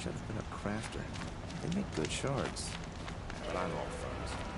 should have been a crafter. They make good shards. But I'm all thumbs.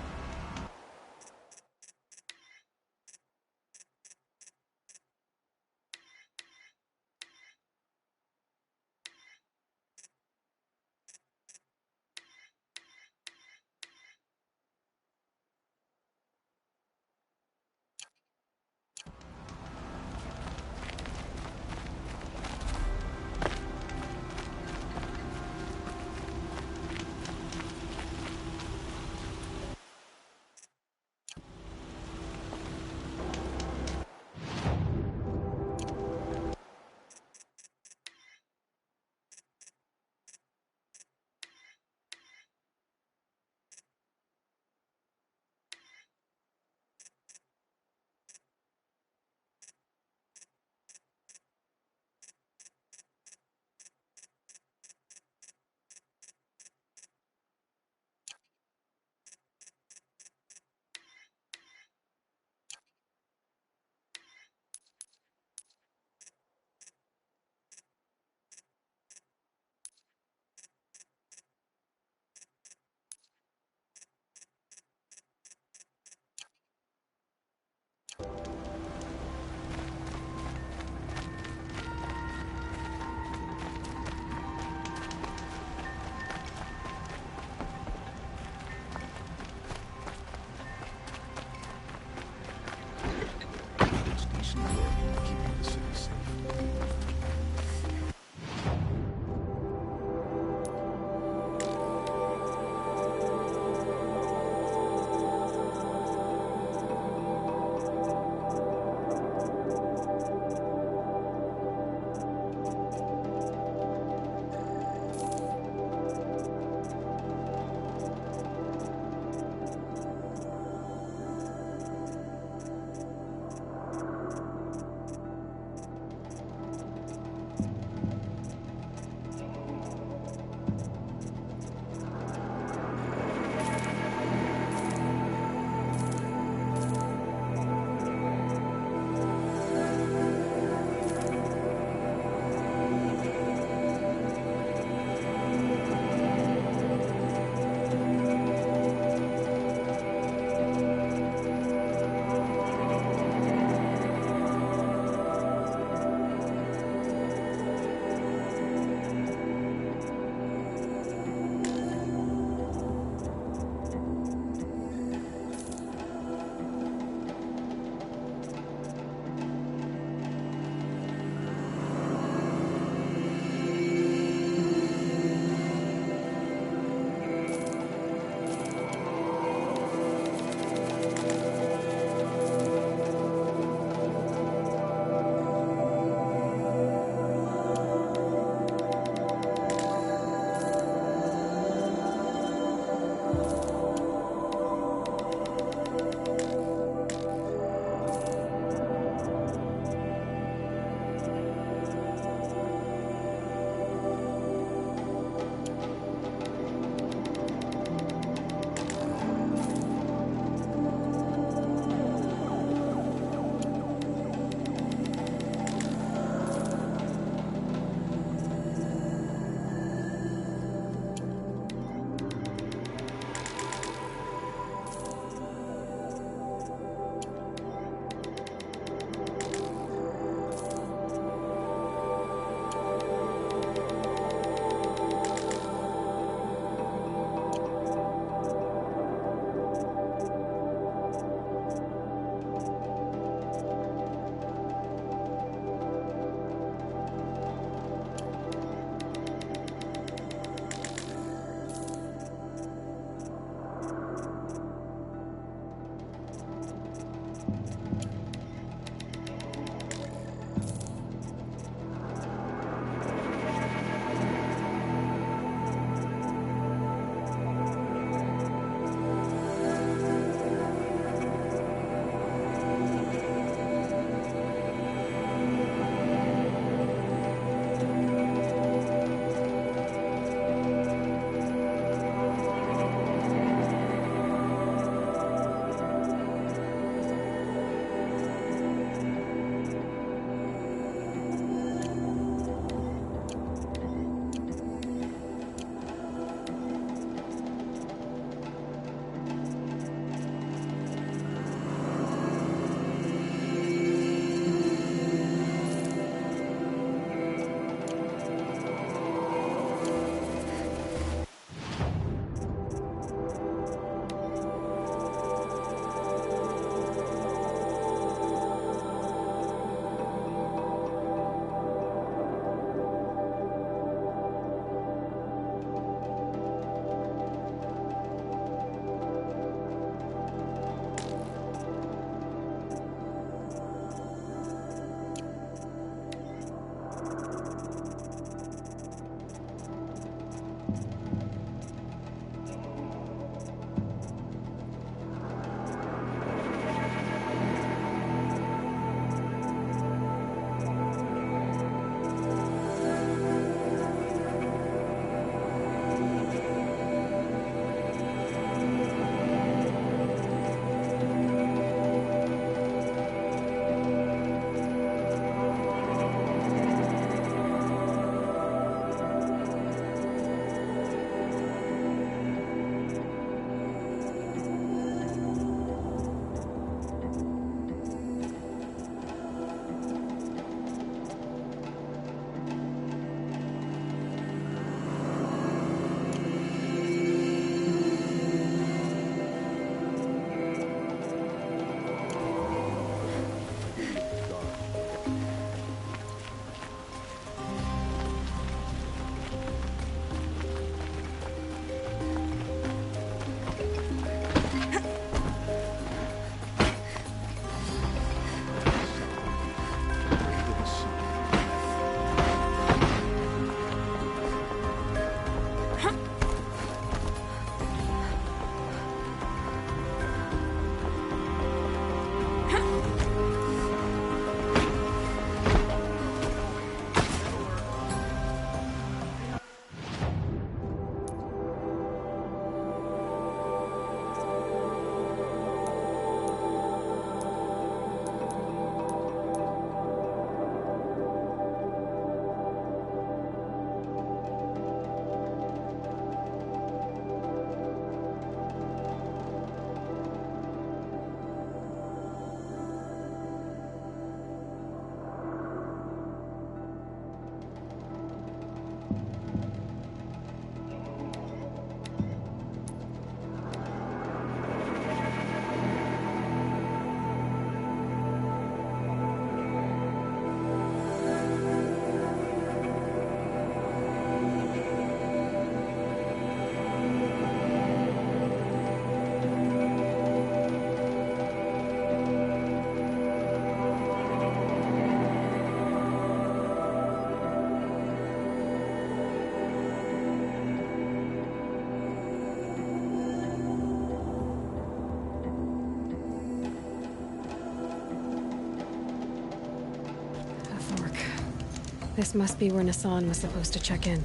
This must be where Nassan was supposed to check in.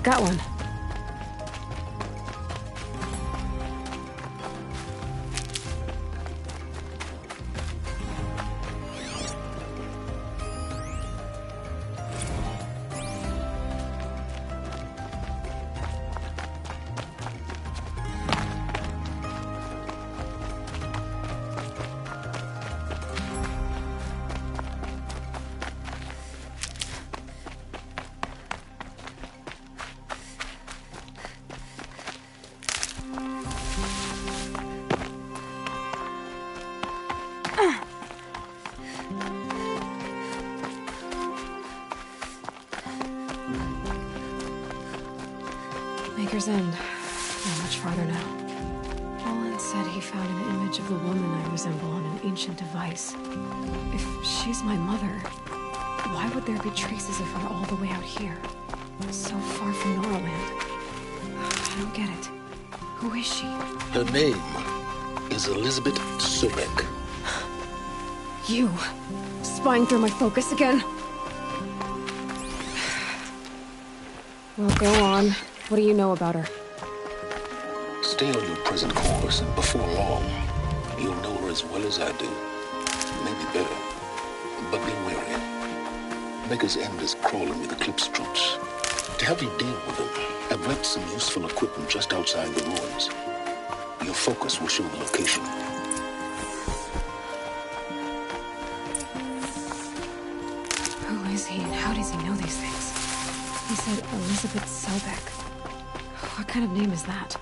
Got one. Maker's End. Not much farther now. Roland said he found an image of the woman I resemble on an ancient device. If she's my mother, why would there be traces of her all the way out here? So far from Noraland. I don't get it. Who is she? Her name is Elizabeth Sobek. You? Spying through my focus again? Well, go on. What do you know about her? Stay on your present course, and before long, you'll know her as well as I do. Maybe better. But be wary. Maker's End is crawling with Eclipse troops. To help you deal with them, I've left some useful equipment just outside the ruins. Your focus will show the location. Who is he and how does he know these things? He said Elizabeth Sobek. What kind of name is that?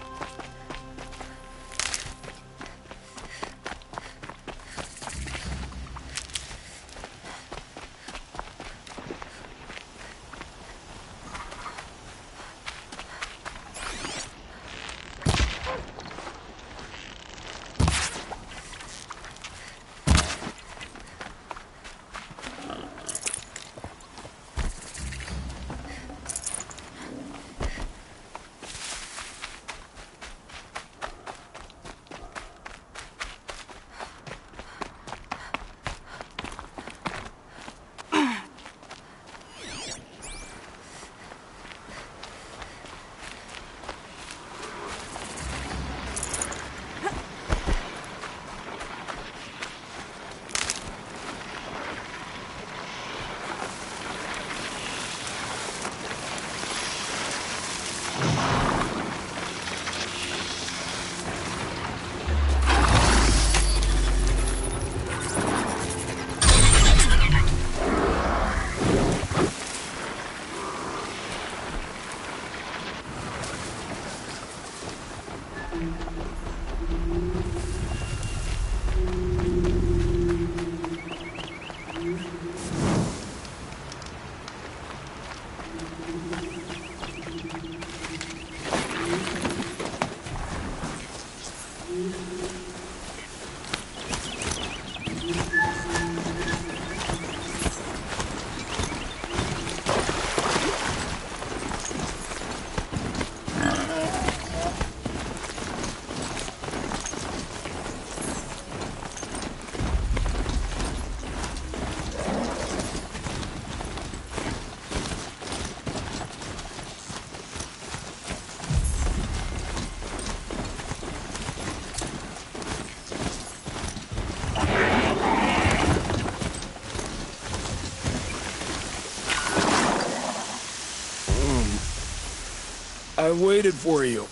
I waited for you.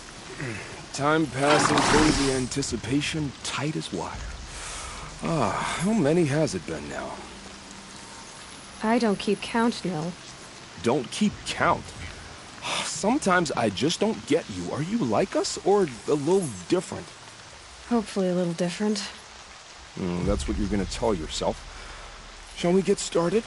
Time passing through the anticipation tight as wire. How many has it been now? I don't keep count, Nil. Don't keep count? Sometimes I just don't get you. Are you like us, or a little different? Hopefully a little different. That's what you're gonna tell yourself. Shall we get started?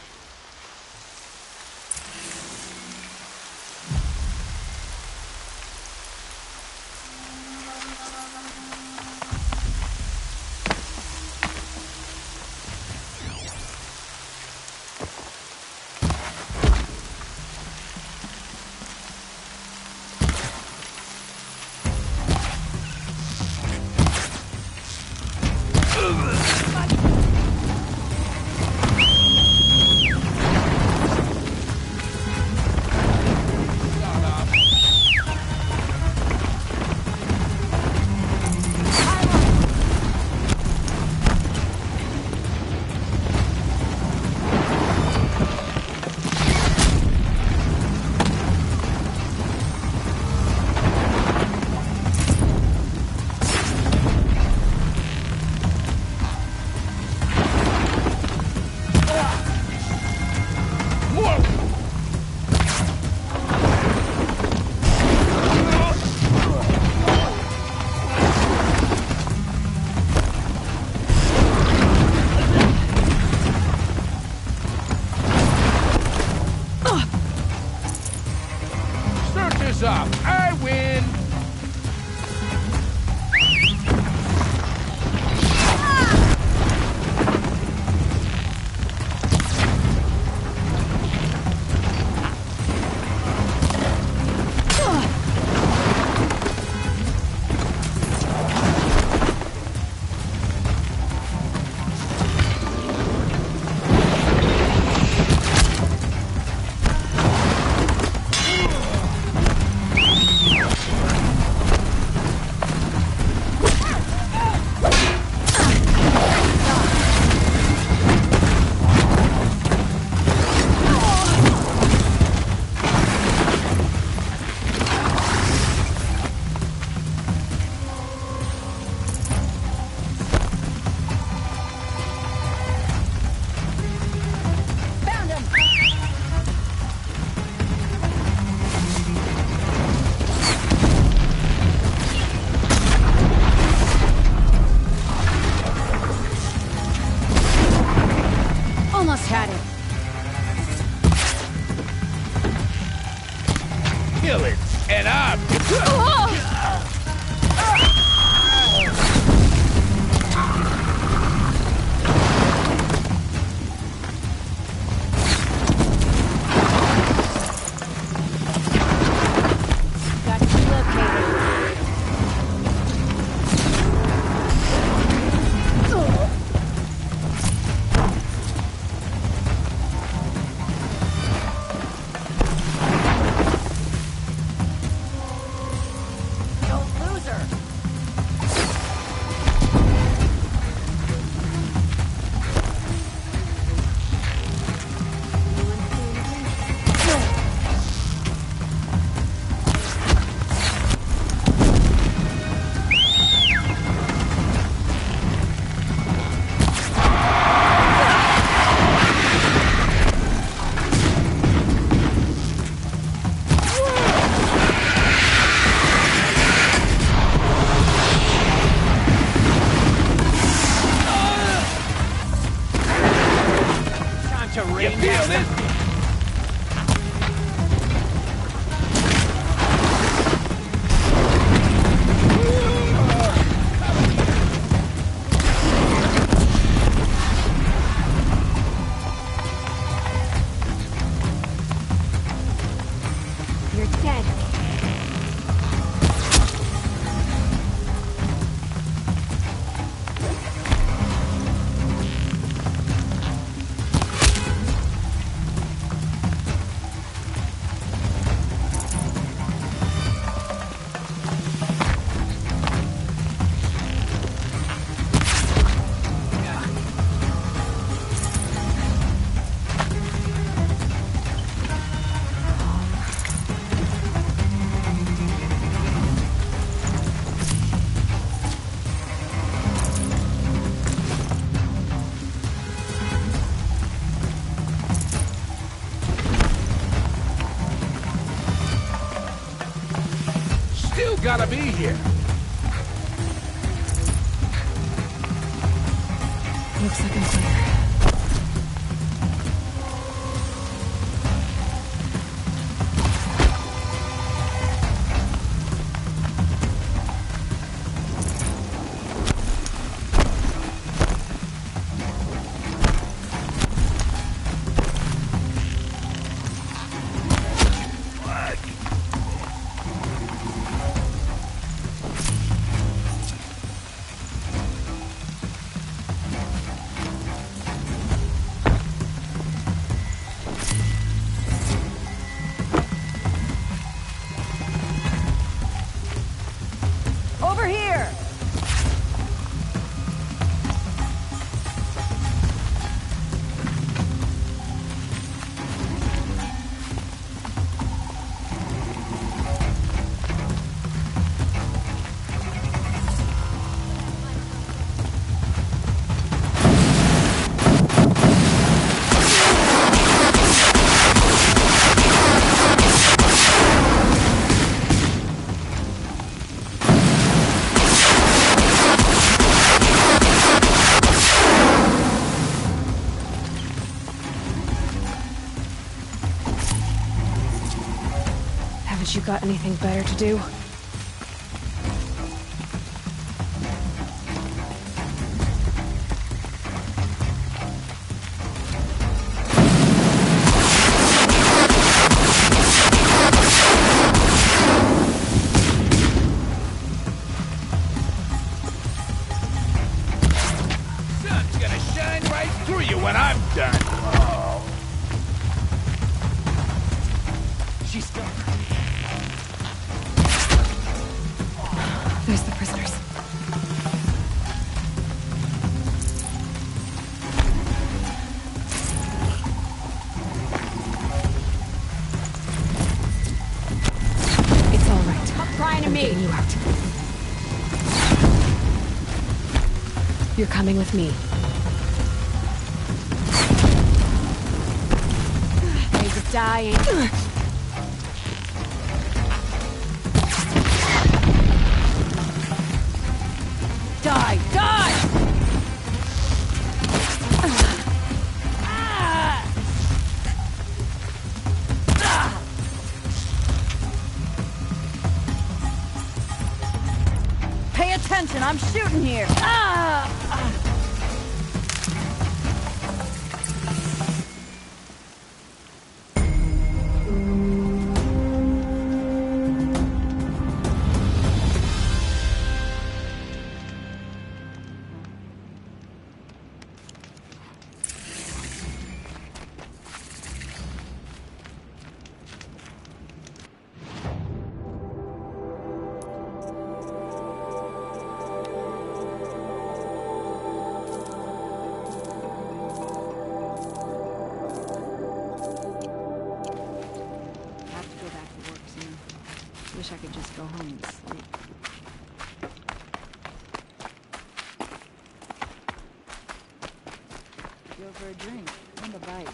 Time's up. I win. Almost had it. Kill it, and I'm... Got you located. You feel this? You're dead. Still gotta be here. Looks like I'm clear. Haven't you got anything better to do? Sun's gonna shine right through you when I'm done. She's gone. There's the prisoners. It's all right. Stop crying to I'm me. getting you out. You're coming with me. Days of dying. Die! Die! Pay attention, I'm shooting here! I have to go back to work soon. Wish I could just go home and sleep. Go for a drink and a bite.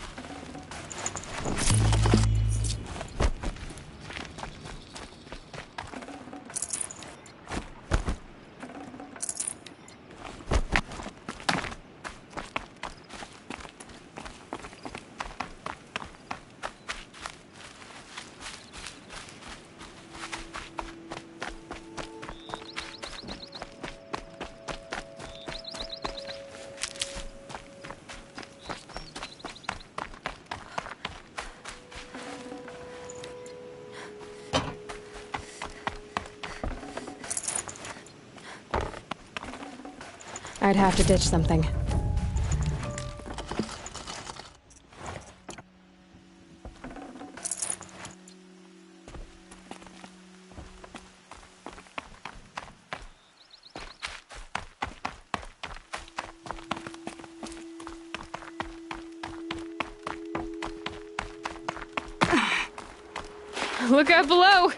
I'd have to ditch something. Look out below!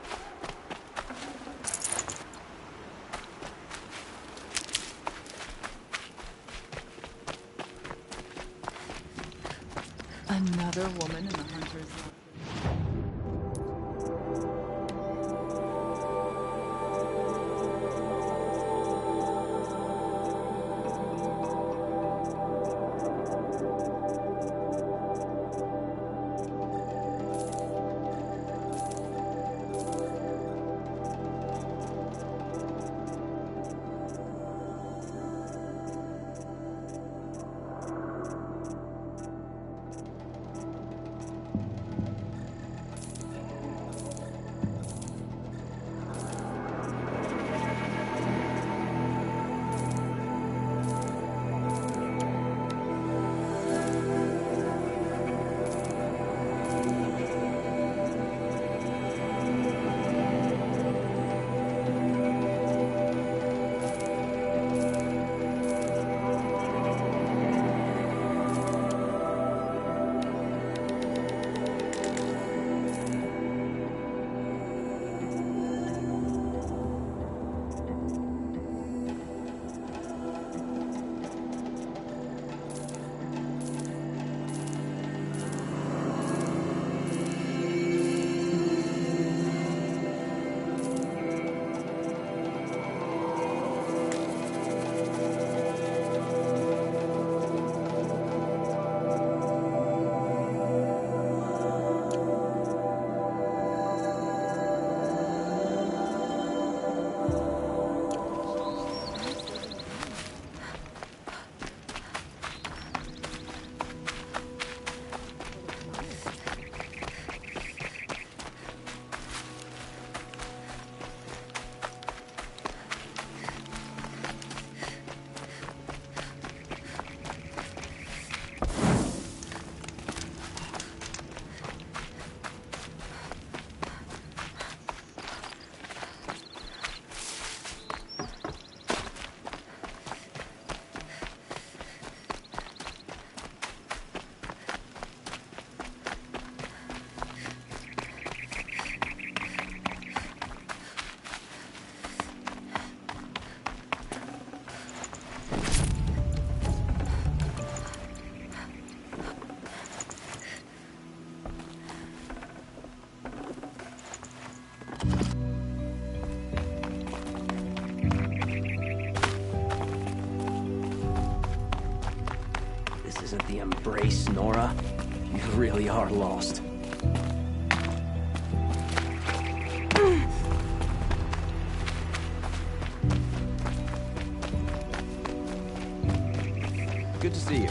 Another woman in the hunter's line. brace, Nora. You really are lost. Good to see you.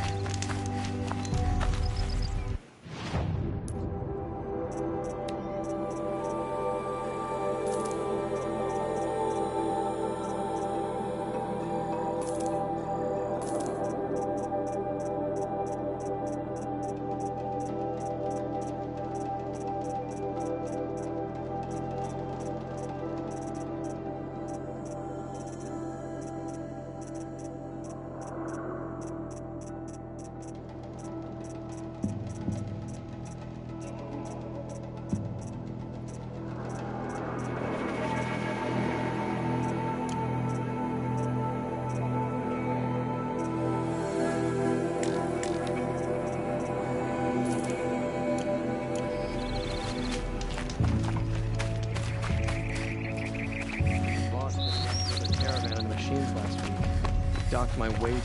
Docked my wages.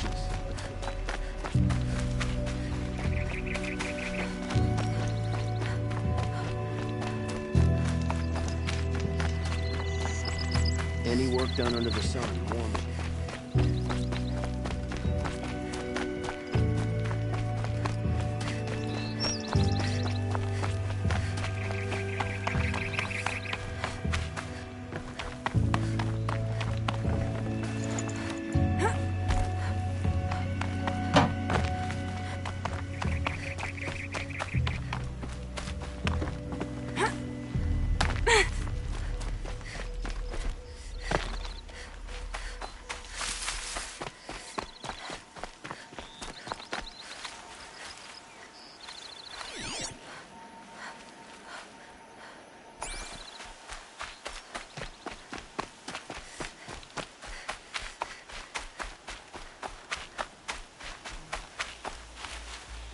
Any work done under the sun, warm.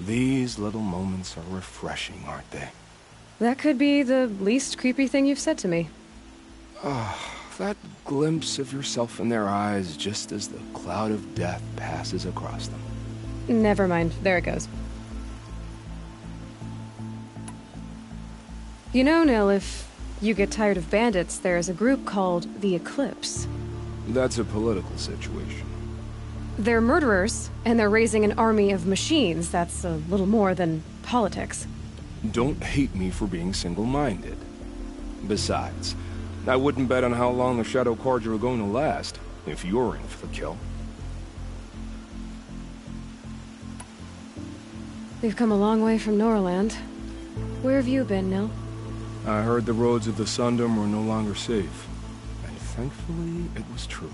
These little moments are refreshing, aren't they? That could be the least creepy thing you've said to me. That glimpse of yourself in their eyes just as the cloud of death passes across them. Never mind. There it goes. You know, Nil, if you get tired of bandits, there's a group called the Eclipse. That's a political situation. They're murderers, and they're raising an army of machines. That's a little more than politics. Don't hate me for being single-minded. Besides, I wouldn't bet on how long the Shadow Carja are going to last, if you're in for the kill. We've come a long way from Norland. Where have you been, Nil? I heard the roads of the Sundom were no longer safe. And thankfully, it was true.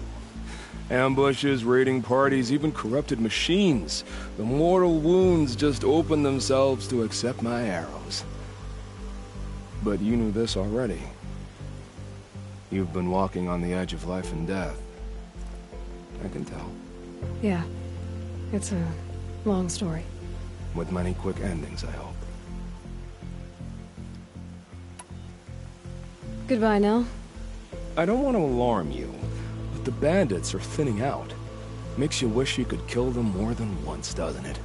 Ambushes, raiding parties, even corrupted machines. The mortal wounds just opened themselves to accept my arrows. But you knew this already. You've been walking on the edge of life and death. I can tell. Yeah. It's a long story. With many quick endings, I hope. Goodbye, Nil. I don't want to alarm you, but the bandits are thinning out. Makes you wish you could kill them more than once, doesn't it?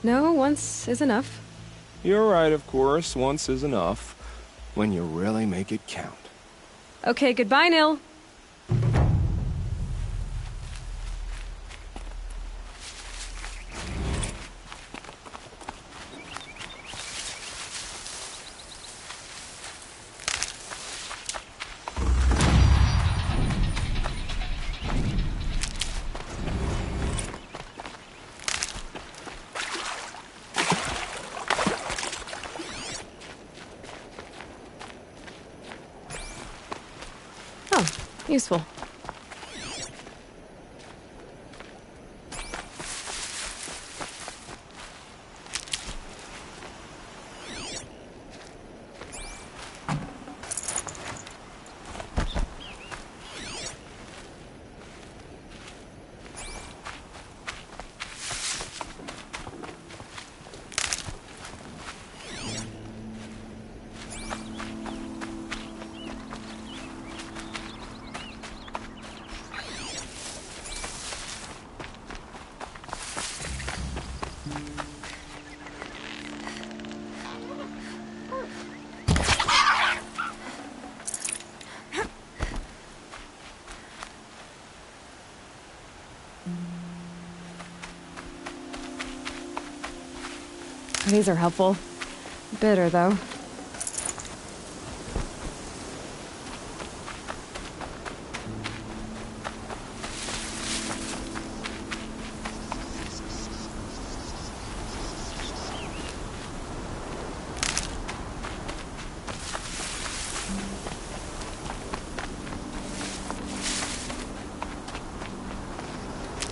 No, once is enough. You're right, of course. Once is enough. When you really make it count. Okay, goodbye, Nil. Useful. These are helpful. Bitter, though.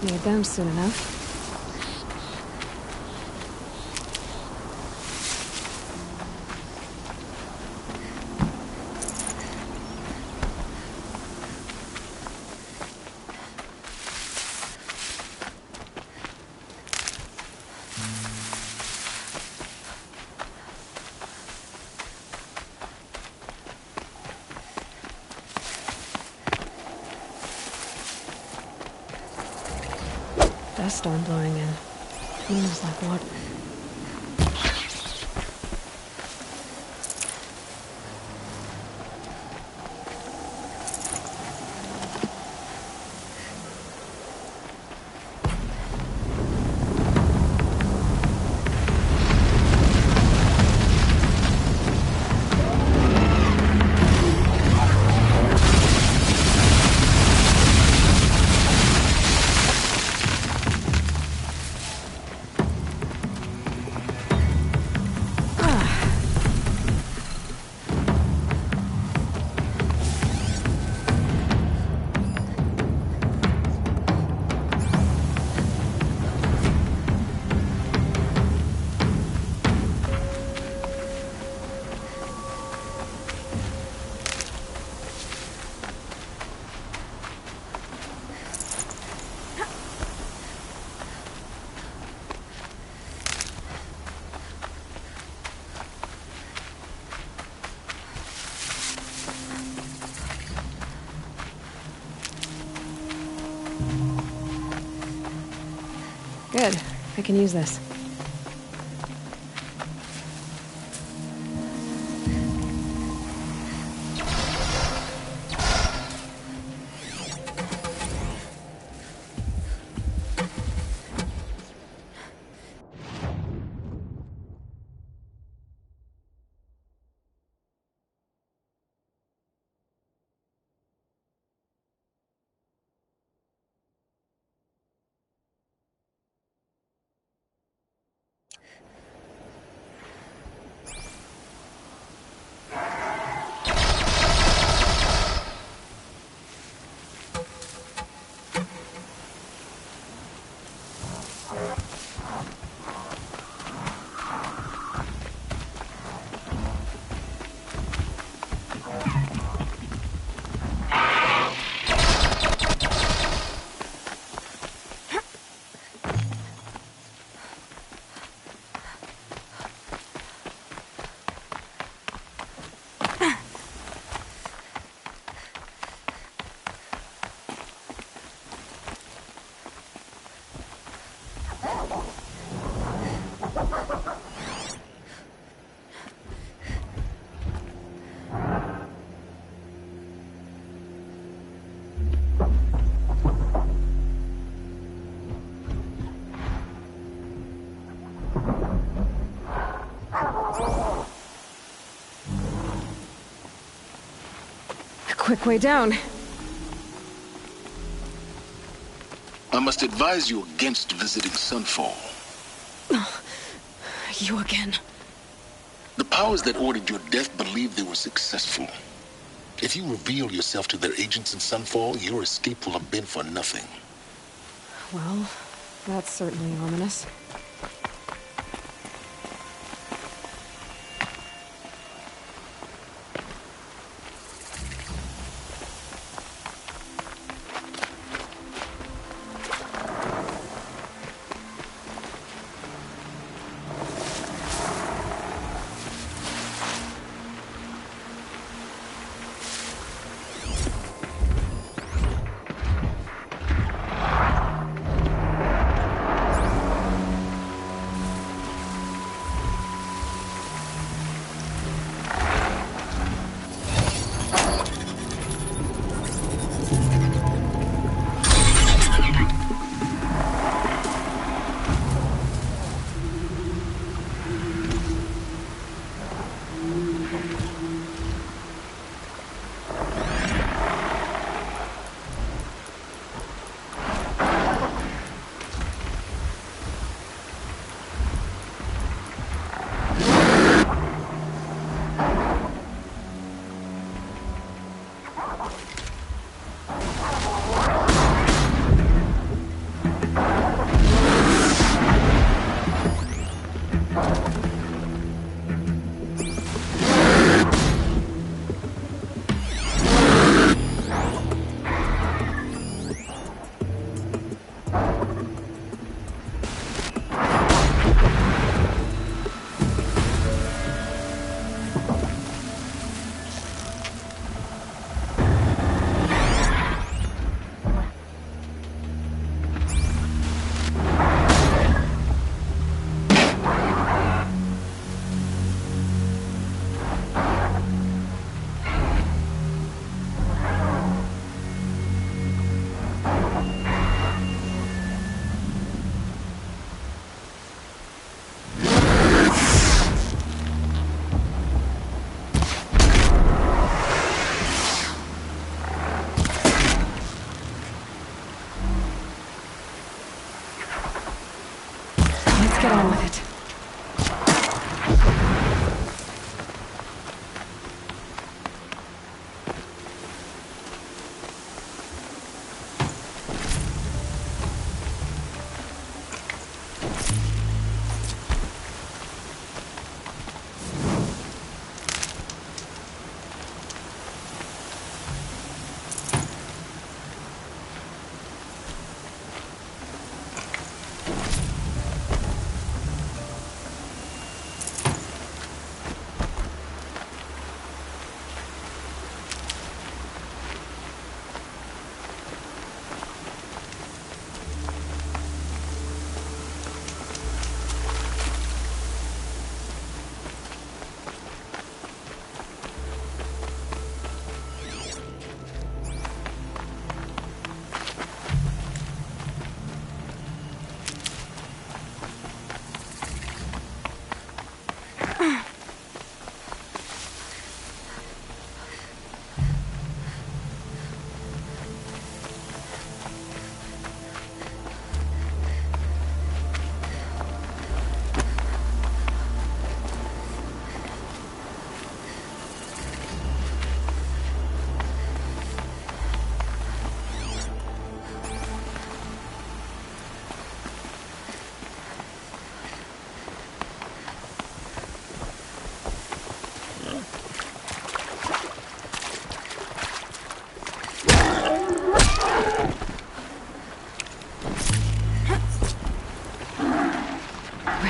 Need them soon enough. Dust storm blowing in. Moves like water. Good. I can use this. Quick way down. I must advise you against visiting Sunfall. You again. The powers that ordered your death believe they were successful. If you reveal yourself to their agents in Sunfall, your escape will have been for nothing. Well, that's certainly ominous.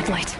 headlight.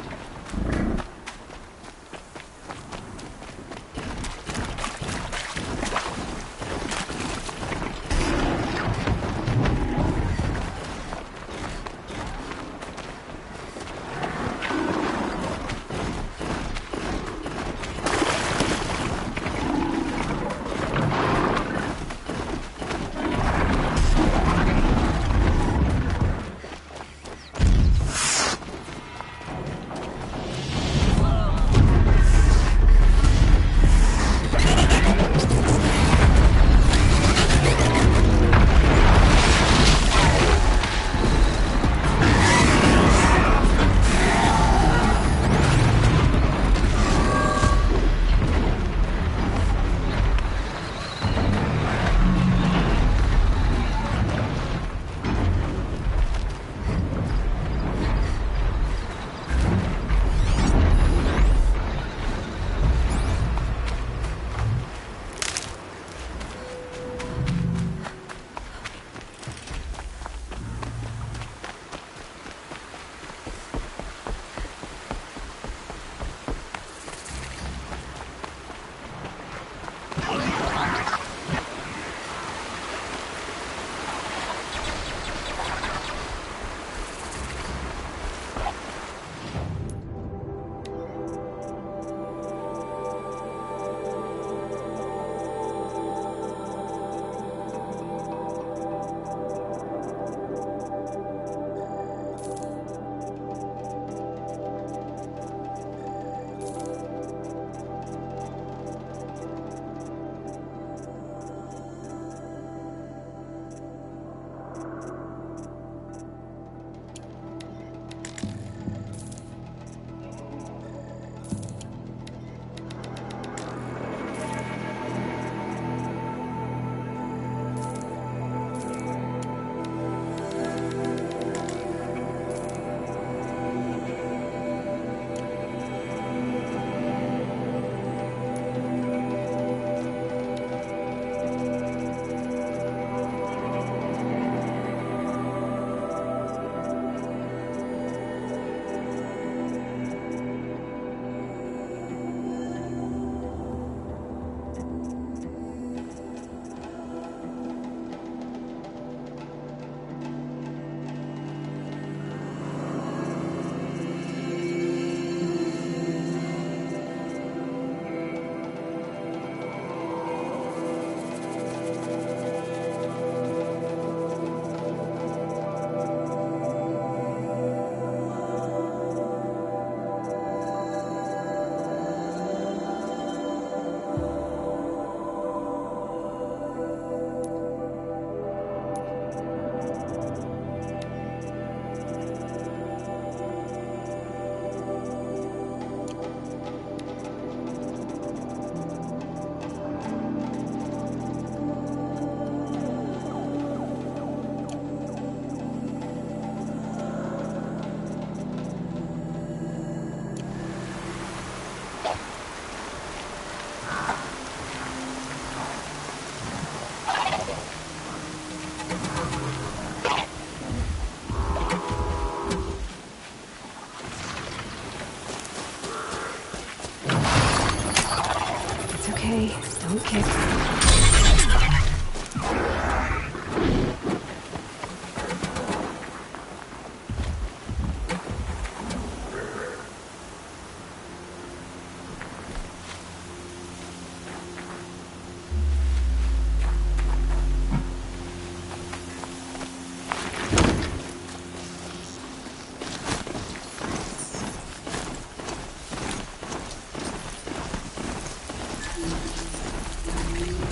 Okay, don't kick.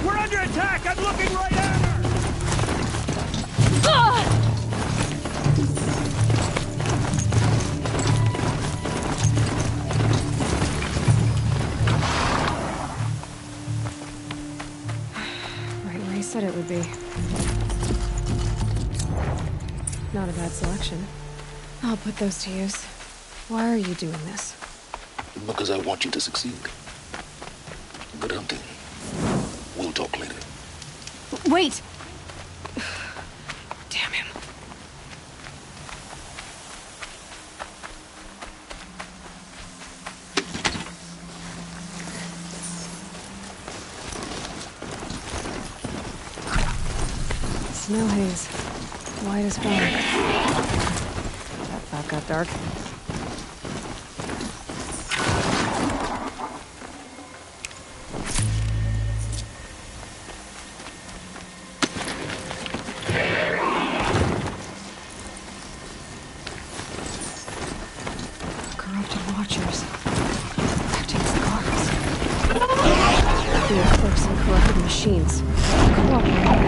We're under attack! I'm looking right at her! Right where he said it would be. Not a bad selection. I'll put those to use. Why are you doing this? Because I want you to succeed. Good hunting. We'll talk later. Wait! Damn him. Snow haze. White as fog. That thought got dark. Corrupted watchers. Acting as guards. They are clerks and corrupted machines. Cooperating.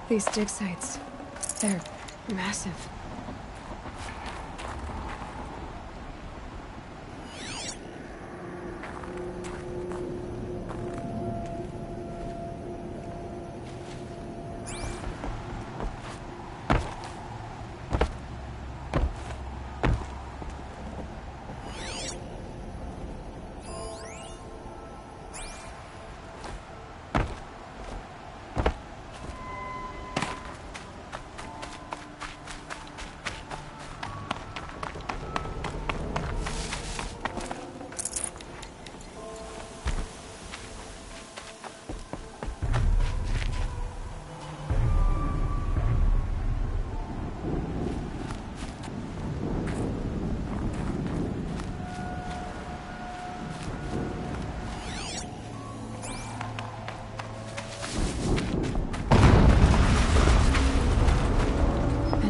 These dig sites, they're massive.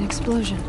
Explosion.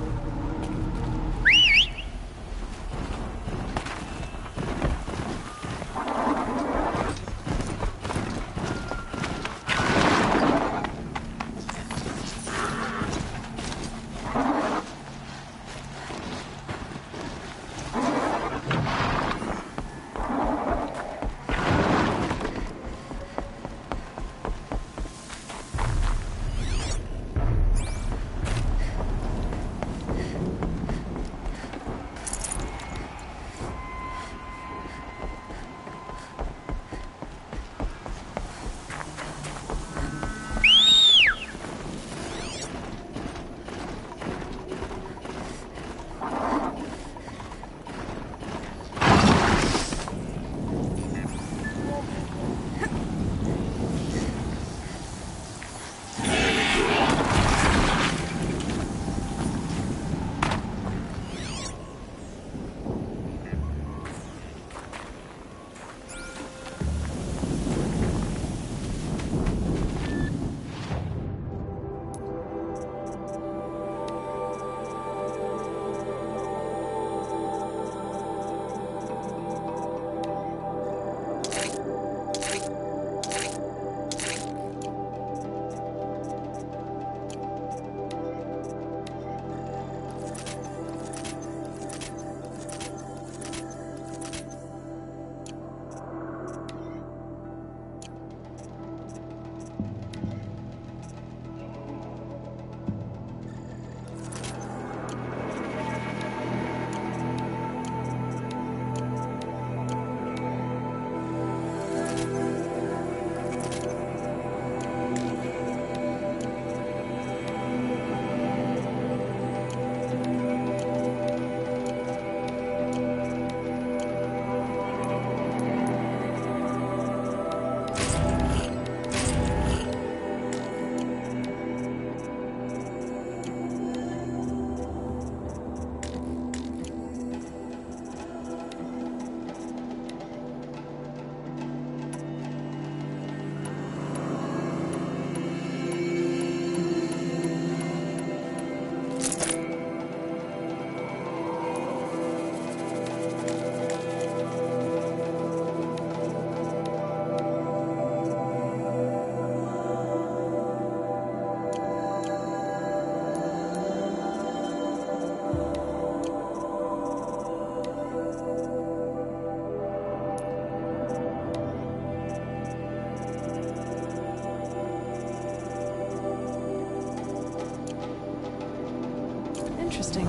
interesting.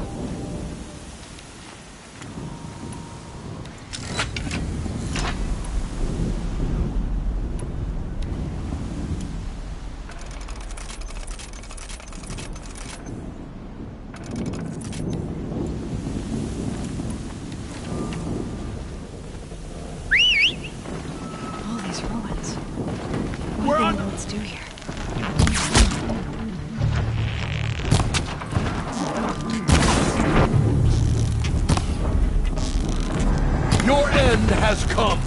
All these ruins. What do the nodes do here? Your end has come!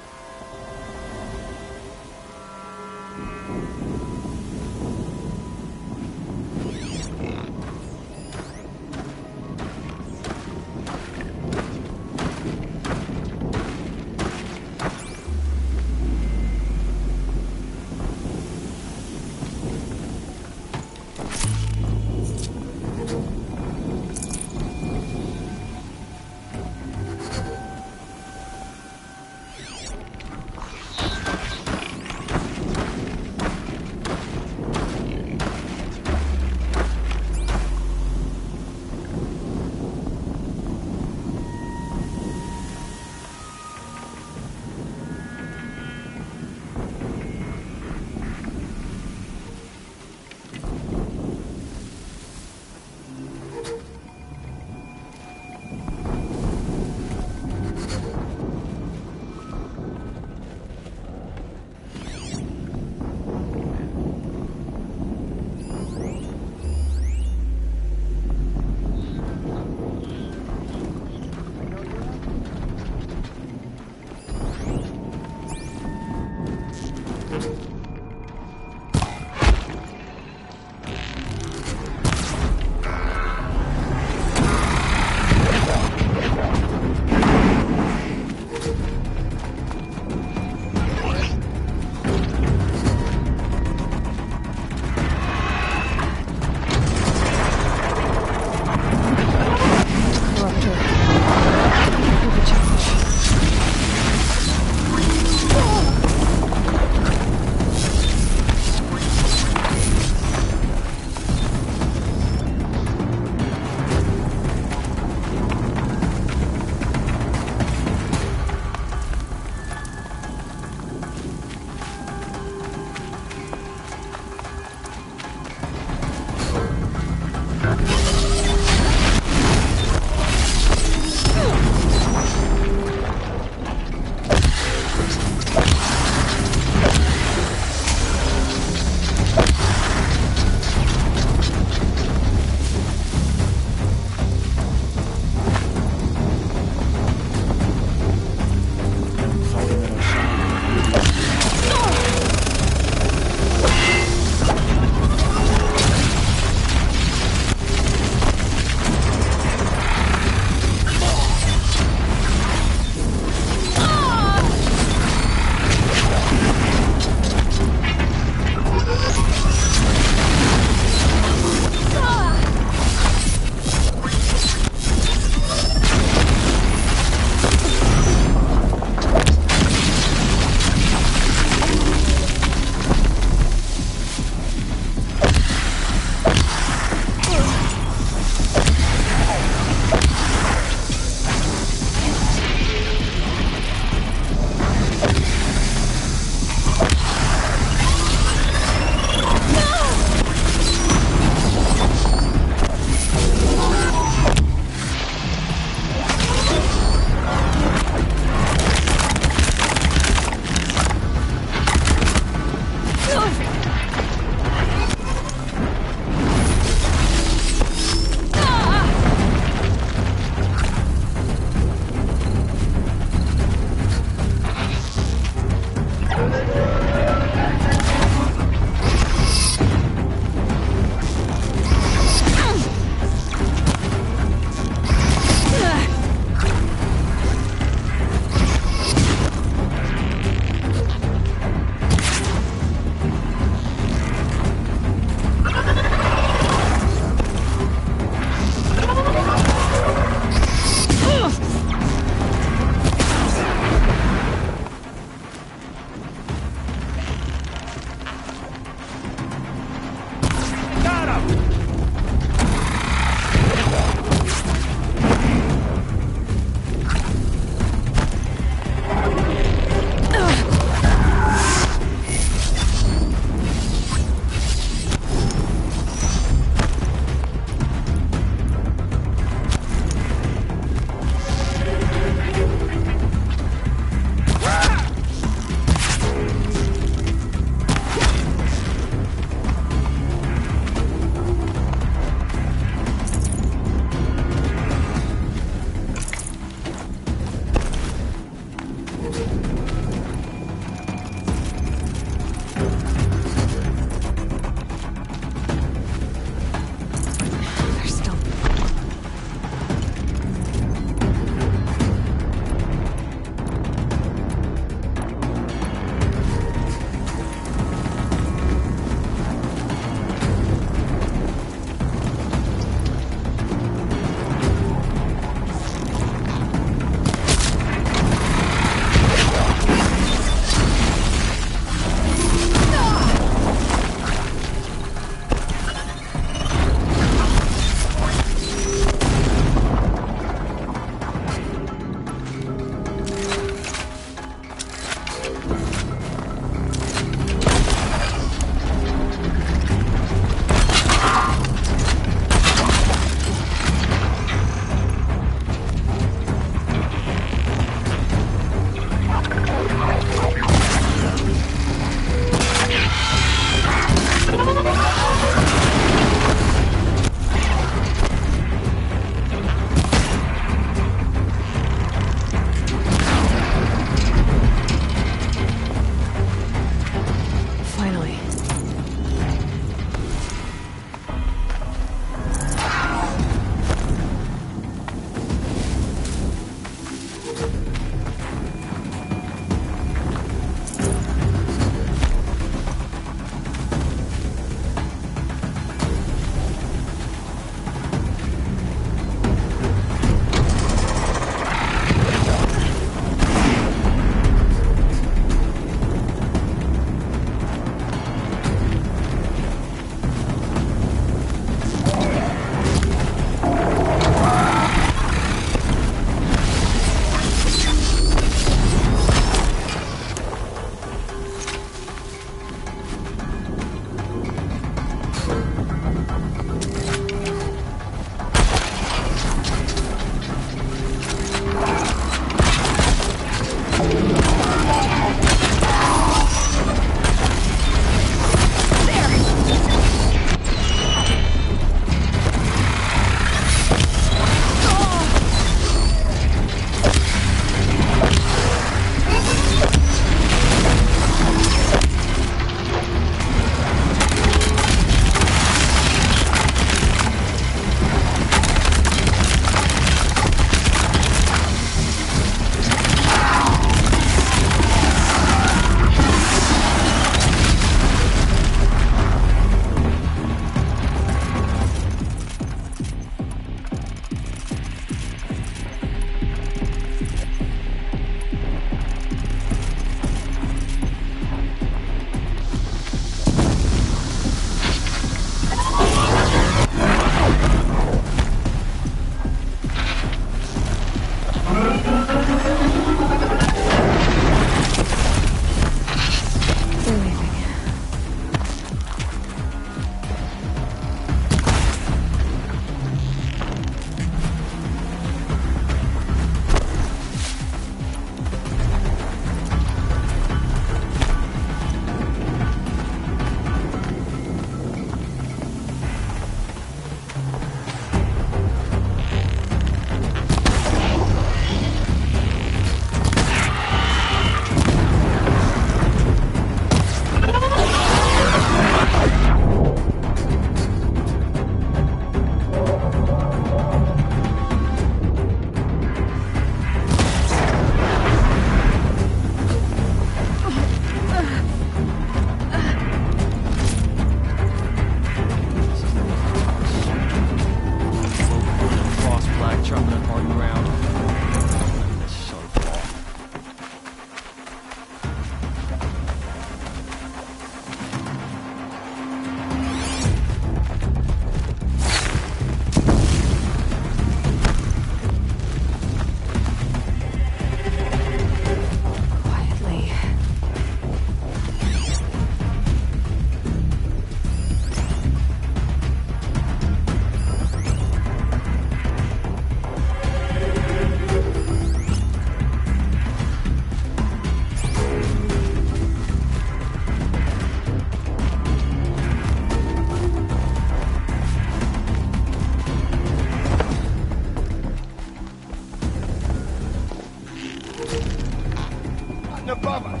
mountain above us.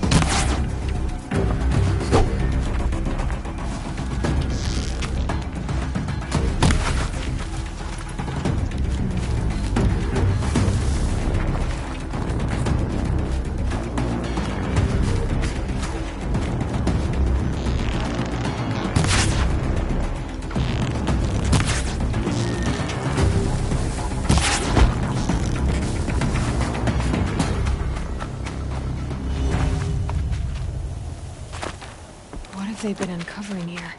What have they been uncovering here?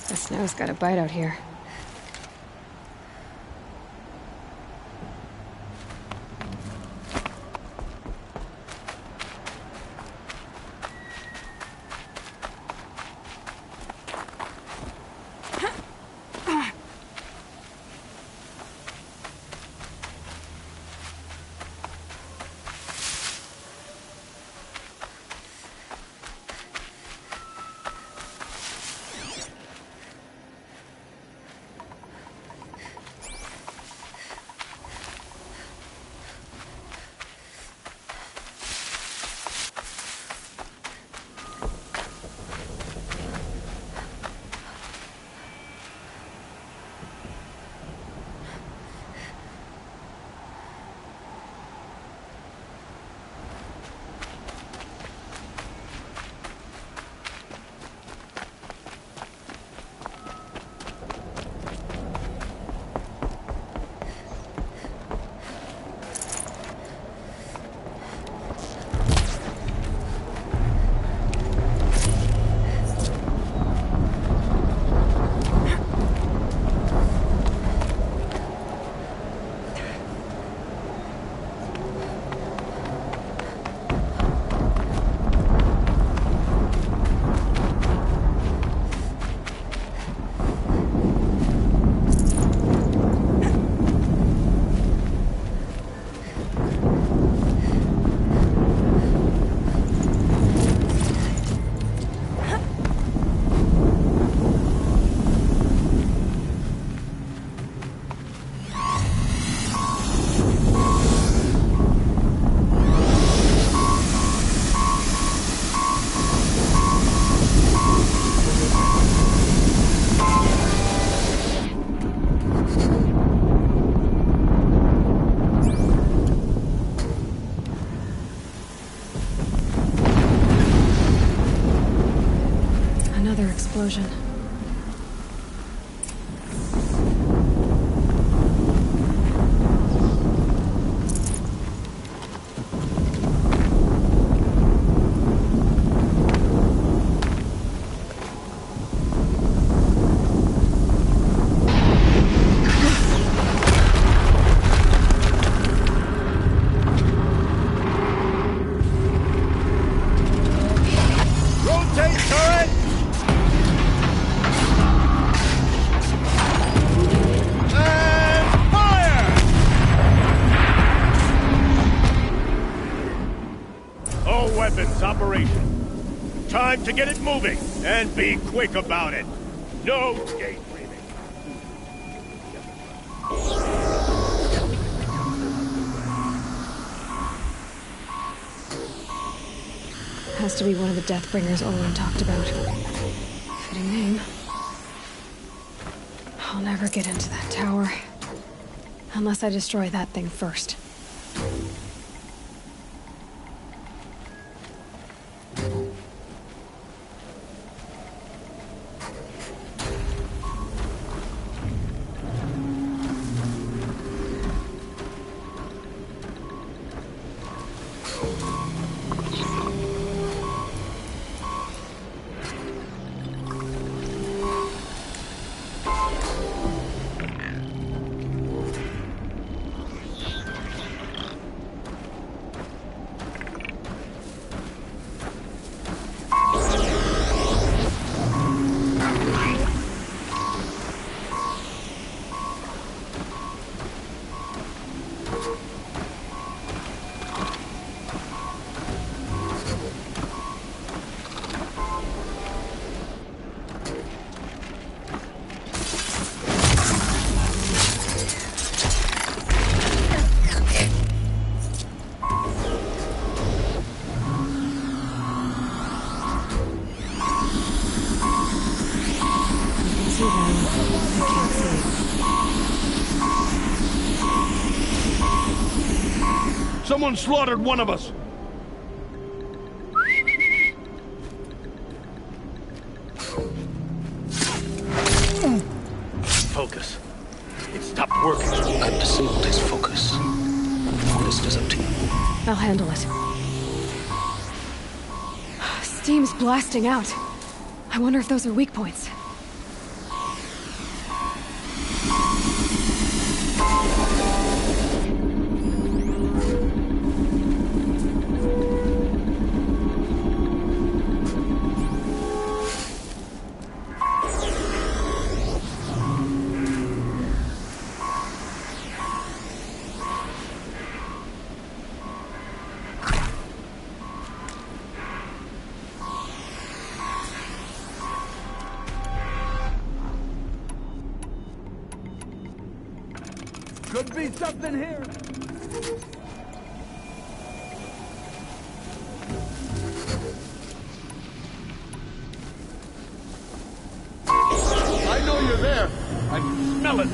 The snow's got a bite out here. Another explosion. Rotate turret! And fire! All weapons operation. Time to get it moving, and be quick about it. No daydreaming. Has to be one of the Deathbringers Olin talked about. Fitting name. I'll never get into that tower. Unless I destroy that thing first. I can't see. Someone slaughtered one of us! Focus. It stopped working. I've disabled his focus. The rest is up to you. I'll handle it. Steam's blasting out. I wonder if those are weak points. Could be something here. I know you're there. I can smell it.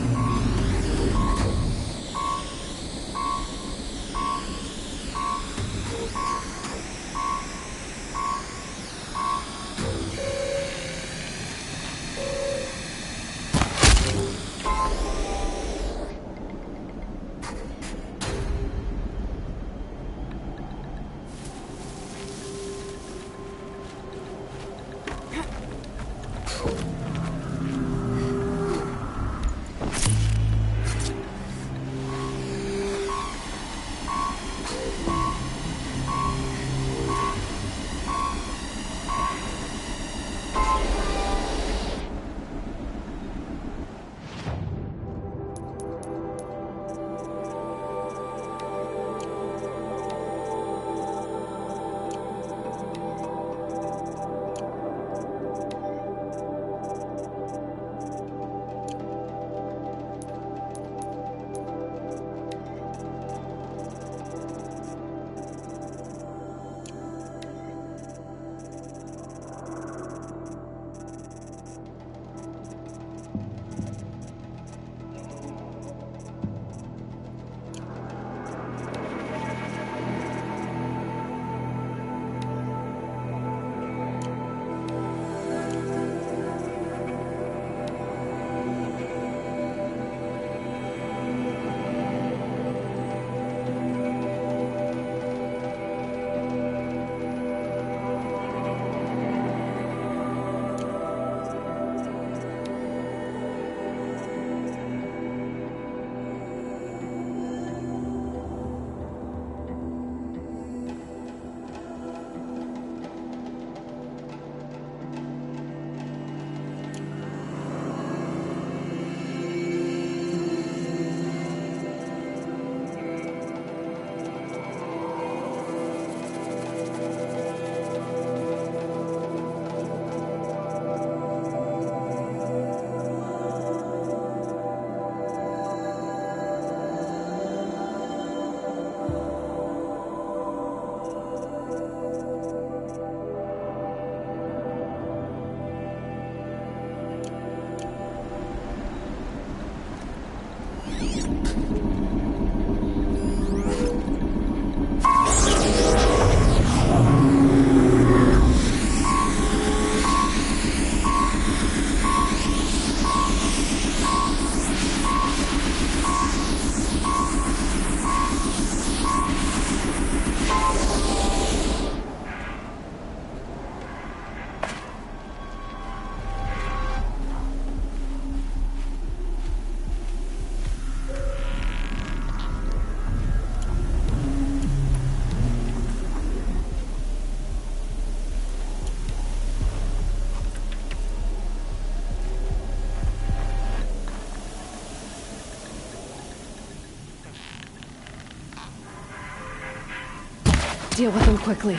Deal with them quickly.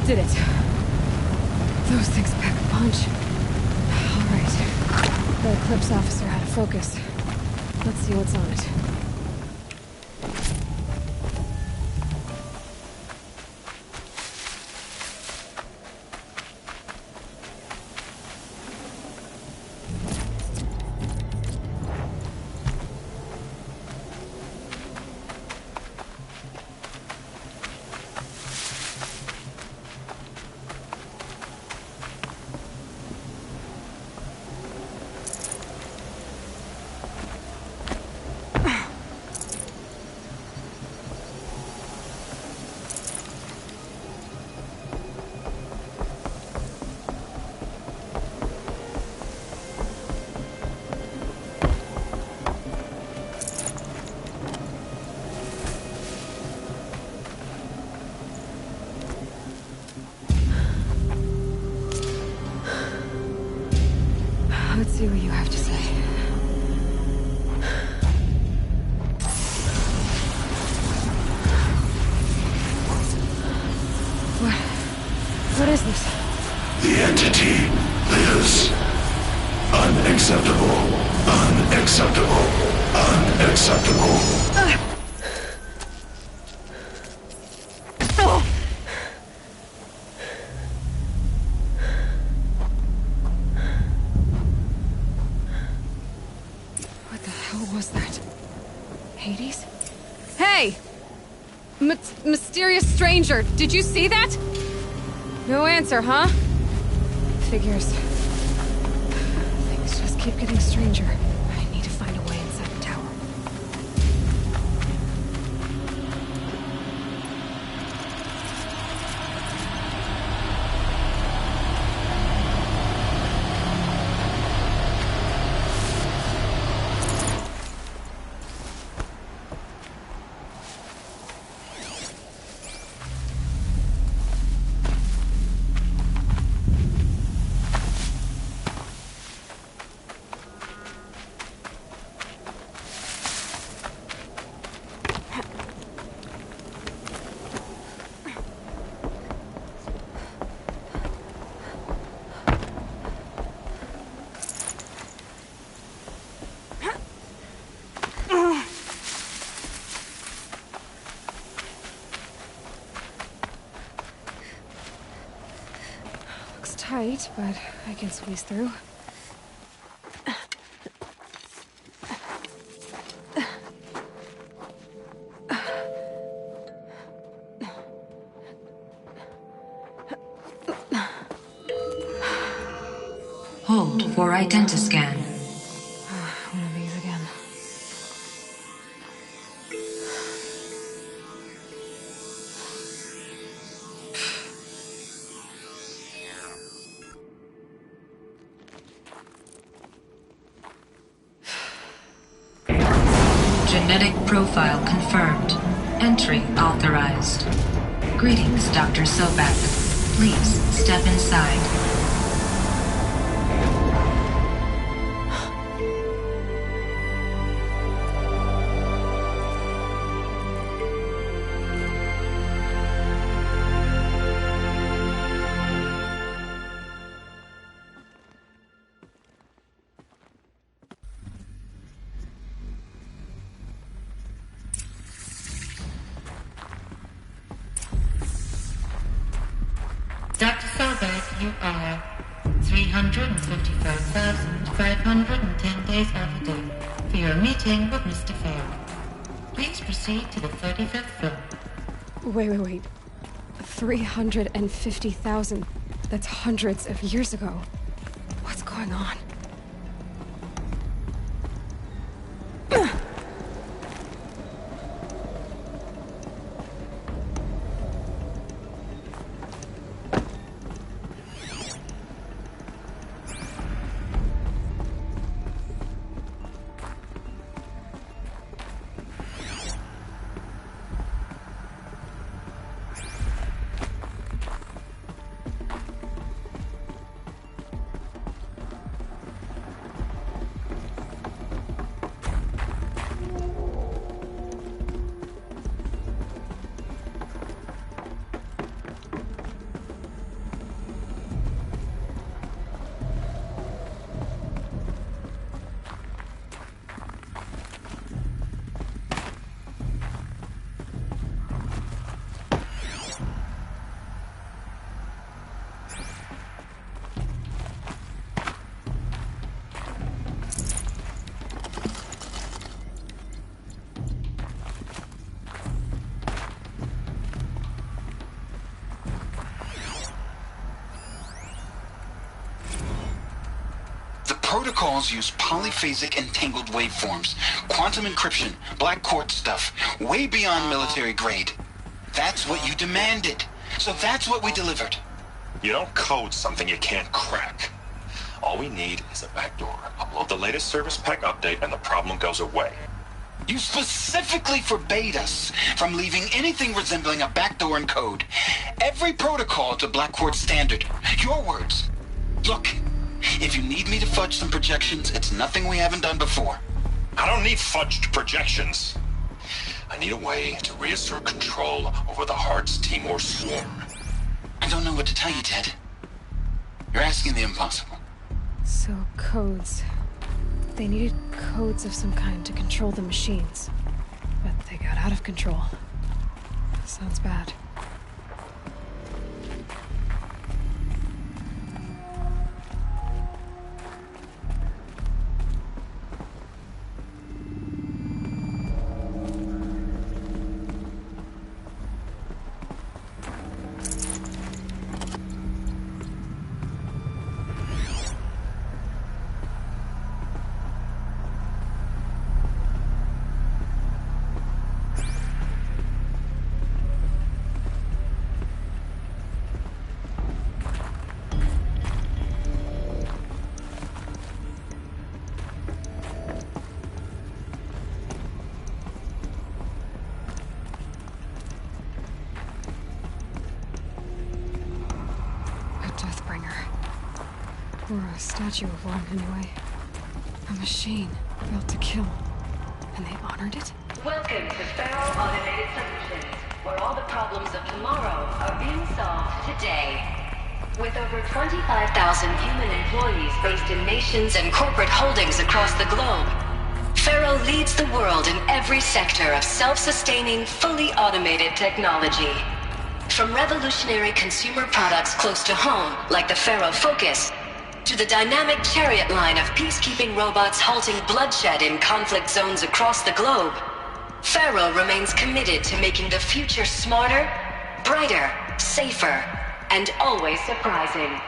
Did it. Those things pack a punch. All right. The Eclipse officer had a focus. Let's see what's on it. Let's see what you have to say. What is this? The entity lives. Unacceptable. Unacceptable. Unacceptable. What the hell was that? Hades? Hey! Mysterious stranger, did you see that? No answer, huh? Figures. Things just keep getting stranger. I need to find a way inside the tower. Tight, but I can squeeze through. Hold for identiscan. One of these again. Genetic profile confirmed. Entry authorized. Greetings, Dr. Sobek. Please step inside. Dr. Sobek, you are 355,510 days overdue for your meeting with Mr. Fair. Please proceed to the 35th floor. Wait. 350,000. That's hundreds of years ago. What's going on? protocols use polyphasic entangled waveforms, quantum encryption, black quartz stuff, way beyond military grade. That's what you demanded. So that's what we delivered. You don't code something you can't crack. All we need is a backdoor. Upload the latest service pack update and the problem goes away. You specifically forbade us from leaving anything resembling a backdoor in code. Every protocol to Black Quartz standard. Your words. Look, if you need me to fudge some projections, it's nothing we haven't done before. I don't need fudged projections. I need a way to reassert control over the Heart's Timor swarm. I don't know what to tell you, Ted. You're asking the impossible. So, codes. They needed codes of some kind to control the machines. But they got out of control. Sounds bad. Or a statue of one, anyway. A machine built to kill. And they honored it? Welcome to Faro Automated Solutions, where all the problems of tomorrow are being solved today. With over 25,000 human employees based in nations and corporate holdings across the globe, Faro leads the world in every sector of self-sustaining, fully automated technology. From revolutionary consumer products close to home, like the Faro Focus, to the dynamic chariot line of peacekeeping robots halting bloodshed in conflict zones across the globe, Faro remains committed to making the future smarter, brighter, safer, and always surprising.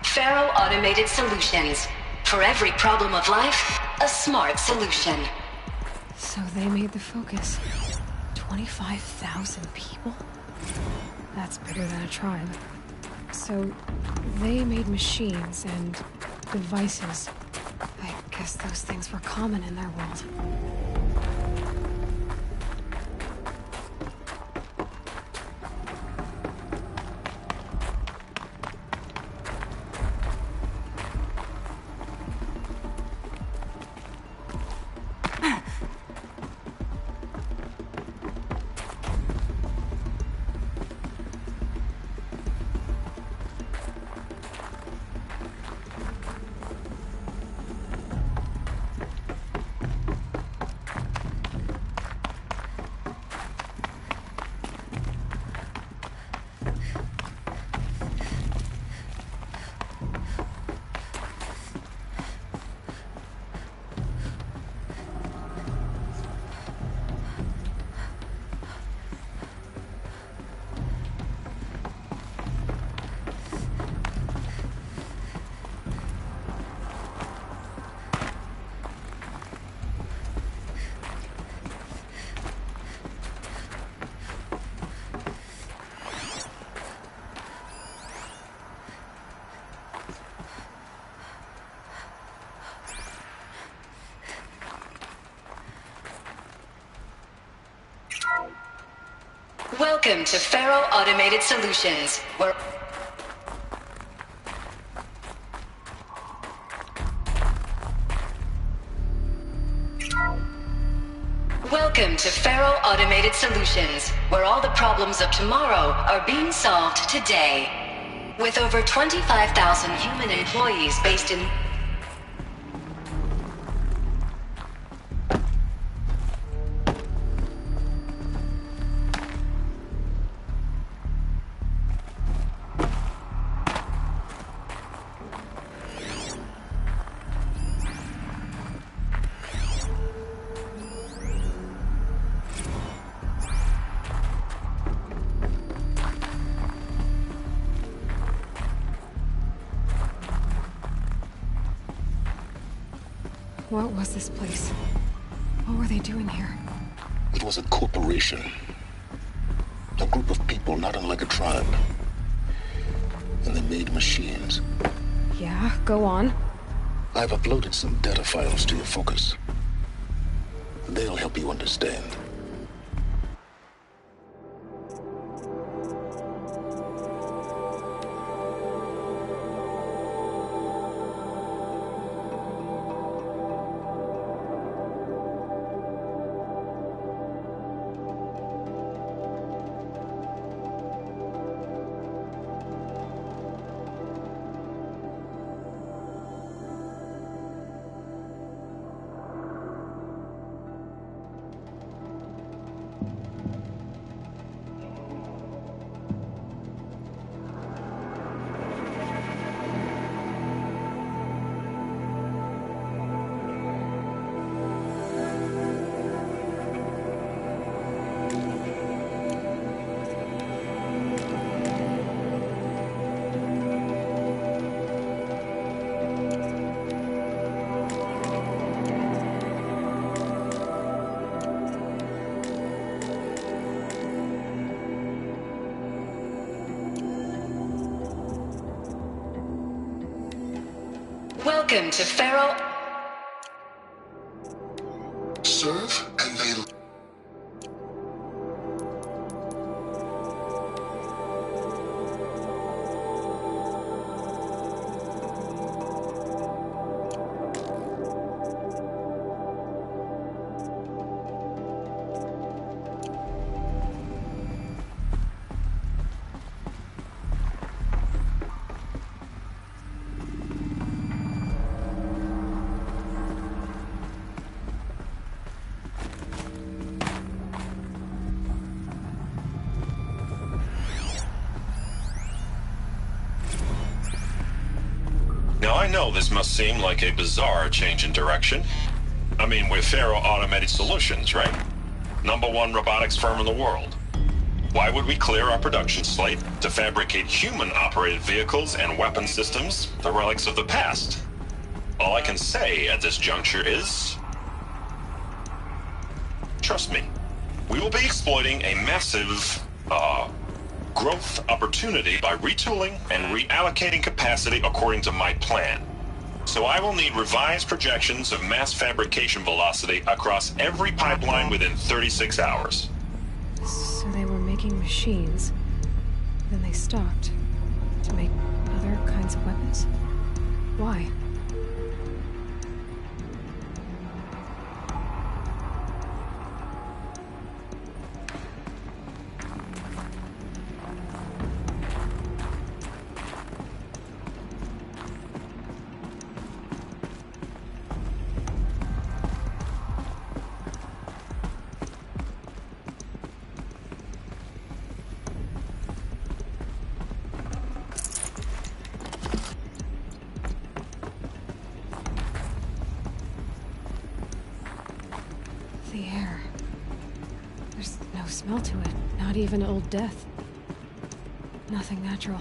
Faro Automated Solutions. For every problem of life, a smart solution. So they made the Focus. 25,000 people? That's bigger than a tribe. So, they made machines and devices. I guess those things were common in their world. Welcome to Faro Automated Solutions, where... Welcome to Faro Automated Solutions, where all the problems of tomorrow are being solved today. With over 25,000 human employees based in... What was this place? What were they doing here? It was a corporation. A group of people not unlike a tribe. And they made machines. Yeah, go on. I've uploaded some data files to your focus. They'll help you understand. Welcome to Pharaoh. Serve and they... Now, I know this must seem like a bizarre change in direction. I mean, we're Pharaoh Automated Solutions, right? #1 robotics firm in the world. Why would we clear our production slate to fabricate human-operated vehicles and weapon systems, the relics of the past? All I can say at this juncture is... trust me, we will be exploiting a massive, growth opportunity by retooling and reallocating capacity according to my plan. So I will need revised projections of mass fabrication velocity across every pipeline within 36 hours. So they were making machines. Then they stopped. To make other kinds of weapons? Why? The air. There's no smell to it. Not even old death. Nothing natural.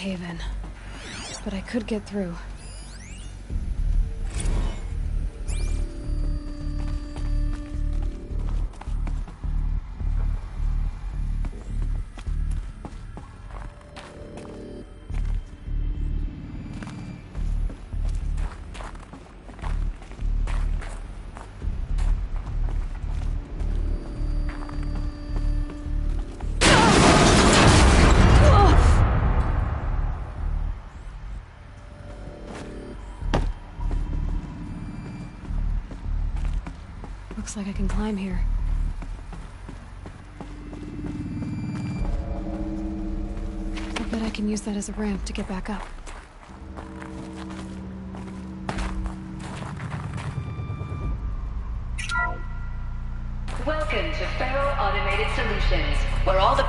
cave-in. But I could get through. Looks like I can climb here. I bet I can use that as a ramp to get back up. Welcome to Faro Automated Solutions, where all the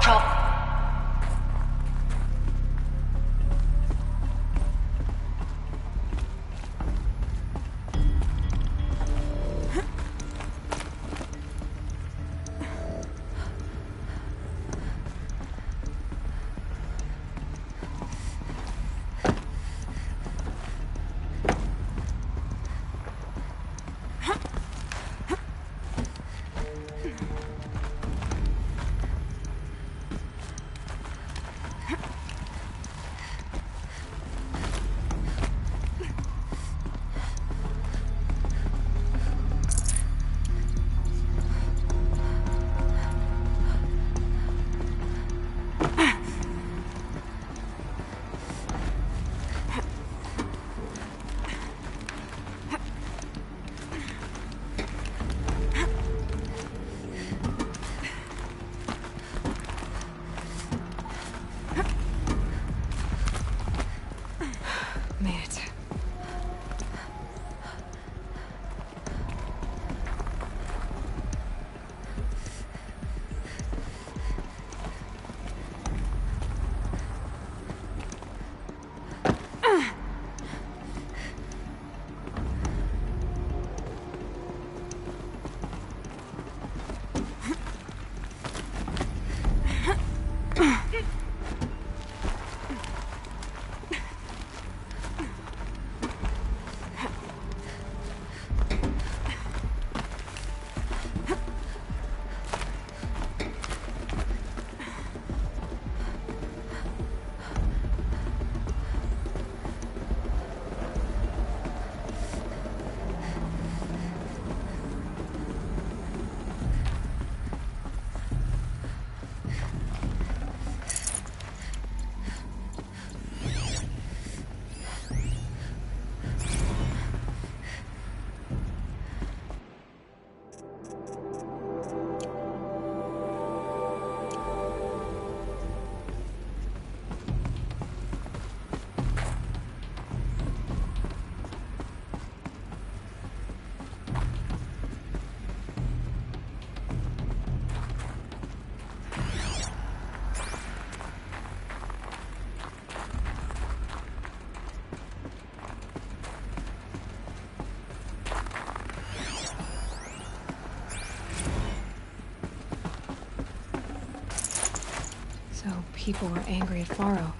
People were angry at Faro,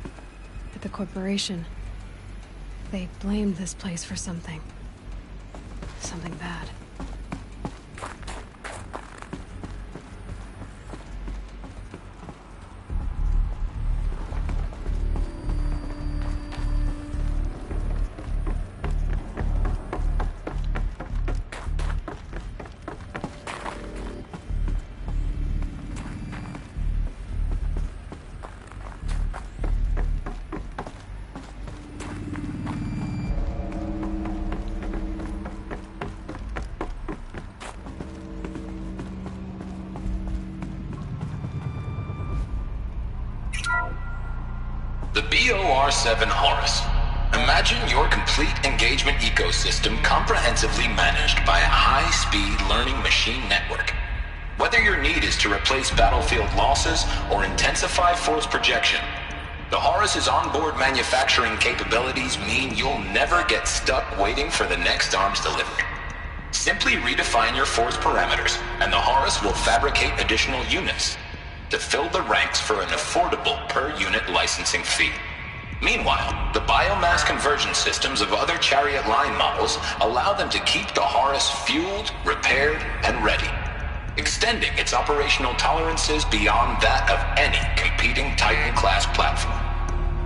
at the corporation. They blamed this place for something. Something bad. The BOR-7 Horus. Imagine your complete engagement ecosystem comprehensively managed by a high-speed learning machine network. Whether your need is to replace battlefield losses or intensify force projection, the Horus's onboard manufacturing capabilities mean you'll never get stuck waiting for the next arms delivery. Simply redefine your force parameters, and the Horus will fabricate additional units to fill the ranks for an affordable per-unit licensing fee. Meanwhile, the biomass conversion systems of other Chariot line models allow them to keep the Horus fueled, repaired, and ready, extending its operational tolerances beyond that of any competing Titan-class platform.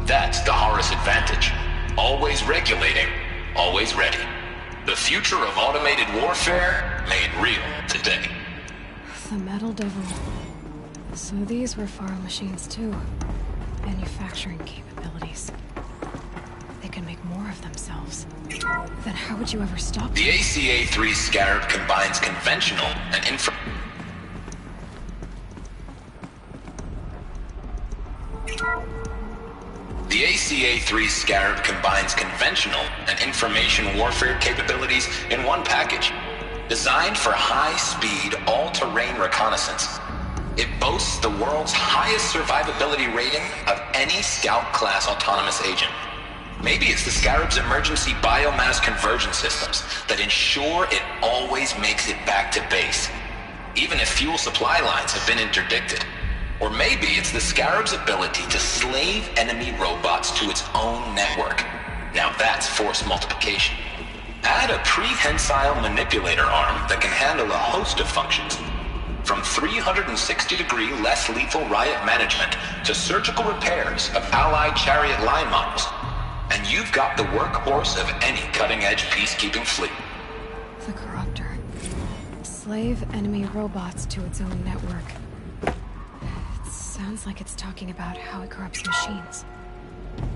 That's the Horus advantage. Always regulating, always ready. The future of automated warfare made real today. The Metal Devil. So these were Faro machines too. Manufacturing capabilities. They can make more of themselves. Then how would you ever stop them? The ACA-3 Scarab combines conventional and The ACA-3 Scarab combines conventional and information warfare capabilities in one package. Designed for high-speed, all-terrain reconnaissance, it boasts the world's highest survivability rating of any Scout-class autonomous agent. Maybe it's the Scarab's emergency biomass conversion systems that ensure it always makes it back to base, even if fuel supply lines have been interdicted. Or maybe it's the Scarab's ability to slave enemy robots to its own network. Now that's force multiplication. Add a prehensile manipulator arm that can handle a host of functions, from 360-degree less lethal riot management to surgical repairs of allied Chariot line models, and you've got the workhorse of any cutting-edge peacekeeping fleet. The Corruptor. Slave enemy robots to its own network. It sounds like it's talking about how it corrupts machines.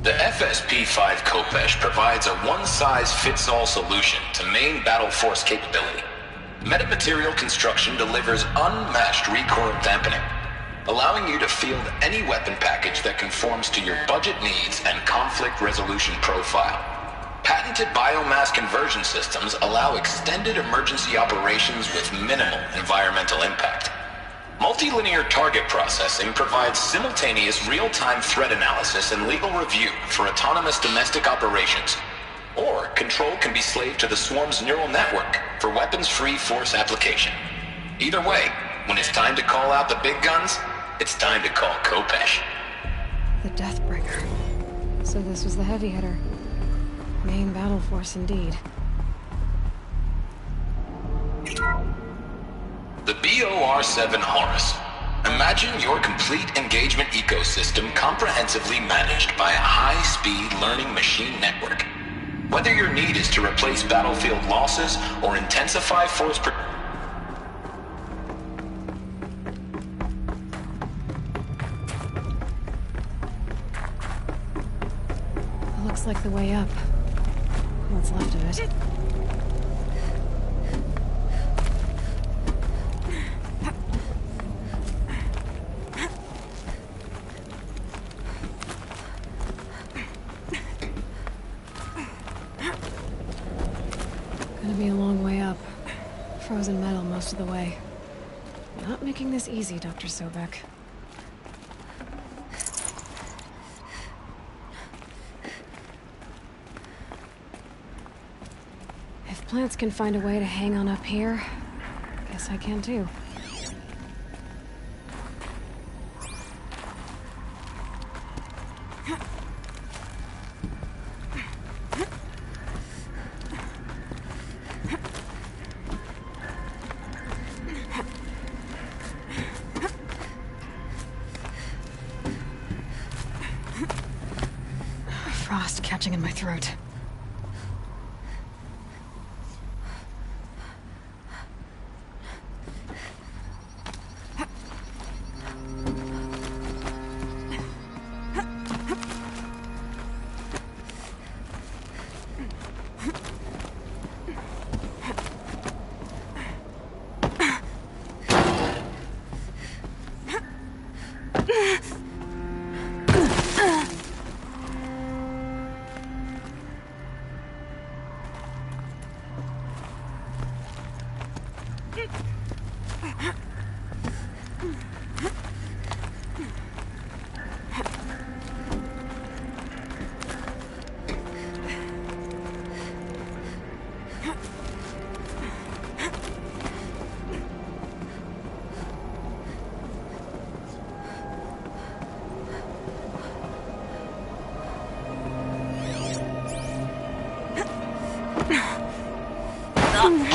The FSP-5 Khopesh provides a one-size-fits-all solution to main battle force capability. Metamaterial construction delivers unmatched recoil dampening, allowing you to field any weapon package that conforms to your budget needs and conflict resolution profile. Patented biomass conversion systems allow extended emergency operations with minimal environmental impact. Multilinear target processing provides simultaneous real-time threat analysis and legal review for autonomous domestic operations. Or control can be slaved to the Swarm's neural network for weapons-free force application. Either way, when it's time to call out the big guns, it's time to call Khopesh. The Deathbringer. So this was the heavy hitter. Main battle force indeed. The BOR-7 Horus. Imagine your complete engagement ecosystem comprehensively managed by a high-speed learning machine network. Whether your need is to replace battlefield losses or intensify force Looks like the way up. What's left of it. Gonna be a long way up. Frozen metal most of the way. Not making this easy, Dr. Sobek. If plants can find a way to hang on up here, guess I can too. Frost catching in my throat. That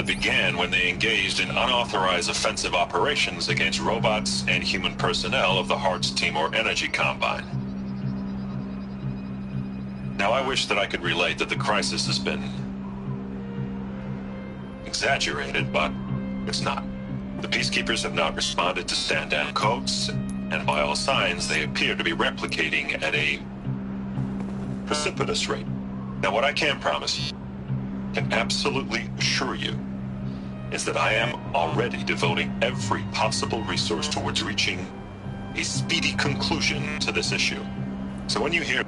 began when they engaged in unauthorized offensive operations against robots and human personnel of the Hearts Timor Energy Combine. Now, I wish that I could relate that the crisis has been exaggerated, but it's not. The Peacekeepers have not responded to stand-down codes, and by all signs, they appear to be replicating at a precipitous rate. Now, what I can promise, can absolutely assure you, is that I am already devoting every possible resource towards reaching a speedy conclusion to this issue. So when you hear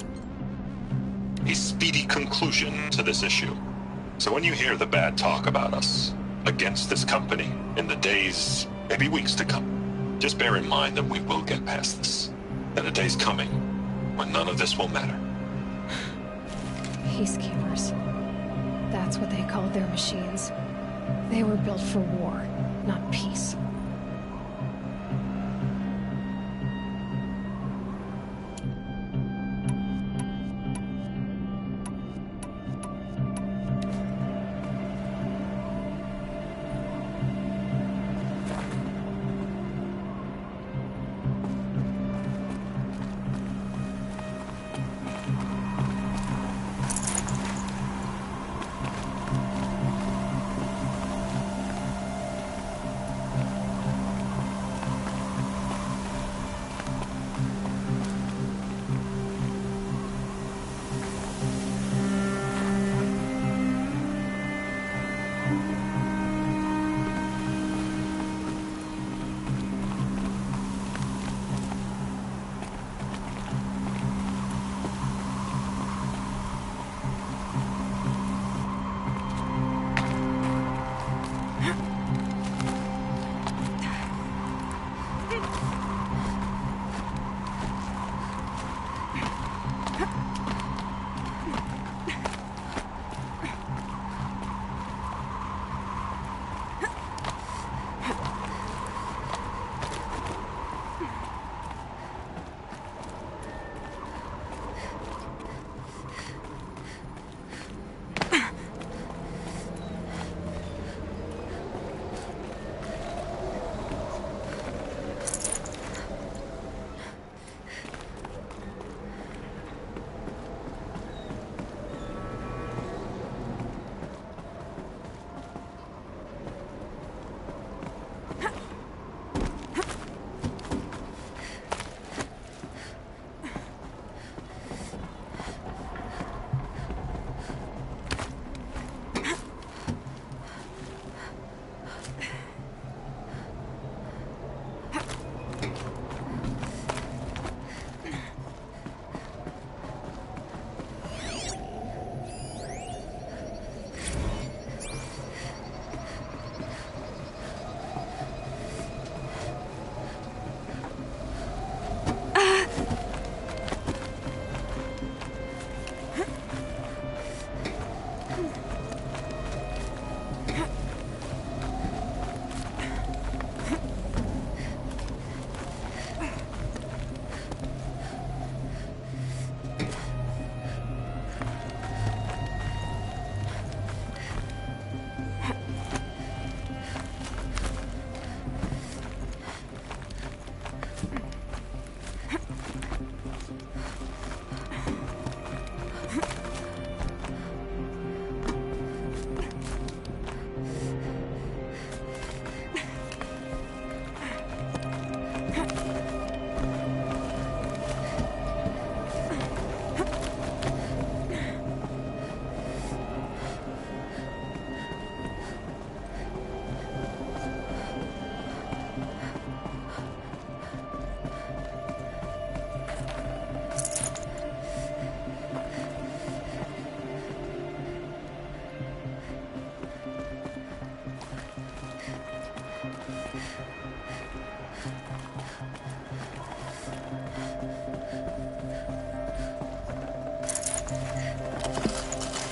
a speedy conclusion to this issue, so when you hear the bad talk about us against this company in the days, maybe weeks to come, just bear in mind that we will get past this. And a day's coming when none of this will matter. Peacekeepers. That's what they called their machines. They were built for war, not peace.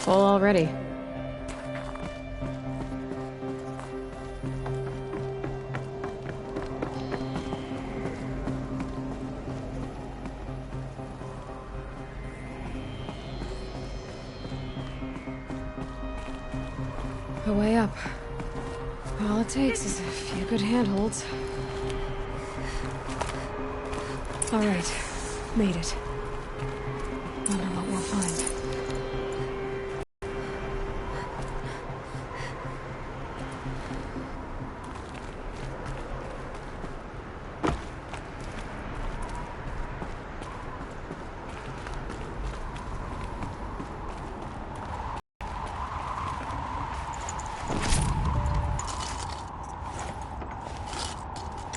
full already. A way up. All it takes is a few good handholds. All right, made it. Wonder what we'll find.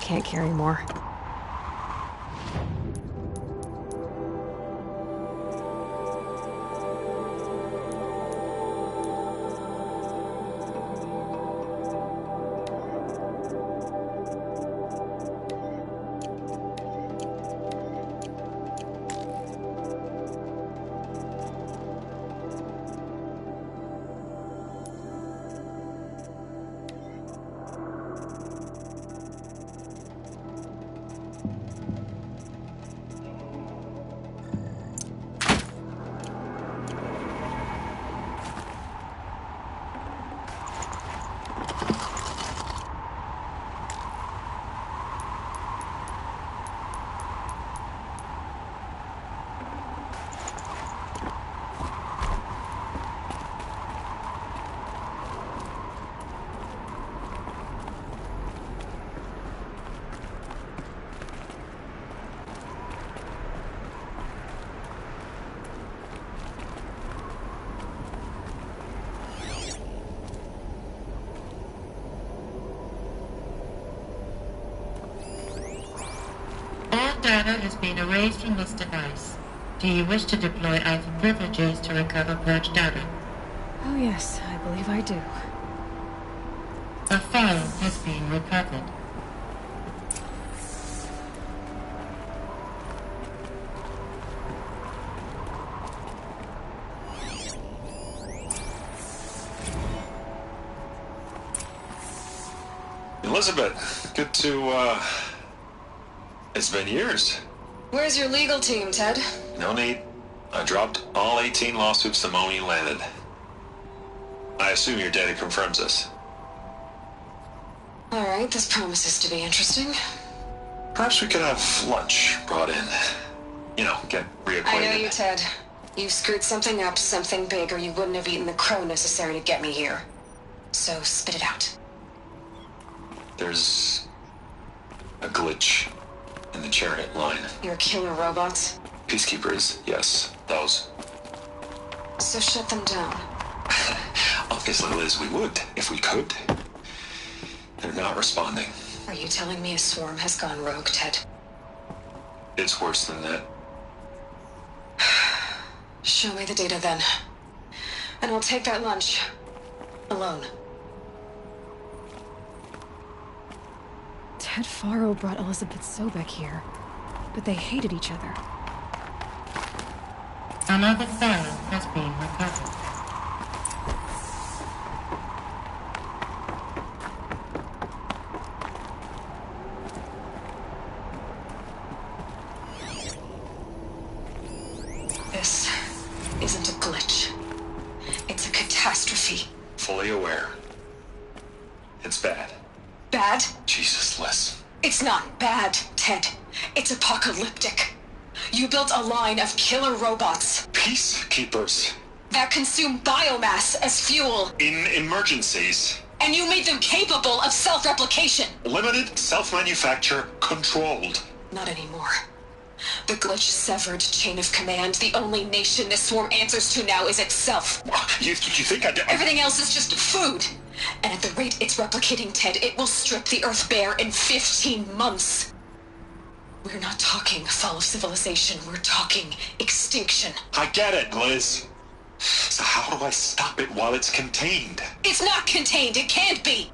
Can't carry more. Data has been erased from this device. Do you wish to deploy either privileges to recover purged data? Oh yes, I believe I do. A file has been recovered. Elizabeth, good to, it's been years. Where's your legal team, Ted? No need. I dropped all 18 lawsuits the moment you landed. I assume your data confirms this. All right, this promises to be interesting. Perhaps we could have lunch brought in. You know, get reacquainted. I know you, Ted. You screwed something up, something big, or you wouldn't have eaten the crow necessary to get me here. So spit it out. There's a glitch in the chariot line. Your killer robots? Peacekeepers, yes, those. So shut them down. Obviously, Liz, we would, if we could. They're not responding. Are you telling me a swarm has gone rogue, Ted? It's worse than that. Show me the data then. And I'll take that lunch. Alone. Ted Faro brought Elizabeth Sobek here, but they hated each other. Another file has been recovered. This isn't a glitch. It's a catastrophe. Fully aware. It's bad. Bad? Jesus, Liz. It's not bad, Ted. It's apocalyptic. You built a line of killer robots. Peacekeepers. That consume biomass as fuel. In emergencies. And you made them capable of self-replication. Limited, self-manufacture, controlled. Not anymore. The glitch severed chain of command. The only nation this swarm answers to now is itself. You think Everything else is just food. And at the rate it's replicating, Ted, it will strip the Earth bare in 15 months. We're not talking fall of civilization. We're talking extinction. I get it, Liz. So how do I stop it while it's contained? It's not contained. It can't be.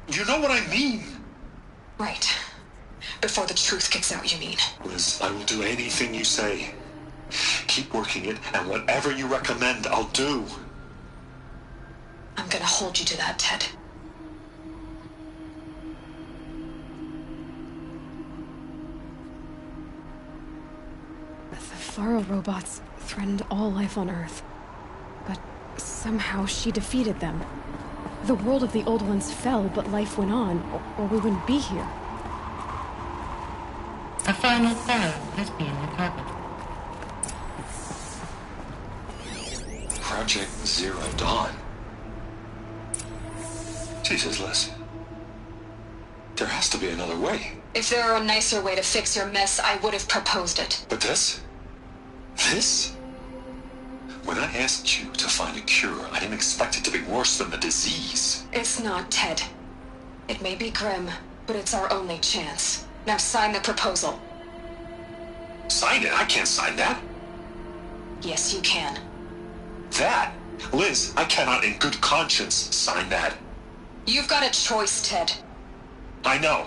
You know what I mean. Right. Before the truth gets out, you mean? Liz, I will do anything you say. keep working it, and whatever you recommend, I'll do. I'm gonna hold you to that, Ted. The Faro robots threatened all life on Earth. But somehow she defeated them. The world of the Old Ones fell, but life went on, or we wouldn't be here. A final Pharaoh has been recovered. Project Zero Dawn. Jesus, Liz. There has to be another way. If there were a nicer way to fix your mess, I would have proposed it. But this? This? When I asked you to find a cure, I didn't expect it to be worse than the disease. It's not, Ted. It may be grim, but it's our only chance. Now sign the proposal. Sign it? I can't sign that. Yes, you can. That? Liz, I cannot in good conscience sign that. You've got a choice, Ted. I know.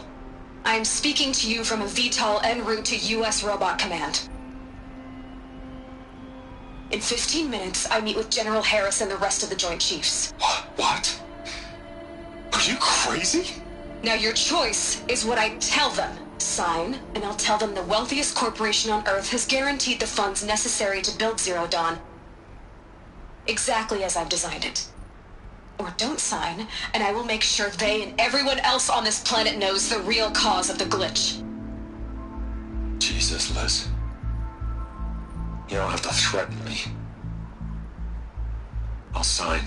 I'm speaking to you from a VTOL en route to U.S. Robot Command. In 15 minutes, I meet with General Harris and the rest of the Joint Chiefs. What? Are you crazy? Now your choice is what I tell them. Sign, and I'll tell them the wealthiest corporation on Earth has guaranteed the funds necessary to build Zero Dawn. Exactly as I've designed it. Or don't sign, and I will make sure they and everyone else on this planet knows the real cause of the glitch. Jesus, Liz. You don't have to threaten me. I'll sign.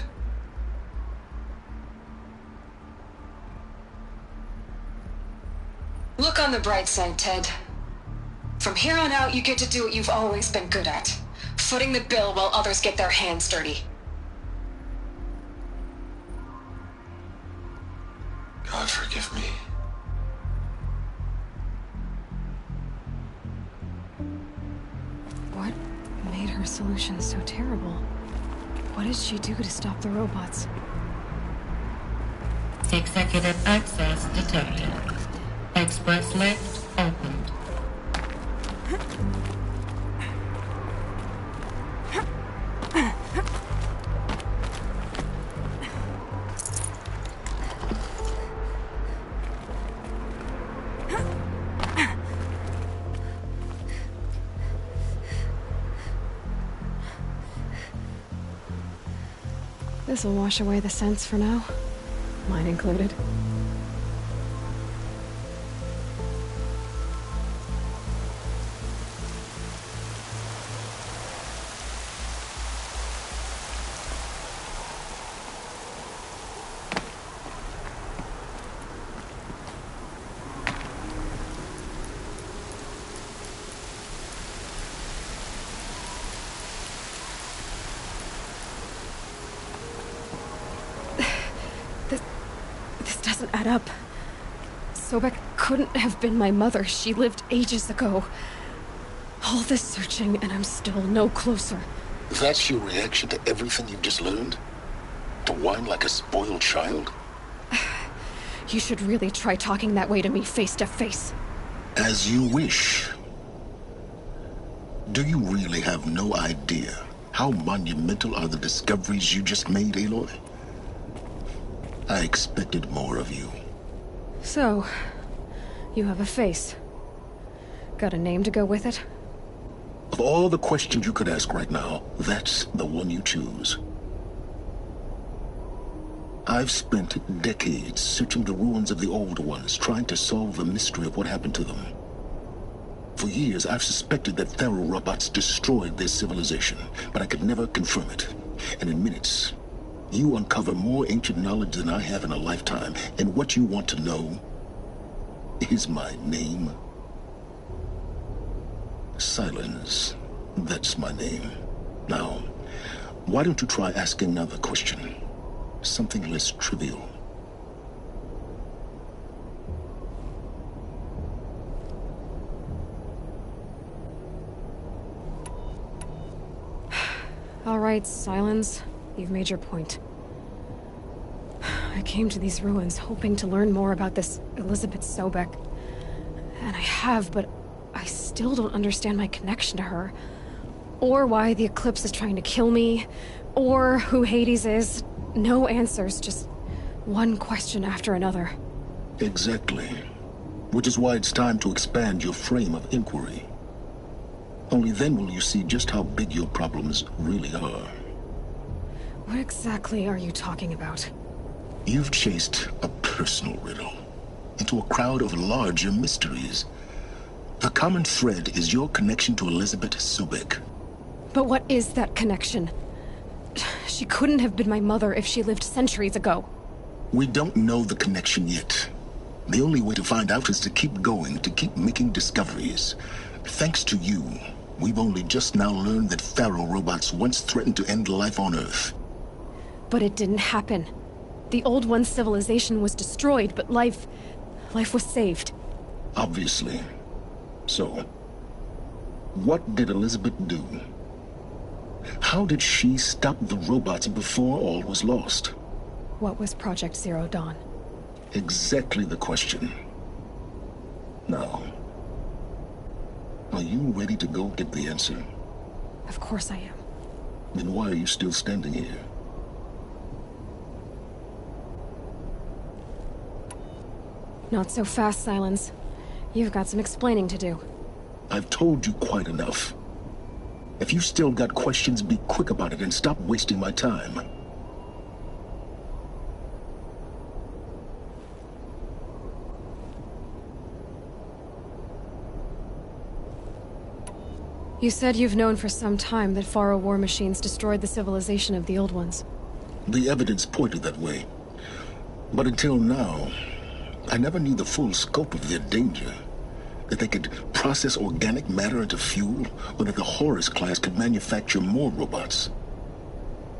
Look on the bright side, Ted. From here on out, you get to do what you've always been good at. Footing the bill while others get their hands dirty. God forgive me. What made her solution so terrible? What did she do to stop the robots? Executive access detected. Express lift opened. This'll wash away the scents for now. Mine included. This doesn't add up. Sobek couldn't have been my mother. She lived ages ago. All this searching, and I'm still no closer. That's your reaction to everything you've just learned? To whine like a spoiled child? You should really try talking that way to me face to face. As you wish. Do you really have no idea how monumental are the discoveries you just made, Aloy? I expected more of you. So, you have a face. Got a name to go with it? Of all the questions you could ask right now, that's the one you choose. I've spent decades searching the ruins of the Old Ones, trying to solve the mystery of what happened to them. For years, I've suspected that Faro robots destroyed their civilization, but I could never confirm it. And in minutes, you uncover more ancient knowledge than I have in a lifetime, and what you want to know is my name. Silence. That's my name. Now, why don't you try asking another question? Something less trivial. All right, Silence. You've made your point. I came to these ruins hoping to learn more about this Elizabeth Sobek. And I have, but I still don't understand my connection to her. or why the Eclipse is trying to kill me, or who Hades is. No answers, just one question after another. Exactly. Which is why it's time to expand your frame of inquiry. Only then will you see just how big your problems really are. What exactly are you talking about? You've chased a personal riddle into a crowd of larger mysteries. The common thread is your connection to Elizabeth Sobek. But what is that connection? She couldn't have been my mother if she lived centuries ago. We don't know the connection yet. The only way to find out is to keep going, to keep making discoveries. Thanks to you, we've only just now learned that Pharaoh robots once threatened to end life on Earth. But it didn't happen. The Old One's civilization was destroyed, but life was saved. Obviously. So, what did Elizabeth do? How did she stop the robots before all was lost? What was Project Zero Dawn? Exactly the question. Now, are you ready to go get the answer? Of course I am. Then why are you still standing here? Not so fast, Silence. You've got some explaining to do. I've told you quite enough. If you've still got questions, be quick about it and stop wasting my time. You said you've known for some time that Pharaoh war machines destroyed the civilization of the Old Ones. The evidence pointed that way. But until now, I never knew the full scope of their danger. That they could process organic matter into fuel, or that the Horus class could manufacture more robots.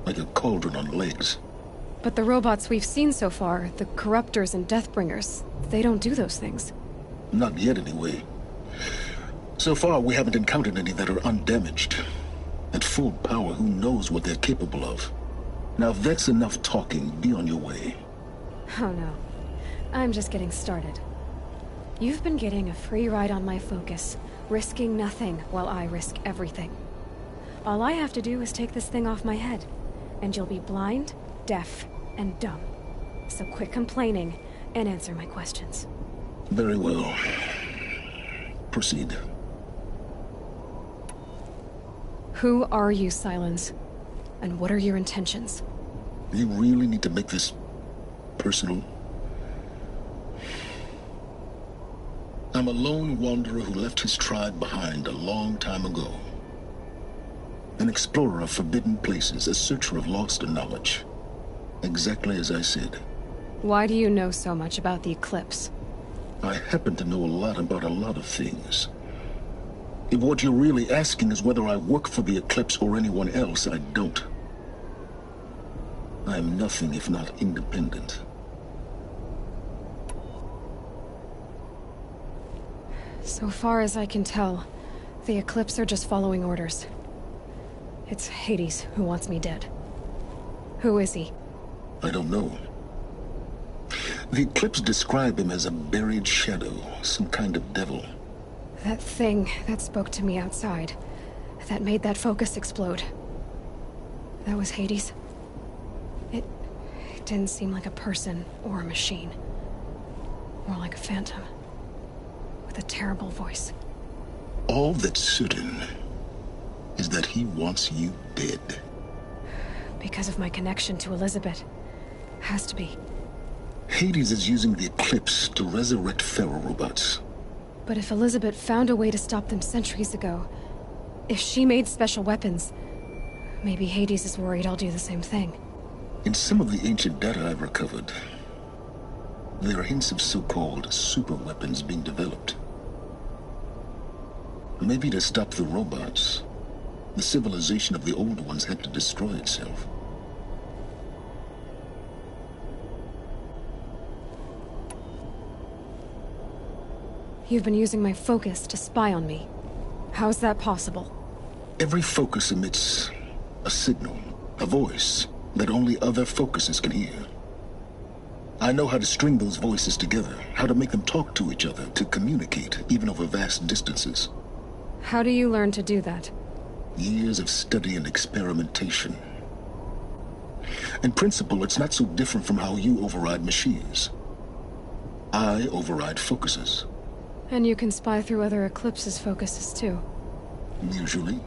Like a cauldron on legs. But the robots we've seen so far, the Corruptors and Deathbringers, they don't do those things. Not yet, anyway. So far, we haven't encountered any that are undamaged. At full power, who knows what they're capable of? Now, if that's enough talking, be on your way. Oh no. I'm just getting started. You've been getting a free ride on my focus, risking nothing while I risk everything. All I have to do is take this thing off my head, and you'll be blind, deaf, and dumb. So quit complaining and answer my questions. Very well. Proceed. Who are you, Silence? And what are your intentions? You really need to make this personal? I'm a lone wanderer who left his tribe behind a long time ago. An explorer of forbidden places, a searcher of lost knowledge. Exactly as I said. Why do you know so much about the Eclipse? I happen to know a lot about a lot of things. If what you're really asking is whether I work for the Eclipse or anyone else, I don't. I am nothing if not independent. So far as I can tell, the Eclipse are just following orders. It's Hades who wants me dead. Who is he? I don't know. The Eclipse describe him as a buried shadow, some kind of devil. That thing that spoke to me outside, that made that focus explode. That was Hades? It didn't seem like a person or a machine. More like a phantom. With a terrible voice. All that's certain is that he wants you dead. Because of my connection to Elizabeth. Has to be. Hades is using the Eclipse to resurrect Pharaoh robots. But if Elizabeth found a way to stop them centuries ago, if she made special weapons, maybe Hades is worried I'll do the same thing. In some of the ancient data I've recovered, there are hints of so-called super weapons being developed. Maybe to stop the robots, the civilization of the Old Ones had to destroy itself. You've been using my focus to spy on me. How's that possible? Every focus emits a signal, a voice, that only other focuses can hear. I know how to string those voices together, how to make them talk to each other, to communicate, even over vast distances. How do you learn to do that? Years of study and experimentation. In principle, it's not so different from how you override machines. I override focuses. And you can spy through other Eclipse's focuses, too. Usually.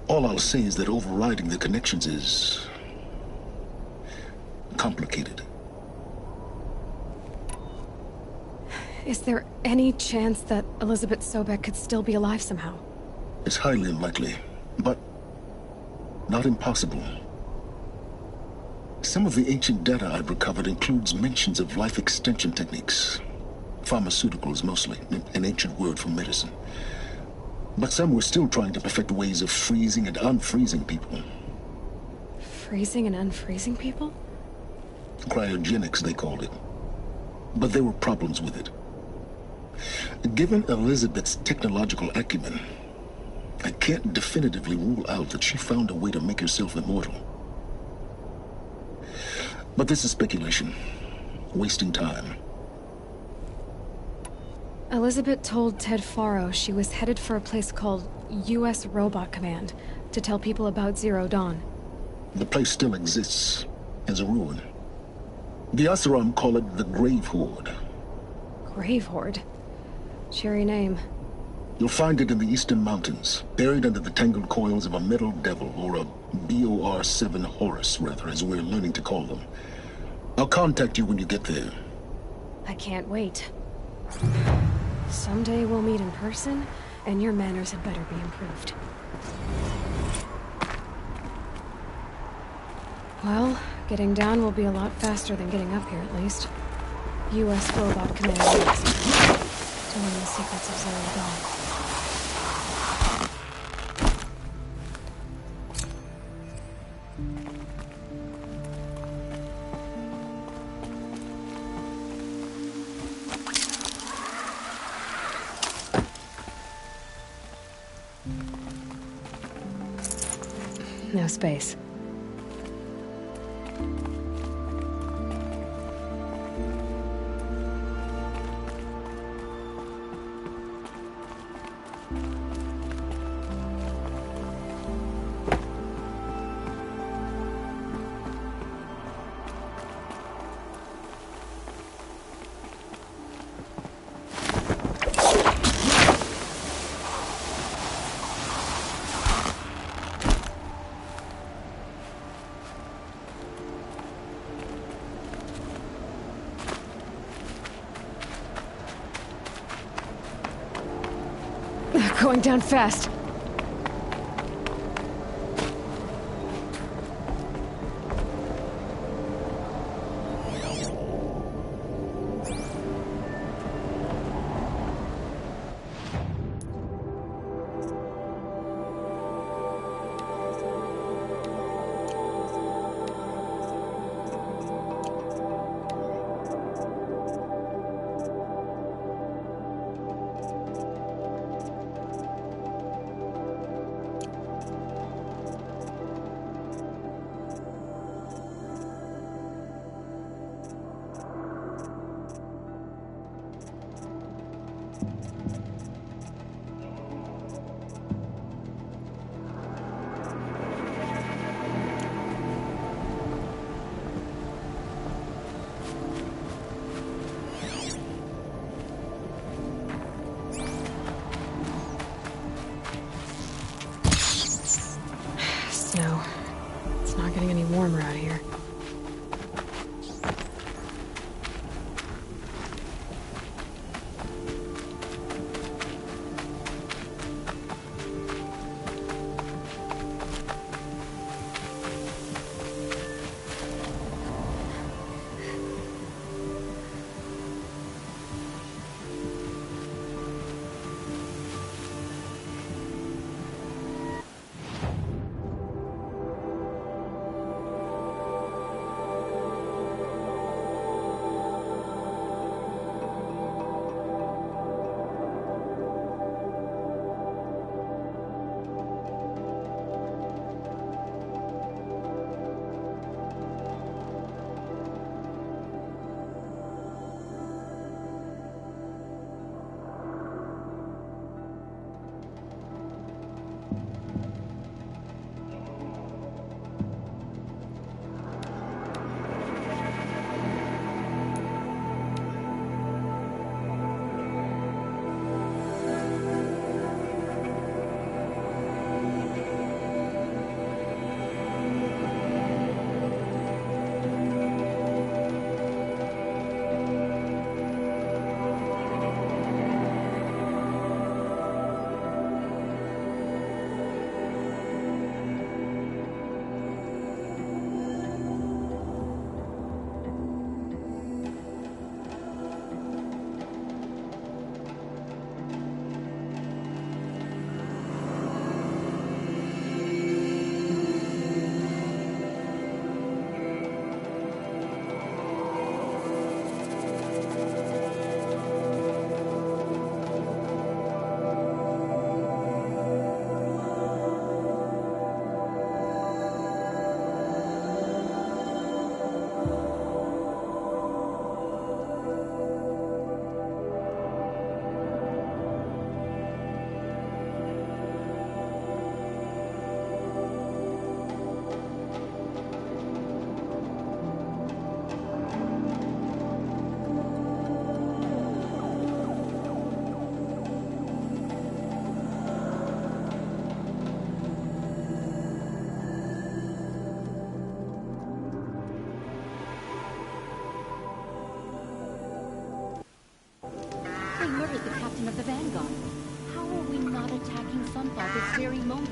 All I'll say is that overriding the connections is complicated. Is there any chance that Elizabeth Sobek could still be alive somehow? It's highly unlikely, but not impossible. Some of the ancient data I've recovered includes mentions of life extension techniques. Pharmaceuticals, mostly, an ancient word for medicine. But some were still trying to perfect ways of freezing and unfreezing people. Freezing and unfreezing people? Cryogenics, they called it. But there were problems with it. Given Elizabeth's technological acumen, I can't definitively rule out that she found a way to make herself immortal. But this is speculation. Wasting time. Elizabeth told Ted Faro she was headed for a place called U.S. Robot Command to tell people about Zero Dawn. The place still exists as a ruin. The Oseram call it the Grave Horde. Grave Horde? Cheery name. You'll find it in the Eastern Mountains, buried under the tangled coils of a metal devil, or a BOR-7 Horus, rather, as we're learning to call them. I'll contact you when you get there. I can't wait. Someday we'll meet in person, and your manners had better be improved. Well, getting down will be a lot faster than getting up here, at least. U.S. Robot Command next. To learn the secrets of Zero Dawn. No space. Going down fast. Snow. It's not getting any warmer out here. formation of the Vanguard. How are we not attacking Sunfall this very moment?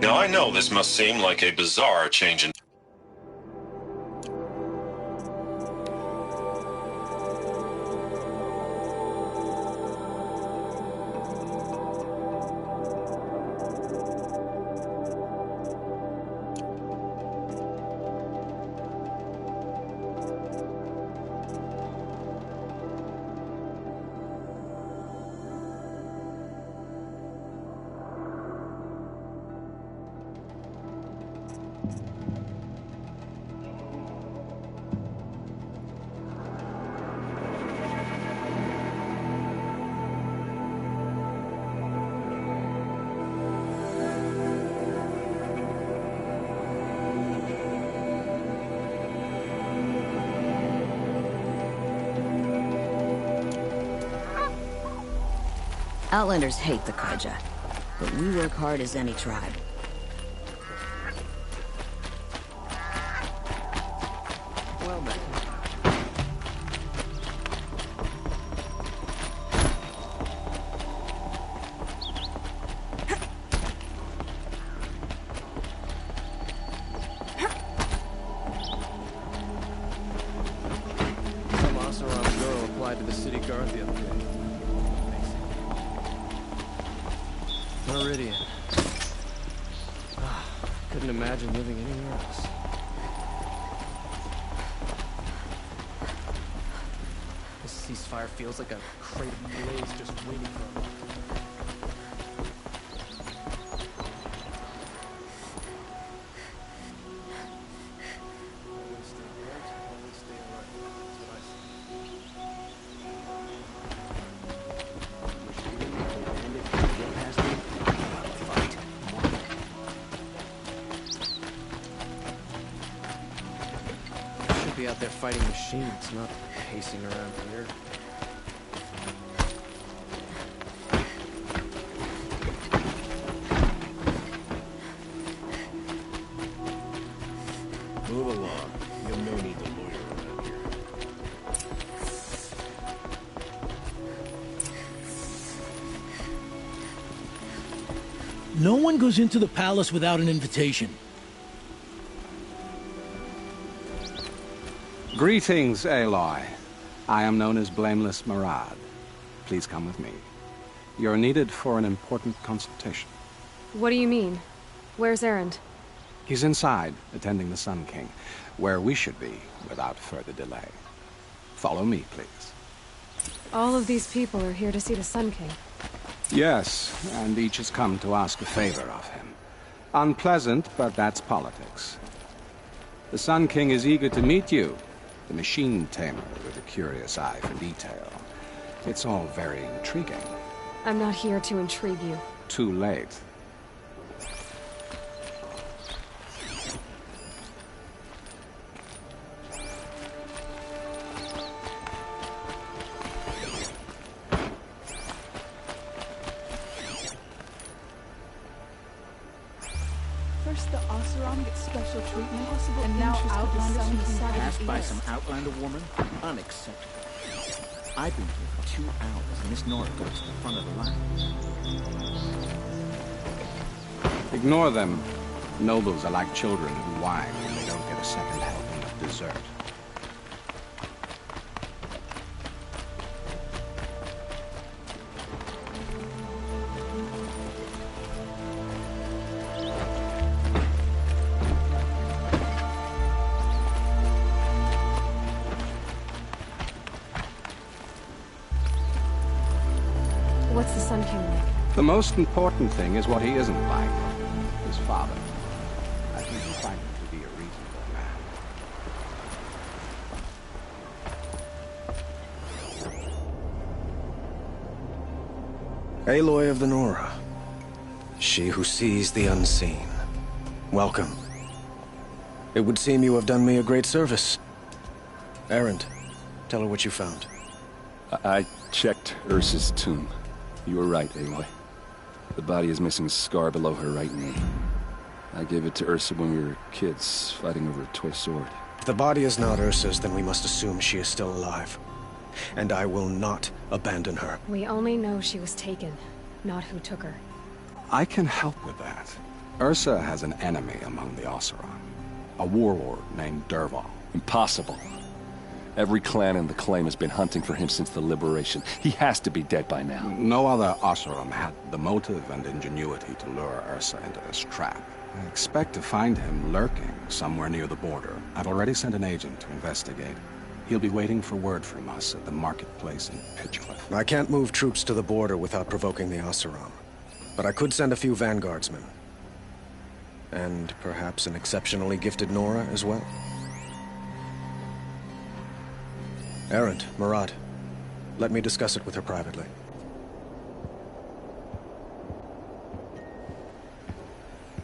Now, I know this must seem like a bizarre change in... Outlanders hate the Kaija, but we work hard as any tribe. Well met. Meridian. Couldn't imagine living anywhere else. This ceasefire feels like a crate of blaze just waiting for a out there fighting machines, not pacing around here. Move along. You have no need to loiter around here. No one goes into the palace without an invitation. Greetings, Aloy. I am known as Blameless Marad. Please come with me. You're needed for an important consultation. What do you mean? Where's Erend? He's inside, attending the Sun King, where we should be without further delay. Follow me, please. All of these people are here to see the Sun King. Yes, and each has come to ask a favor of him. Unpleasant, but that's politics. The Sun King is eager to meet you. The machine tamer with a curious eye for detail. It's all very intriguing. I'm not here to intrigue you. Too late. First, the Oseram gets special treatment, and now Outlanders from the Passed by some Outlander woman? Unacceptable. I've been here for 2 hours, and Miss Nora goes to the front of the line. Ignore them. Nobles are like children who whine when they don't get a second helping of dessert. What's the Sun King like? The most important thing is what he isn't like. His father. I think you'll find him to be a reasonable man. Aloy of the Nora. She who sees the unseen. Welcome. It would seem you have done me a great service. Erend, tell her what you found. I checked Ursa's tomb. You were right, Aloy. The body is missing a scar below her right knee. I gave it to Ursa when we were kids, fighting over a toy sword. If the body is not Ursa's, then we must assume she is still alive. And I will not abandon her. We only know she was taken, not who took her. I can help with that. Ursa has an enemy among the Oseram. A warlord named Dervahl. Impossible. Every clan in the claim has been hunting for him since the liberation. He has to be dead by now. No other Oseram had the motive and ingenuity to lure Ursa into this trap. I expect to find him lurking somewhere near the border. I've already sent an agent to investigate. He'll be waiting for word from us at the marketplace in Pitchcliff. I can't move troops to the border without provoking the Oseram. But I could send a few vanguardsmen. And perhaps an exceptionally gifted Nora as well. Erend, Marad, let me discuss it with her privately.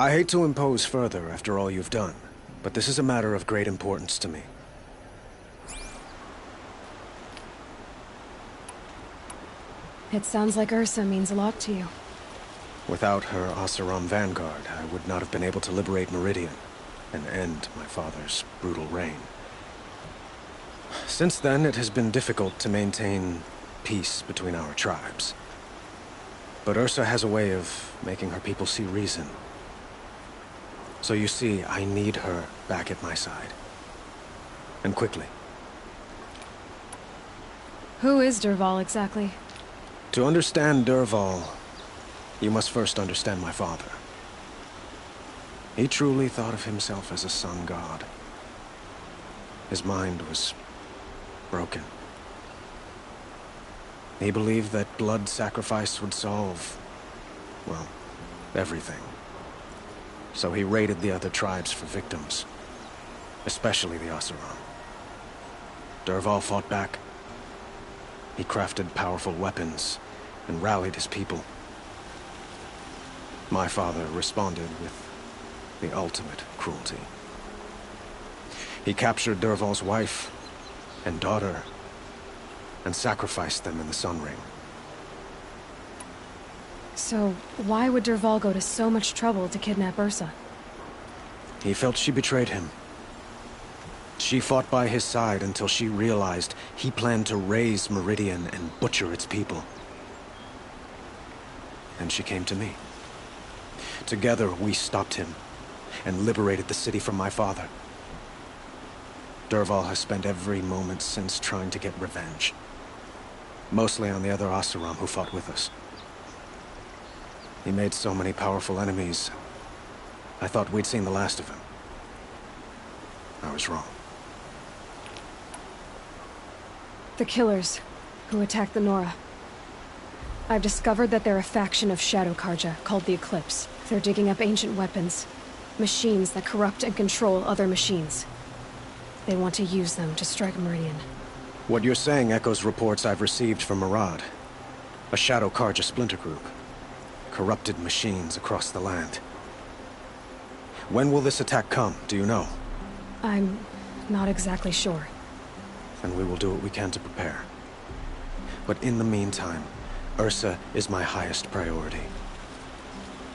I hate to impose further after all you've done, but this is a matter of great importance to me. It sounds like Ursa means a lot to you. Without her Oseram vanguard, I would not have been able to liberate Meridian and end my father's brutal reign. Since then, it has been difficult to maintain peace between our tribes. But Ursa has a way of making her people see reason. So you see, I need her back at my side. And quickly. Who is Dervahl exactly? To understand Dervahl, You must first understand my father. He truly thought of himself as a sun god. His mind was broken. He believed that blood sacrifice would solve, well, everything. So he raided the other tribes for victims, especially the Oseram. Dervahl fought back. He crafted powerful weapons and rallied his people. My father responded with the ultimate cruelty. He captured Dervahl's wife and daughter and sacrificed them in the Sun Ring. So, why would Dervahl go to so much trouble to kidnap Ursa? He felt she betrayed him. She fought by his side until she realized he planned to raise Meridian and butcher its people. And she came to me. Together, we stopped him and liberated the city from my father. Dervahl has spent every moment since trying to get revenge. Mostly on the other Oseram who fought with us. He made so many powerful enemies, I thought we'd seen the last of him. I was wrong. The killers who attacked the Nora. I've discovered that they're a faction of Shadow Karja called the Eclipse. They're digging up ancient weapons. Machines that corrupt and control other machines. They want to use them to strike Meridian. What you're saying echoes reports I've received from Murad, a Shadow Karja splinter group. Corrupted machines across the land. When will this attack come, do you know? I'm not exactly sure. Then we will do what we can to prepare. But in the meantime, Ursa is my highest priority.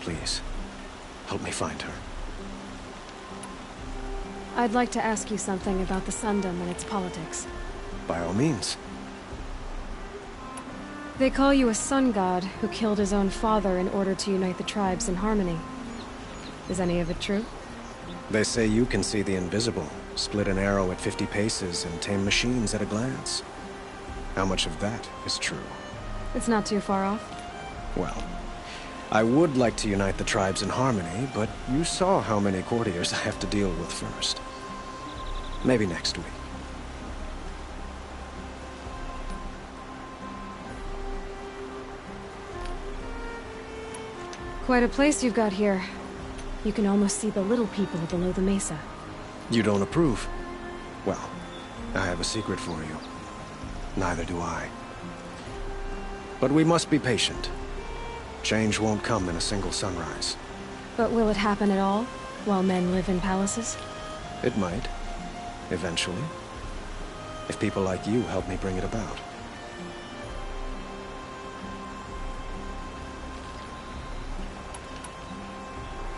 Please, help me find her. I'd like to ask you something about the Sundom and its politics. By all means. They call you a sun god who killed his own father in order to unite the tribes in harmony. Is any of it true? They say you can see the invisible, split an arrow at 50 paces, and tame machines at a glance. How much of that is true? It's not too far off. Well, I would like to unite the tribes in harmony, but you saw how many courtiers I have to deal with first. Maybe next week. Quite a place you've got here. You can almost see the little people below the mesa. You don't approve? Well, I have a secret for you. Neither do I. But we must be patient. Change won't come in a single sunrise. But will it happen at all, while men live in palaces? It might. Eventually. If people like you help me bring it about.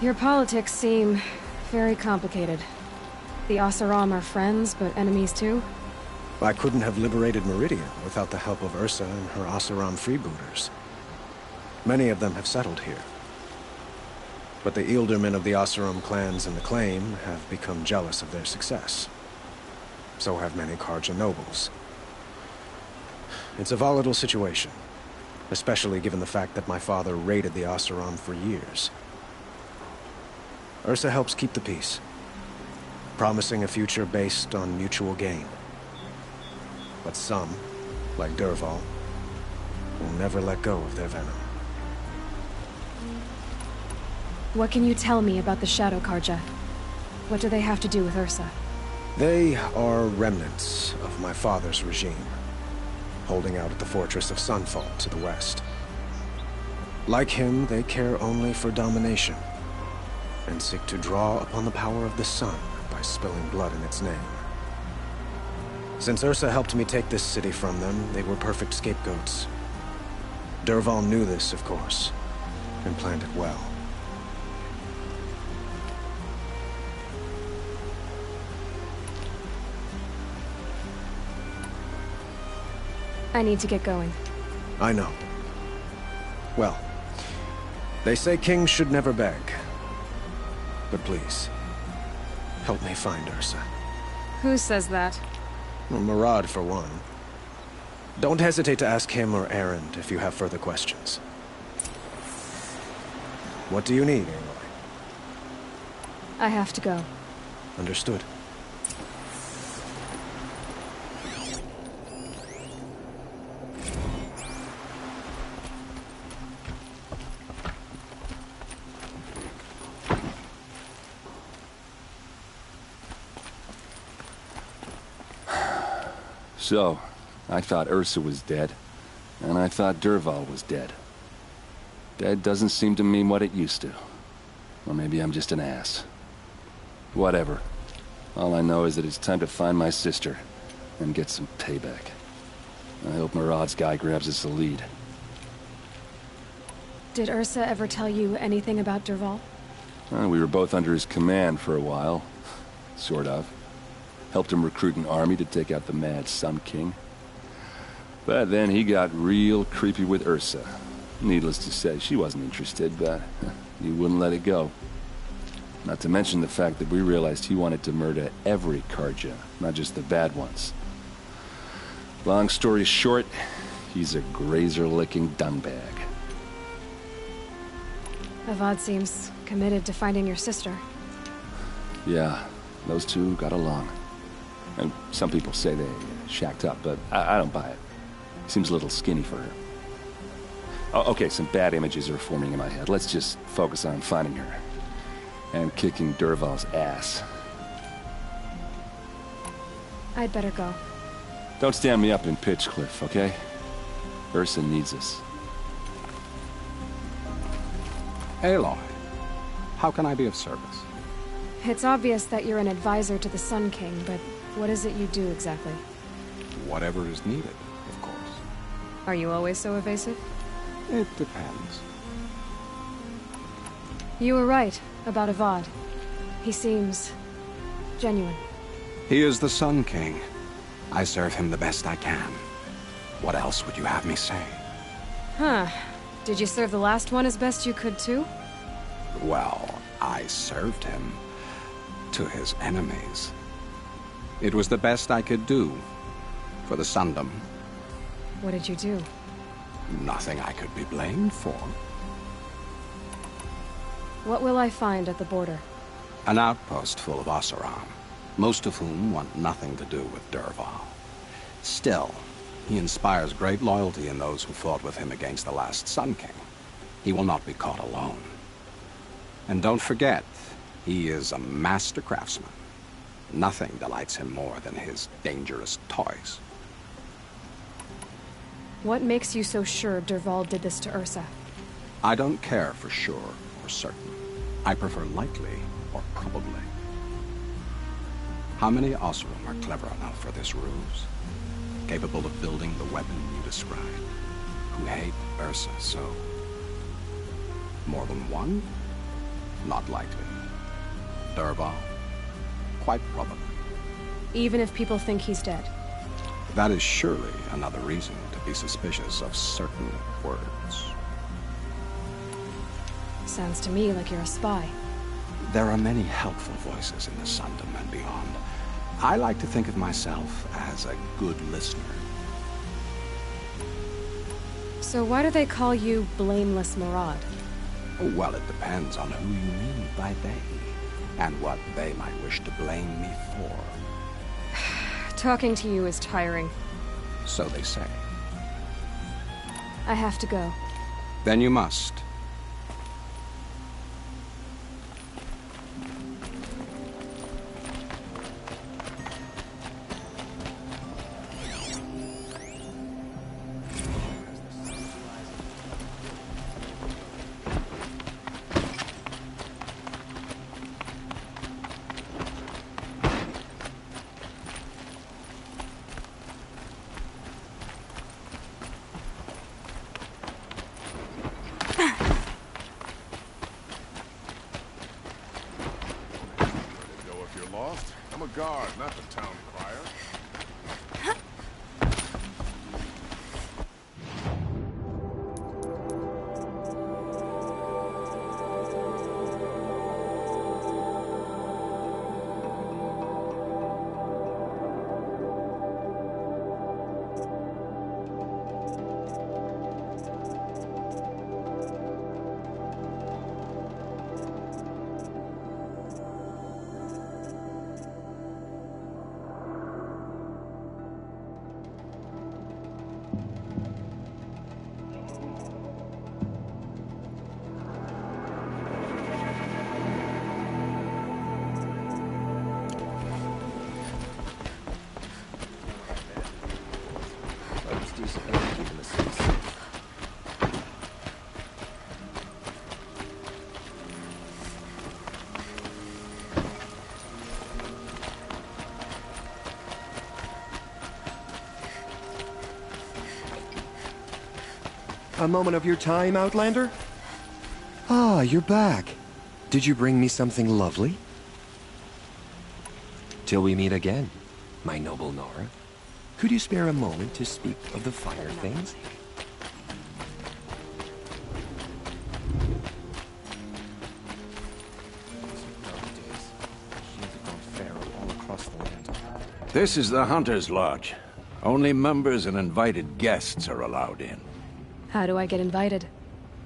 Your politics seem very complicated. The Oseram are friends, but enemies too? I couldn't have liberated Meridian without the help of Ursa and her Oseram freebooters. Many of them have settled here. But the Ealdormen of the Oseram clans in the Claim have become jealous of their success. So have many Karja nobles. It's a volatile situation, especially given the fact that my father raided the Oseram for years. Ursa helps keep the peace, promising a future based on mutual gain. But some, like Dervahl, will never let go of their venom. What can you tell me about the Shadow Karja? What do they have to do with Ursa? They are remnants of my father's regime, holding out at the fortress of Sunfall to the west. Like him, they care only for domination, and seek to draw upon the power of the sun by spilling blood in its name. Since Ursa helped me take this city from them, they were perfect scapegoats. Dervahl knew this, of course, and planned it well. I need to get going. I know. Well, they say kings should never beg. But please, help me find Ursa. Who says that? Well, Murad, for one. Don't hesitate to ask him or Erend if you have further questions. What do you need, Aloy? I have to go. Understood. So, I thought Ursa was dead, and I thought Dervahl was dead. Dead doesn't seem to mean what it used to. Or maybe I'm just an ass. Whatever. All I know is that it's time to find my sister and get some payback. I hope Murad's guy grabs us a lead. Did Ursa ever tell you anything about Dervahl? We were both under his command for a while. Sort of. Helped him recruit an army to take out the mad Sun King. But then he got real creepy with Ursa. Needless to say, she wasn't interested, but he wouldn't let it go. Not to mention the fact that we realized he wanted to murder every Carja, not just the bad ones. Long story short, he's a grazer-licking dungbag. Avad seems committed to finding your sister. Yeah, those two got along. And some people say they shacked up, but I don't buy it. Seems a little skinny for her. Oh, okay, some bad images are forming in my head. Let's just focus on finding her. And kicking Dervahl's ass. I'd better go. Don't stand me up in Pitchcliff, okay? Ursa needs us. Aloy, how can I be of service? It's obvious that you're an advisor to the Sun King, but what is it you do exactly? Whatever is needed, of course. Are you always so evasive? It depends. You were right about Avad. He seems genuine. He is the Sun King. I serve him the best I can. What else would you have me say? Huh. Did you serve the last one as best you could, too? Well, I served him to his enemies. It was the best I could do for the Sundom. What did you do? Nothing I could be blamed for. What will I find at the border? An outpost full of Oseram, most of whom want nothing to do with Dervahl. Still, he inspires great loyalty in those who fought with him against the last Sun King. He will not be caught alone. And don't forget, he is a master craftsman. Nothing delights him more than his dangerous toys. What makes you so sure Dervahl did this to Ursa? I don't care for sure or certain. I prefer likely or probably. How many Oseram are clever enough for this ruse? Capable of building the weapon you described? Who hate Ursa so? More than one? Not likely. Dervahl? Quite probably. Even if people think he's dead? That is surely another reason to be suspicious of certain words. Sounds to me like you're a spy. There are many helpful voices in the Sundom and beyond. I like to think of myself as a good listener. So why do they call you Blameless Murad? Well, it depends on who you mean by they, and what they might wish to blame me for. Talking to you is tiring. So they say. I have to go. Then you must. I'm a guard, not the town crier. A moment of your time, Outlander? Ah, you're back. Did you bring me something lovely? Till we meet again, my noble Nora. Could you spare a moment to speak of the finer things? This is the Hunter's Lodge. Only members and invited guests are allowed in. How do I get invited?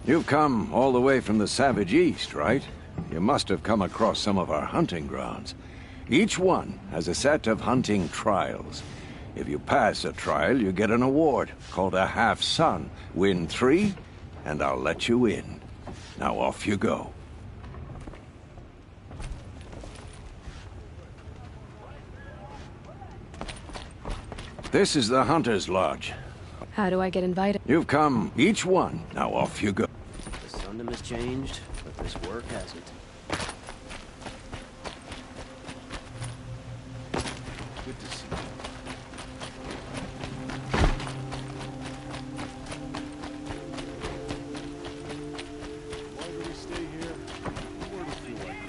You've come all the way from the Savage East, right? You must have come across some of our hunting grounds. Each one has a set of hunting trials. If you pass a trial, you get an award called a half-sun. Win 3, and I'll let you in. Now off you go. This is the Hunter's Lodge. How do I get invited? You've come, each one. Now off you go. The Sundom has changed, but this work hasn't. Good to see you. Why do we stay here? Where do we feel like?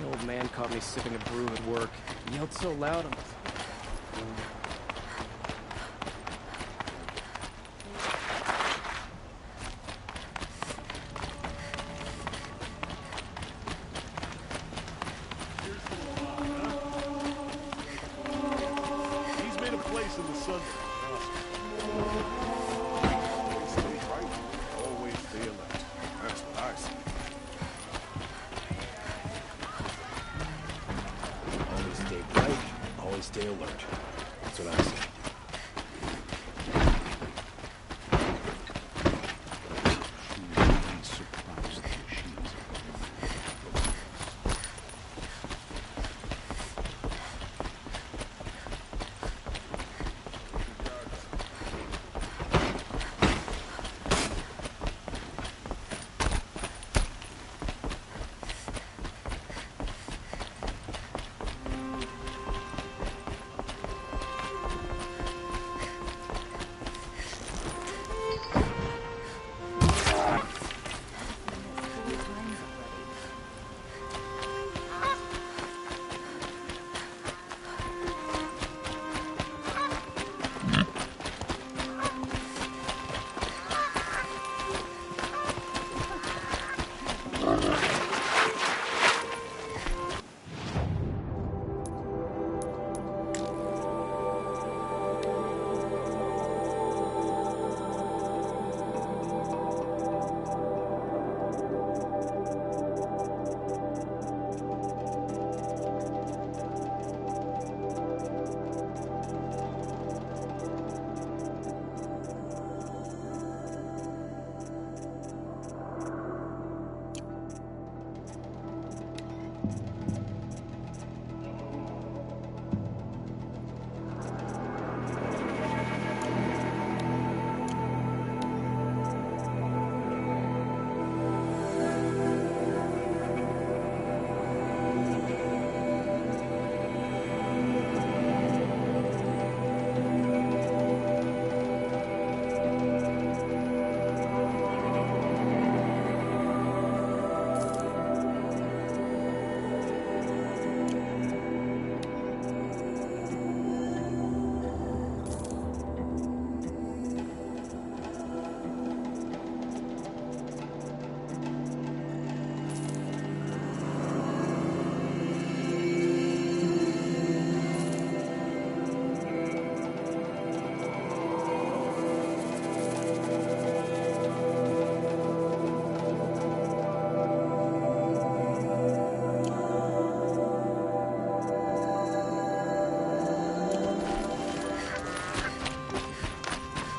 The old man caught me sipping a brew at work. He yelled so loud, He's made a place in the sun. Always stay right, always stay alert. That's what I see. Always stay bright, always stay alert. That's what I say.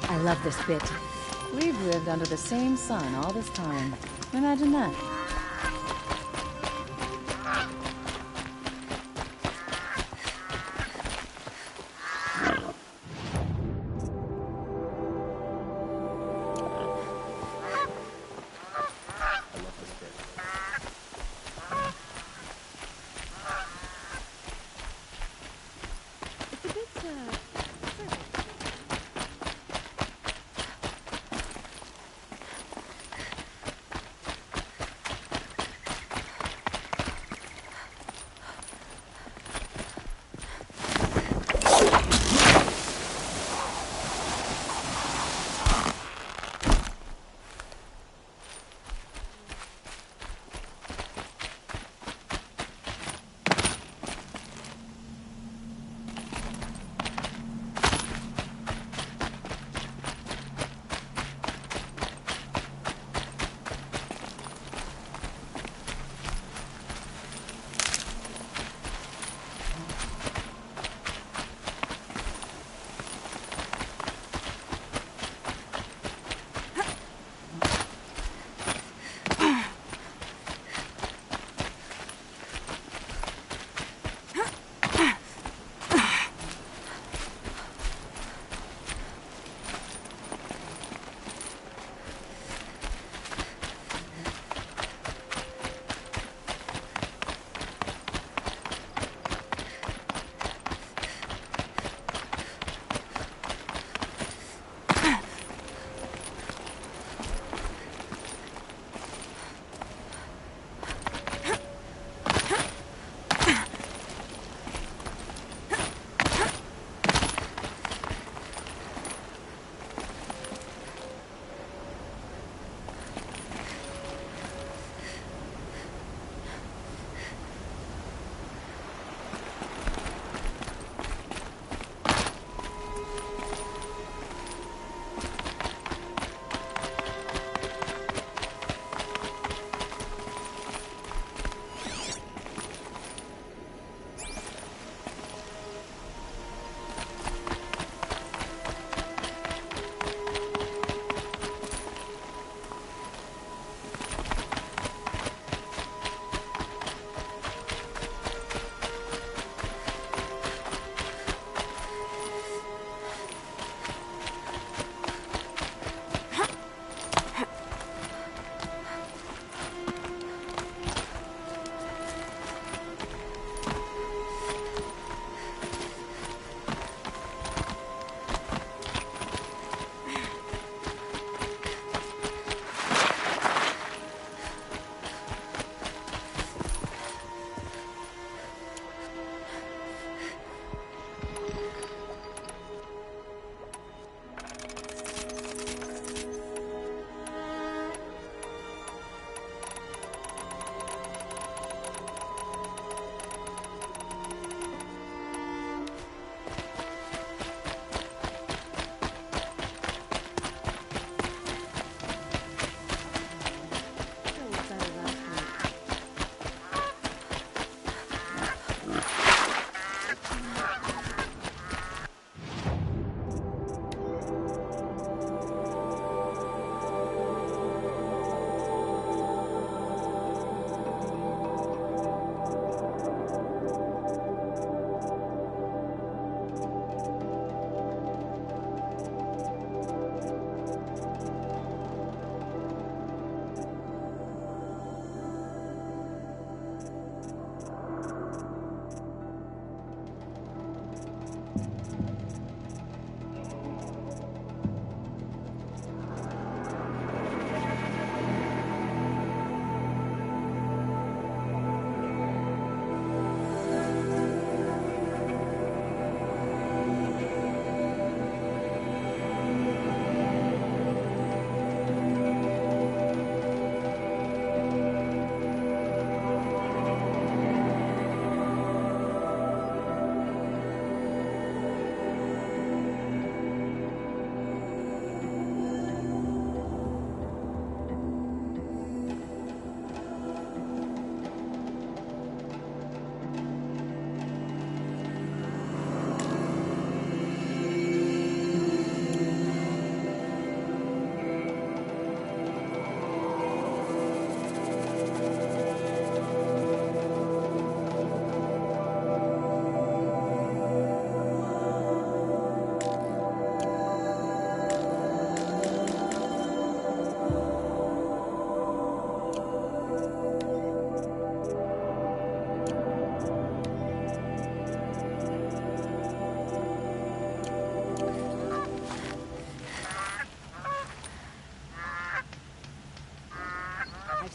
I love this bit. We've lived under the same sun all this time. Imagine that.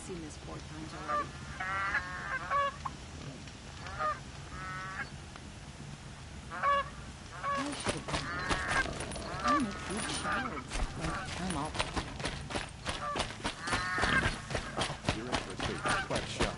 seen this 4 times already. I should I'm a good child. I'm all. You're in for a treat. Quite a shot.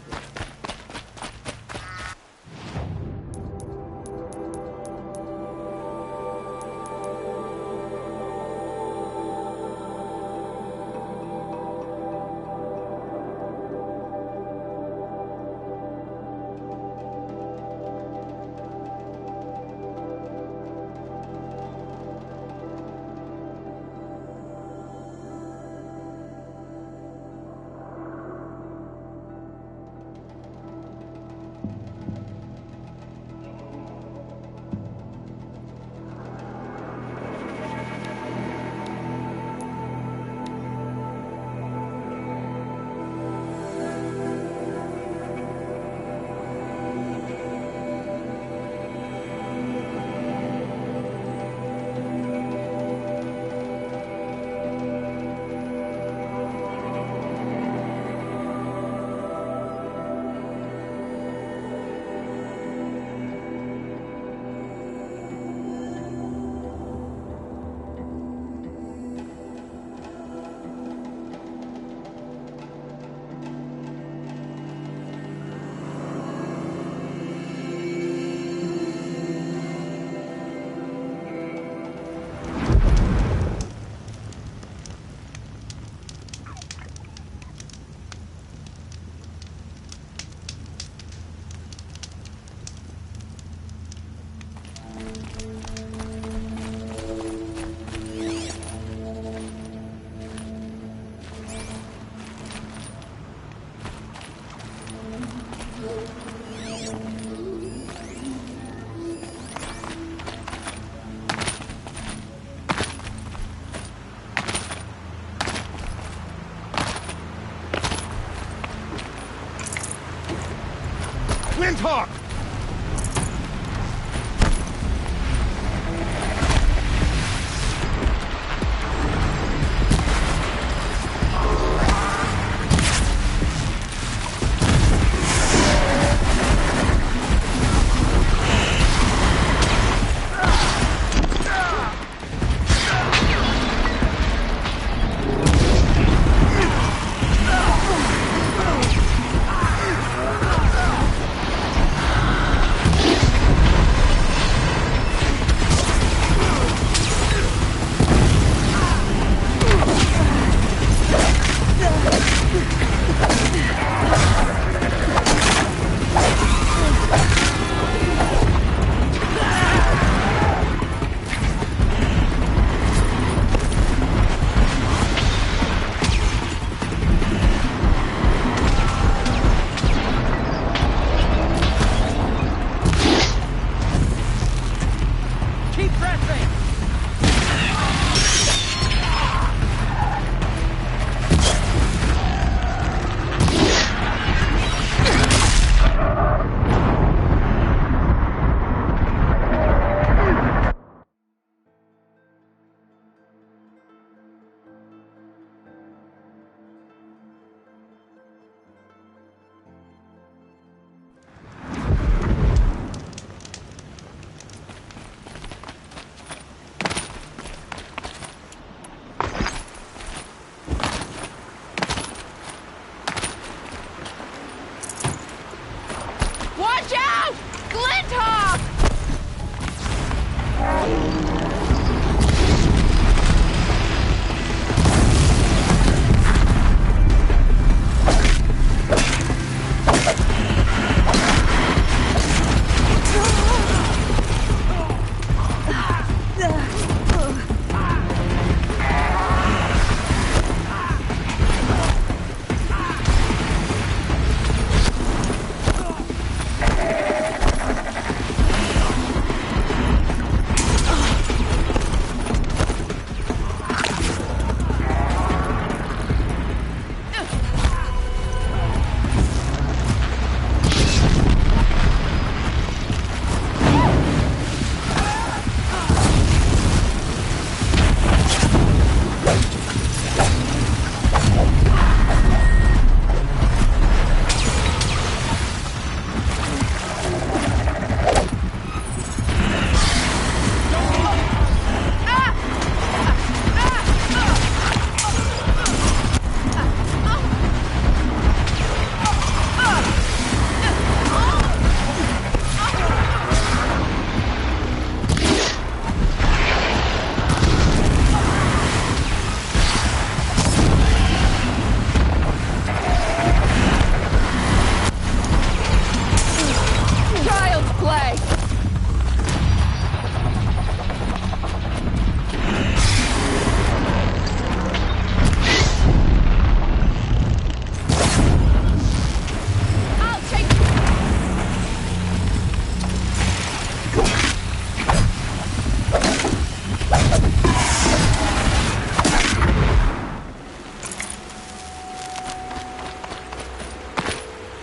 Windhawk! Watch out! Glinthawk!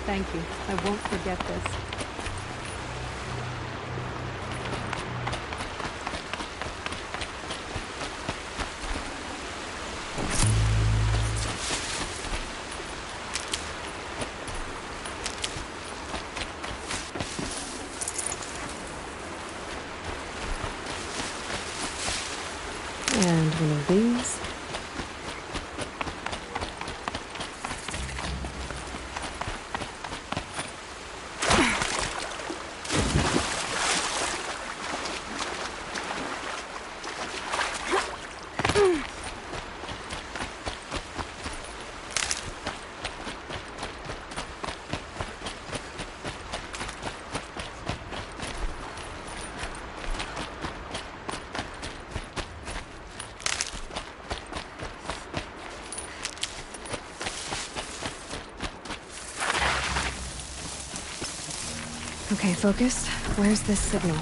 Thank you. I won't forget this. And one of these. Okay, focused. Where's this signal?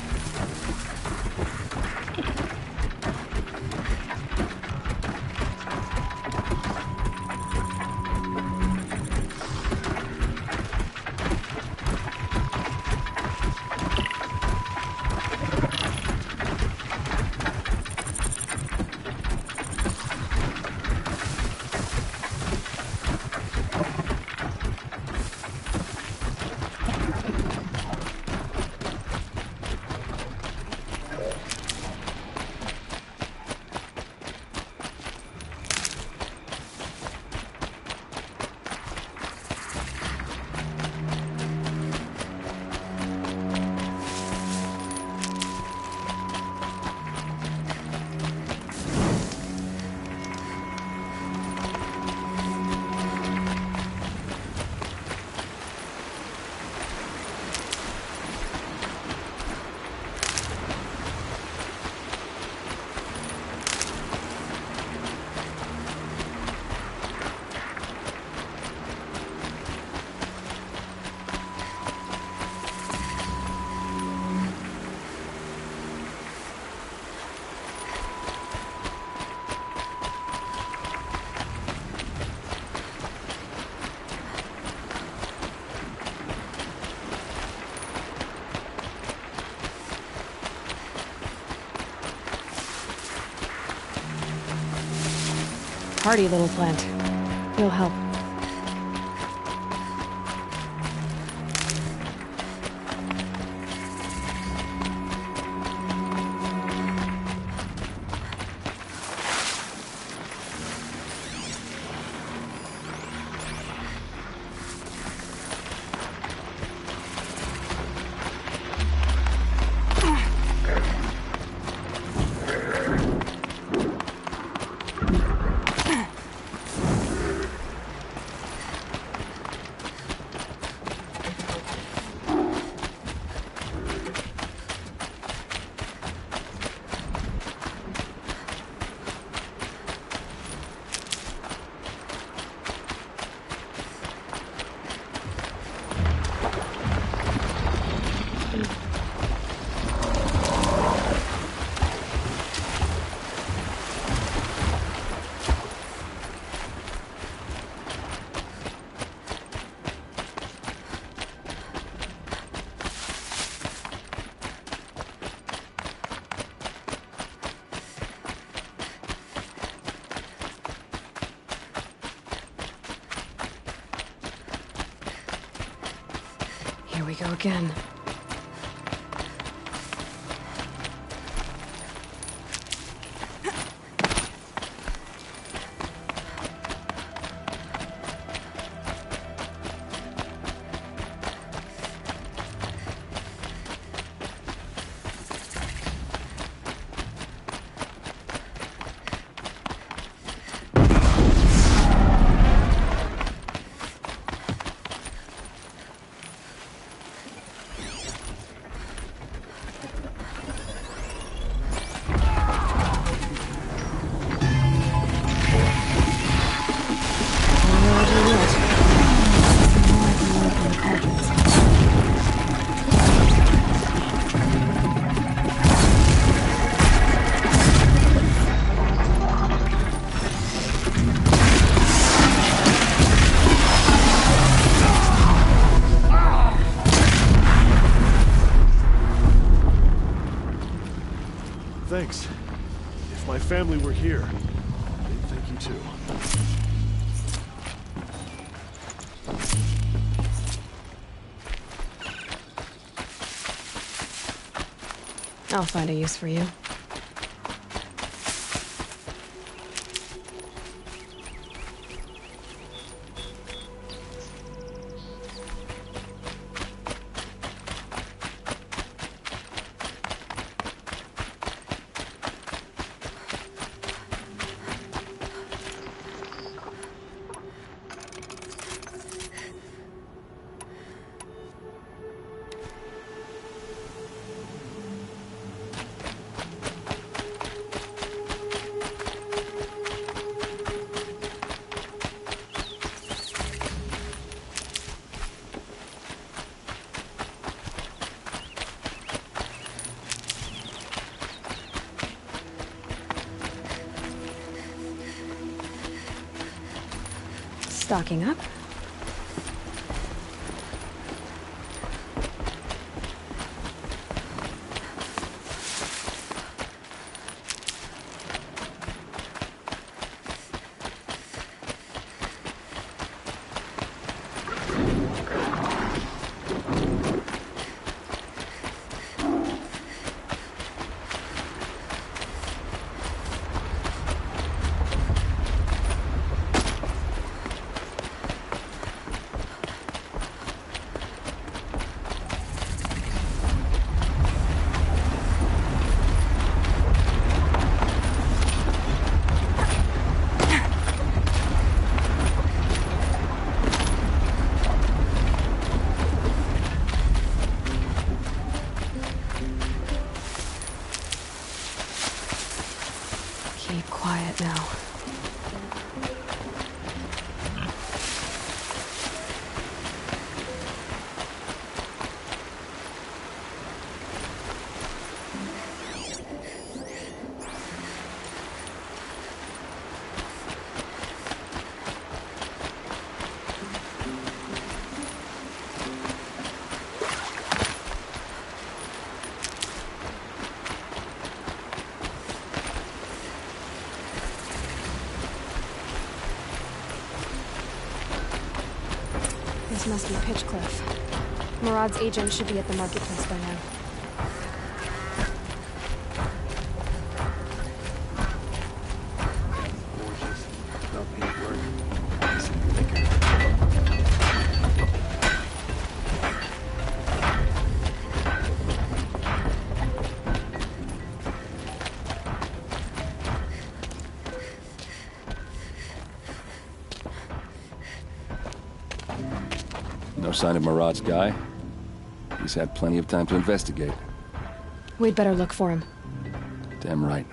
Hardy little plant. He'll help. Here we go again. Thanks. If my family were here, they'd thank you too. I'll find a use for you. Stocking up. Keep quiet now. This must be Pitchcliff. Murad's agent should be at the marketplace by now. No sign of Murad's guy? He's had plenty of time to investigate. We'd better look for him. Damn right.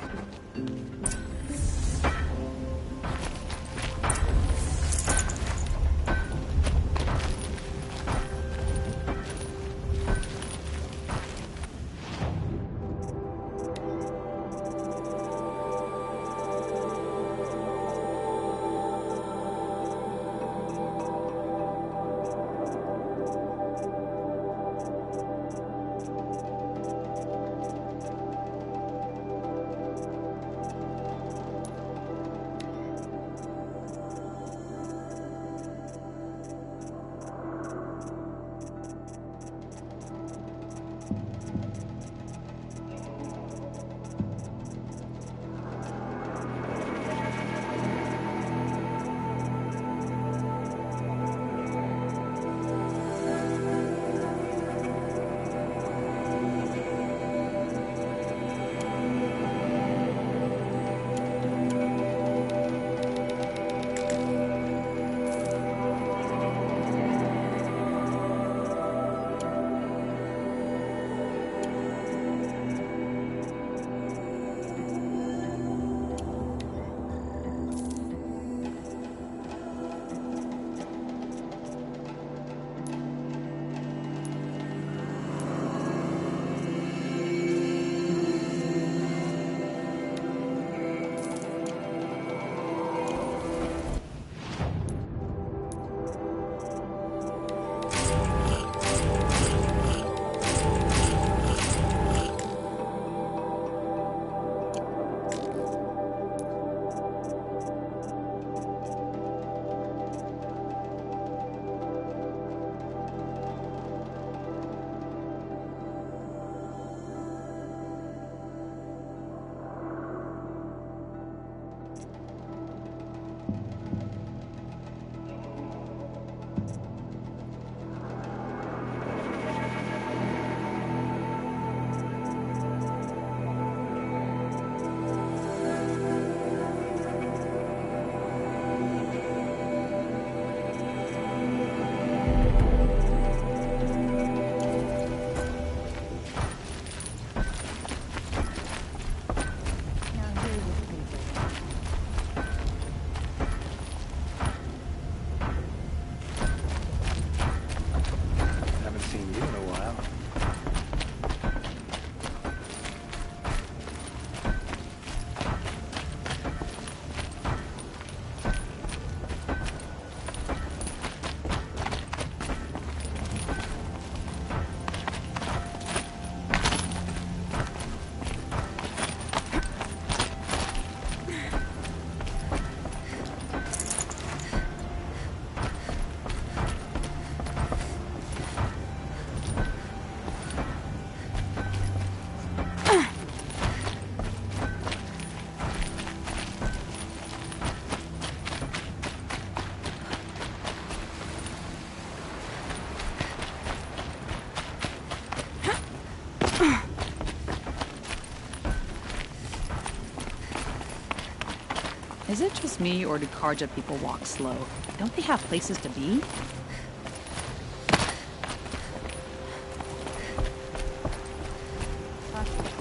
Is it just me, or do Karja people walk slow? Don't they have places to be?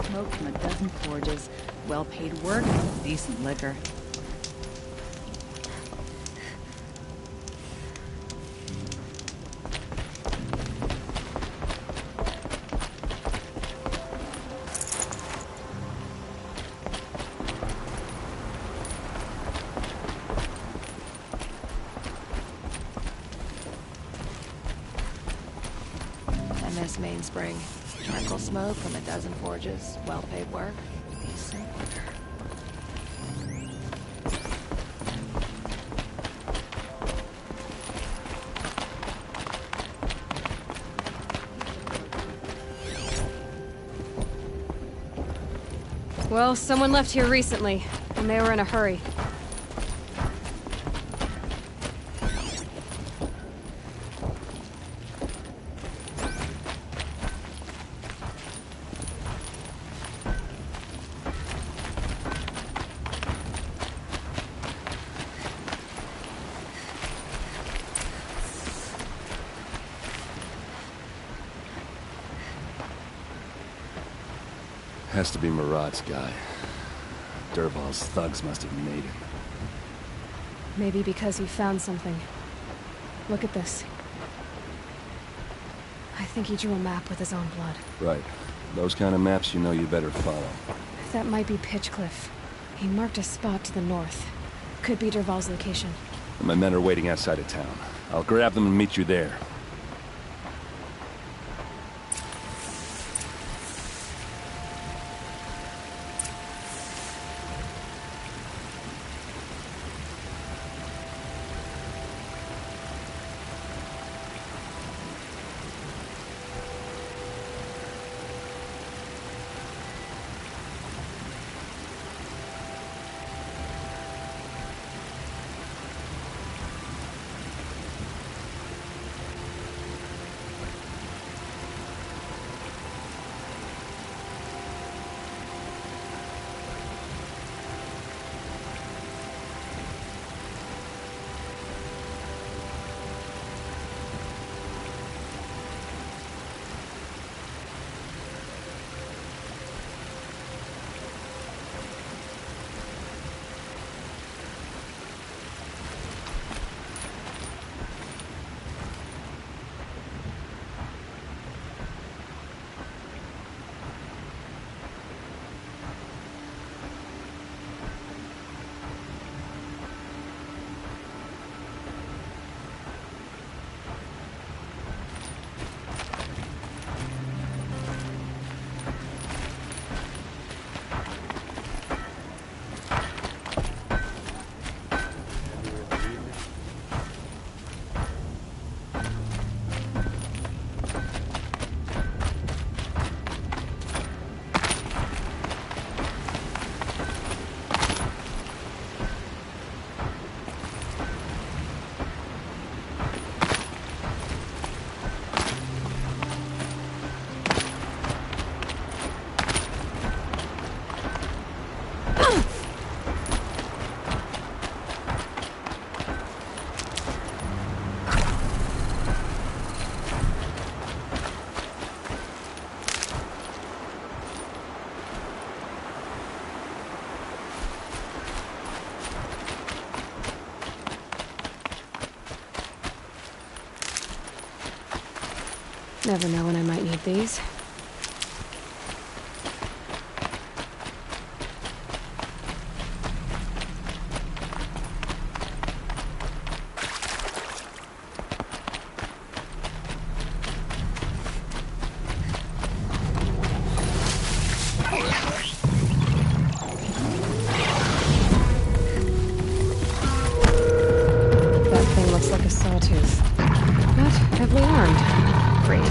Smoke from a dozen forges, well-paid work, decent liquor. MS Mainspring. Charcoal smoke from a dozen forges. Well-paid work. Decent liquor. Well, someone left here recently, and they were in a hurry. Has to be Marat's guy. Dervahl's thugs must have made him. Maybe because he found something. Look at this. I think he drew a map with his own blood. Right. Those kind of maps you know you better follow. That might be Pitchcliff. He marked a spot to the north. Could be Dervahl's location. My men are waiting outside of town. I'll grab them and meet you there. Never know when I might need these. That thing looks like a sawtooth, but heavily armed. Great.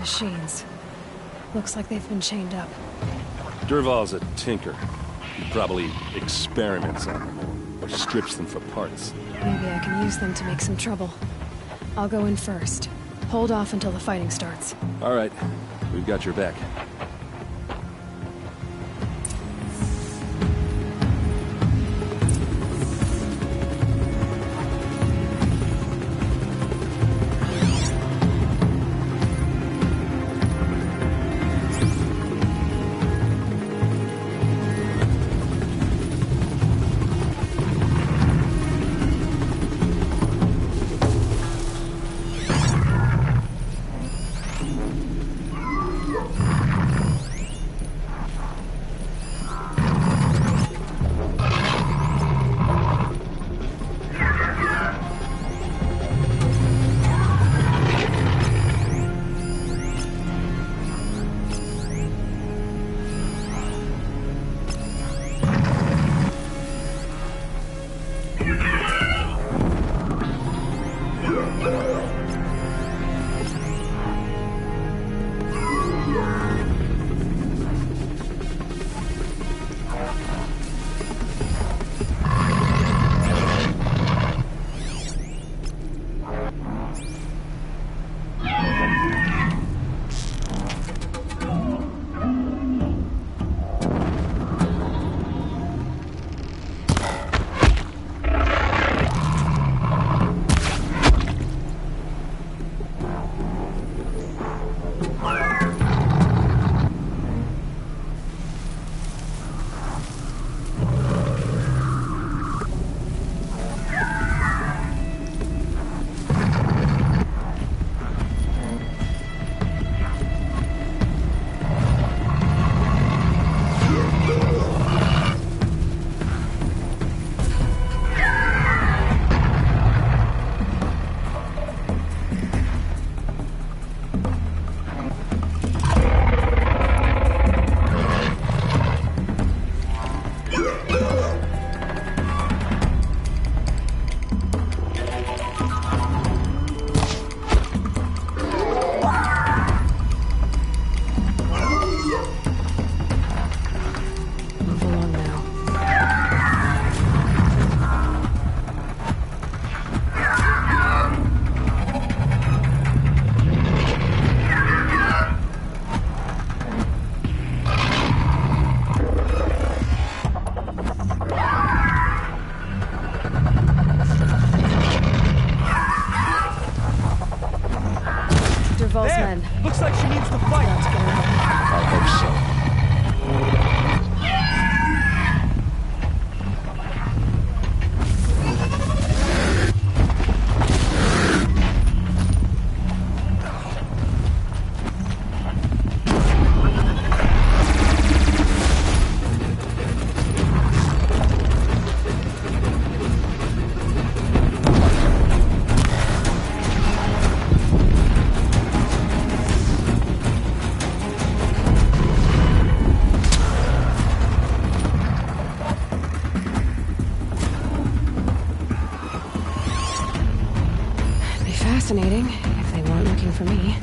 Machines. Looks like they've been chained up. Dervahl's a tinker. He probably experiments on them or strips them for parts. Maybe I can use them to make some trouble. I'll go in first. Hold off until the fighting starts. All right. We've got your back. Looks like she needs to fight. I hope so. Fascinating, if they weren't looking for me.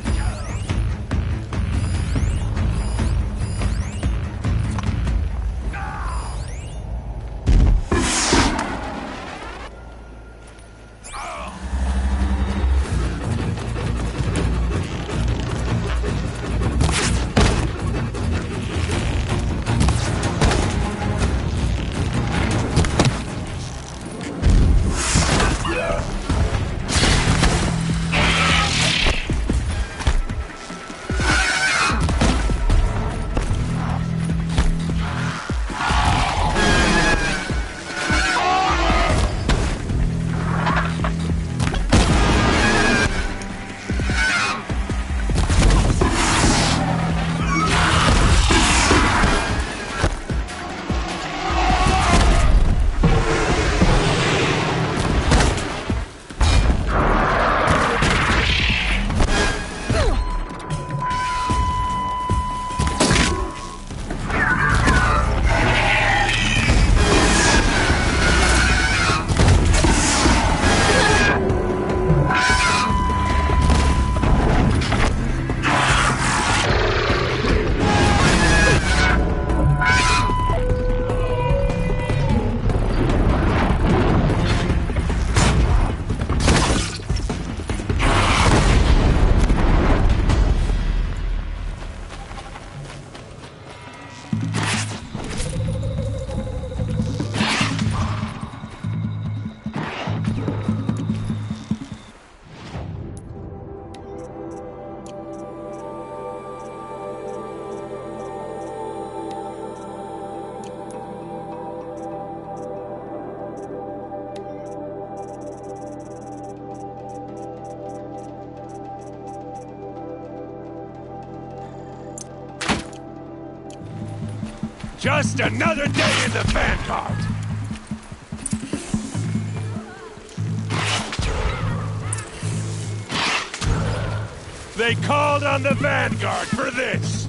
Just another day in the Vanguard! They called on the Vanguard for this!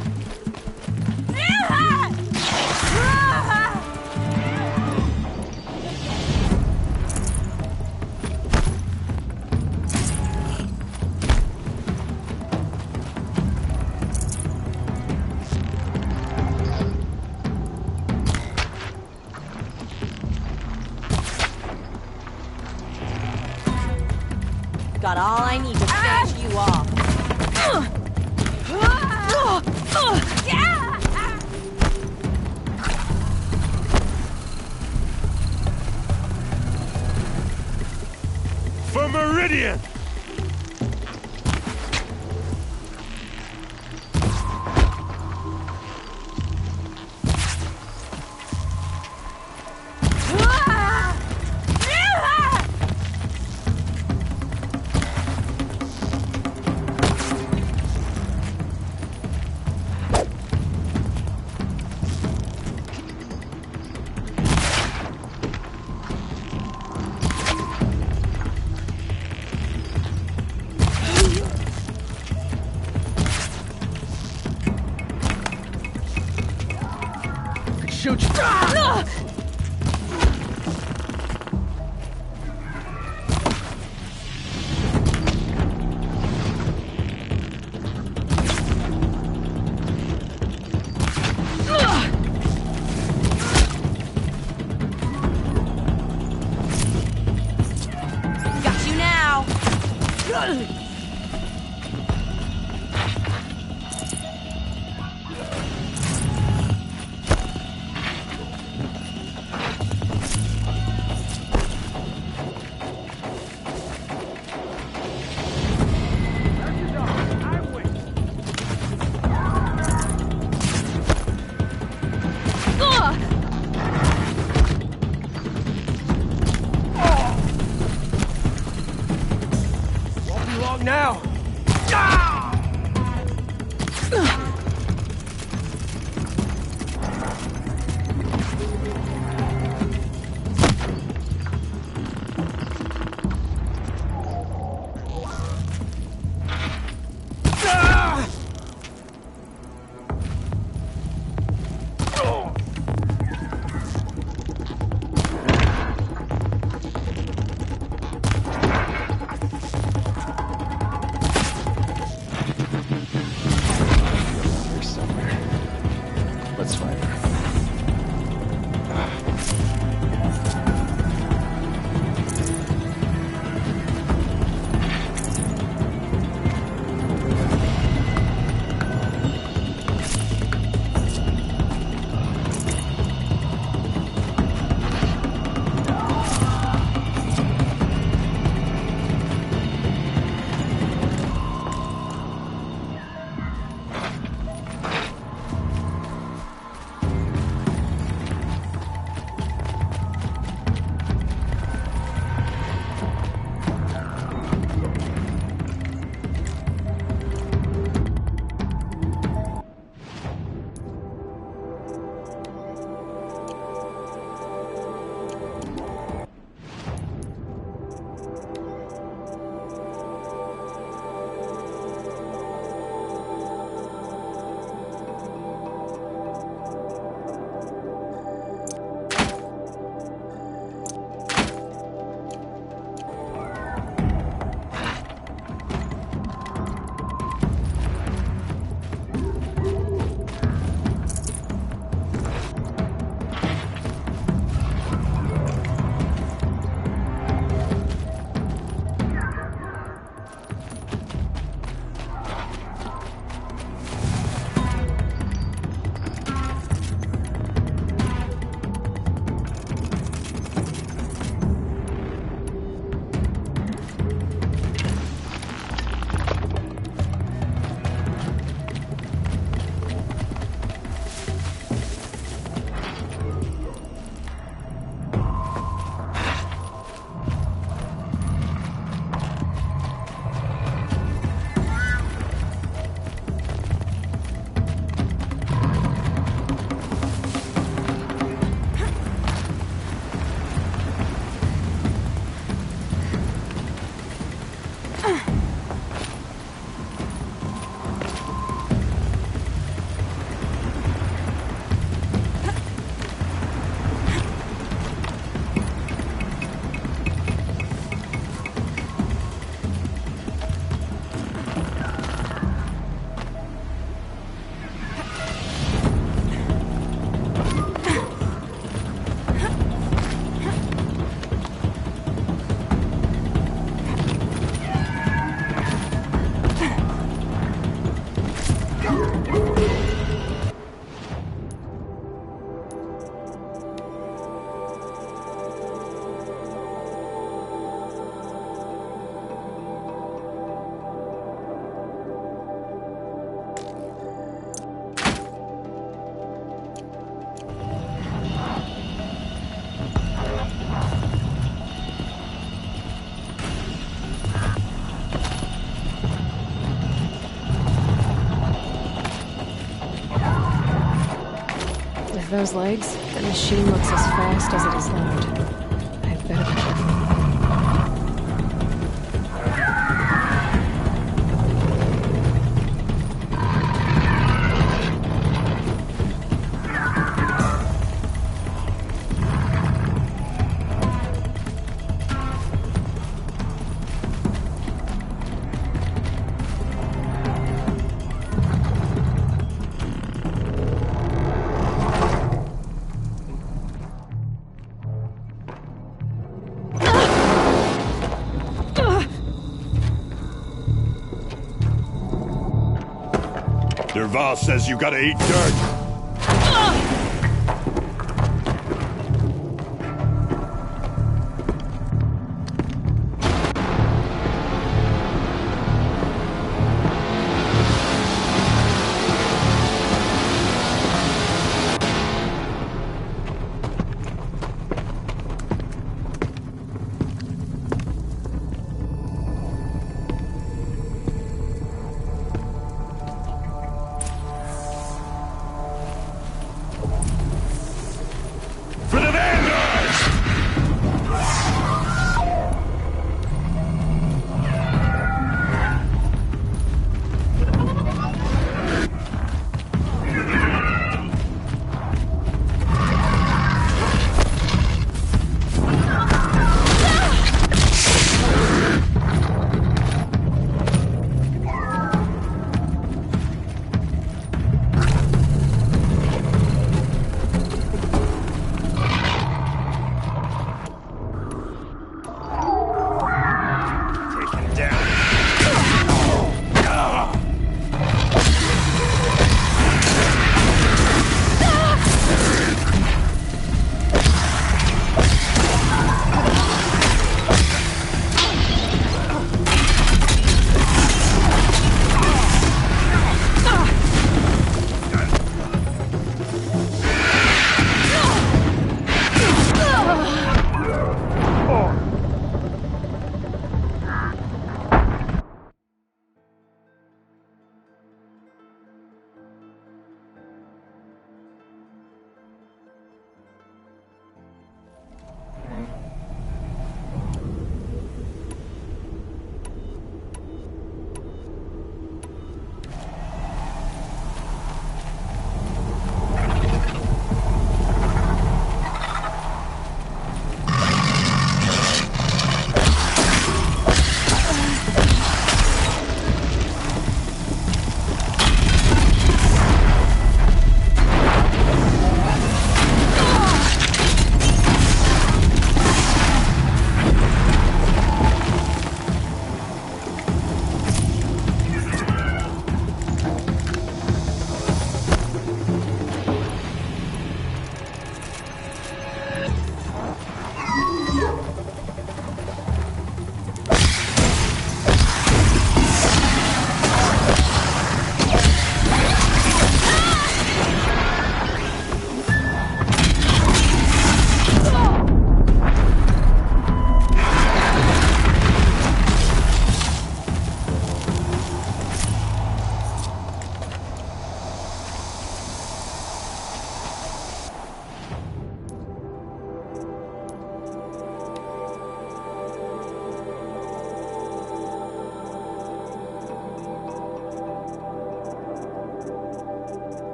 Got all I need to finish you off. For Meridian! Shoot you. Got you now. Won't be long now! With those legs, the machine looks as fast as it is loud. I'd better be careful. Dervahl says you gotta eat dirt.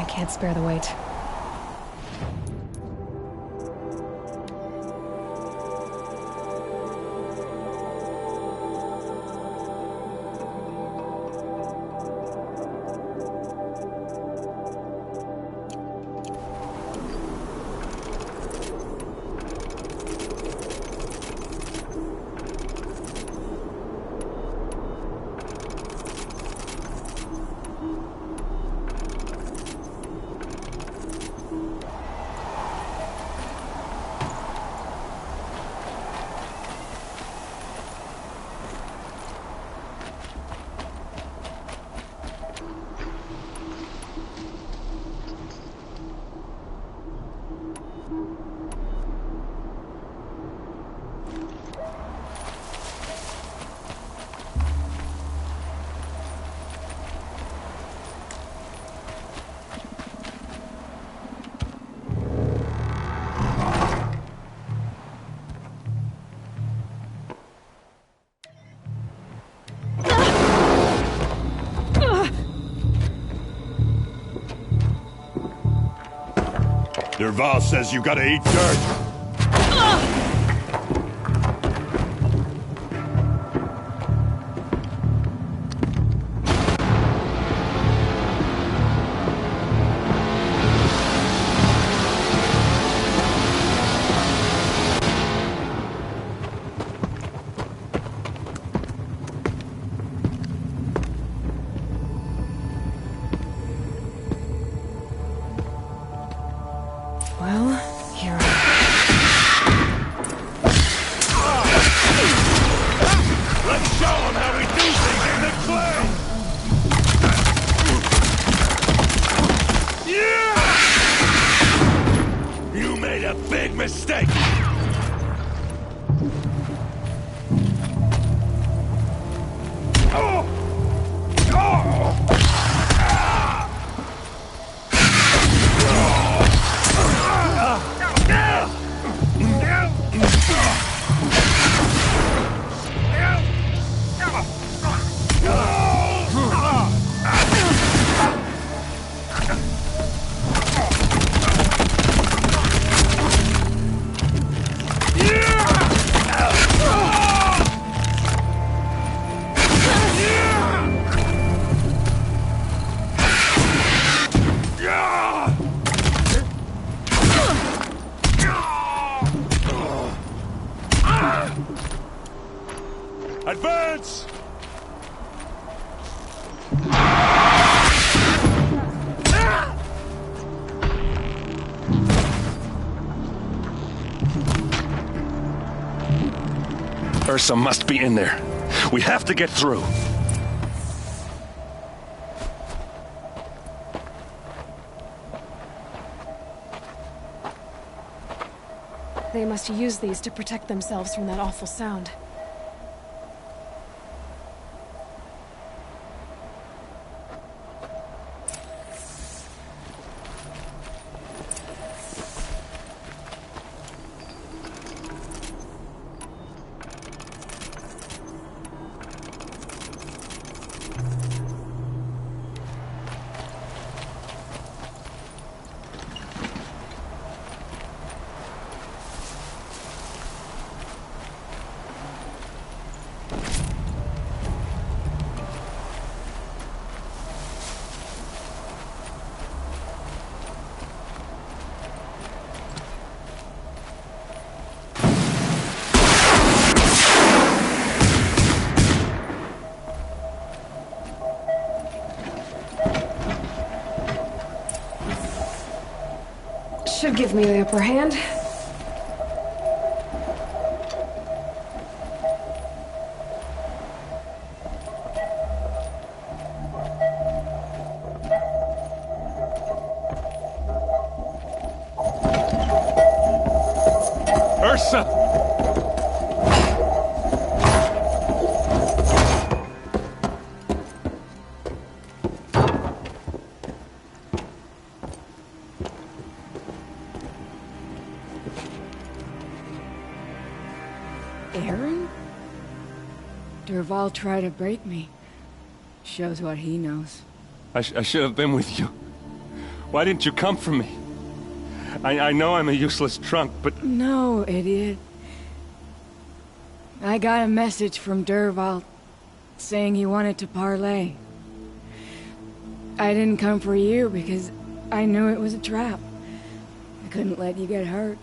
Can't spare the weight. Dervahl says you gotta eat dirt. Well, here I Let's show them how we do things in the clay! Yeah! You made a big mistake! Oh! Oh! Advance! Ursa must be in there. We have to get through. They must use these to protect themselves from that awful sound. Should give me the upper hand. Ursa! Aaron? Dervahl tried to break me. Shows what he knows. I should have been with you. Why didn't you come for me? I know I'm a useless trunk, but... No, idiot. I got a message from Dervahl saying he wanted to parlay. I didn't come for you because I knew it was a trap. I couldn't let you get hurt.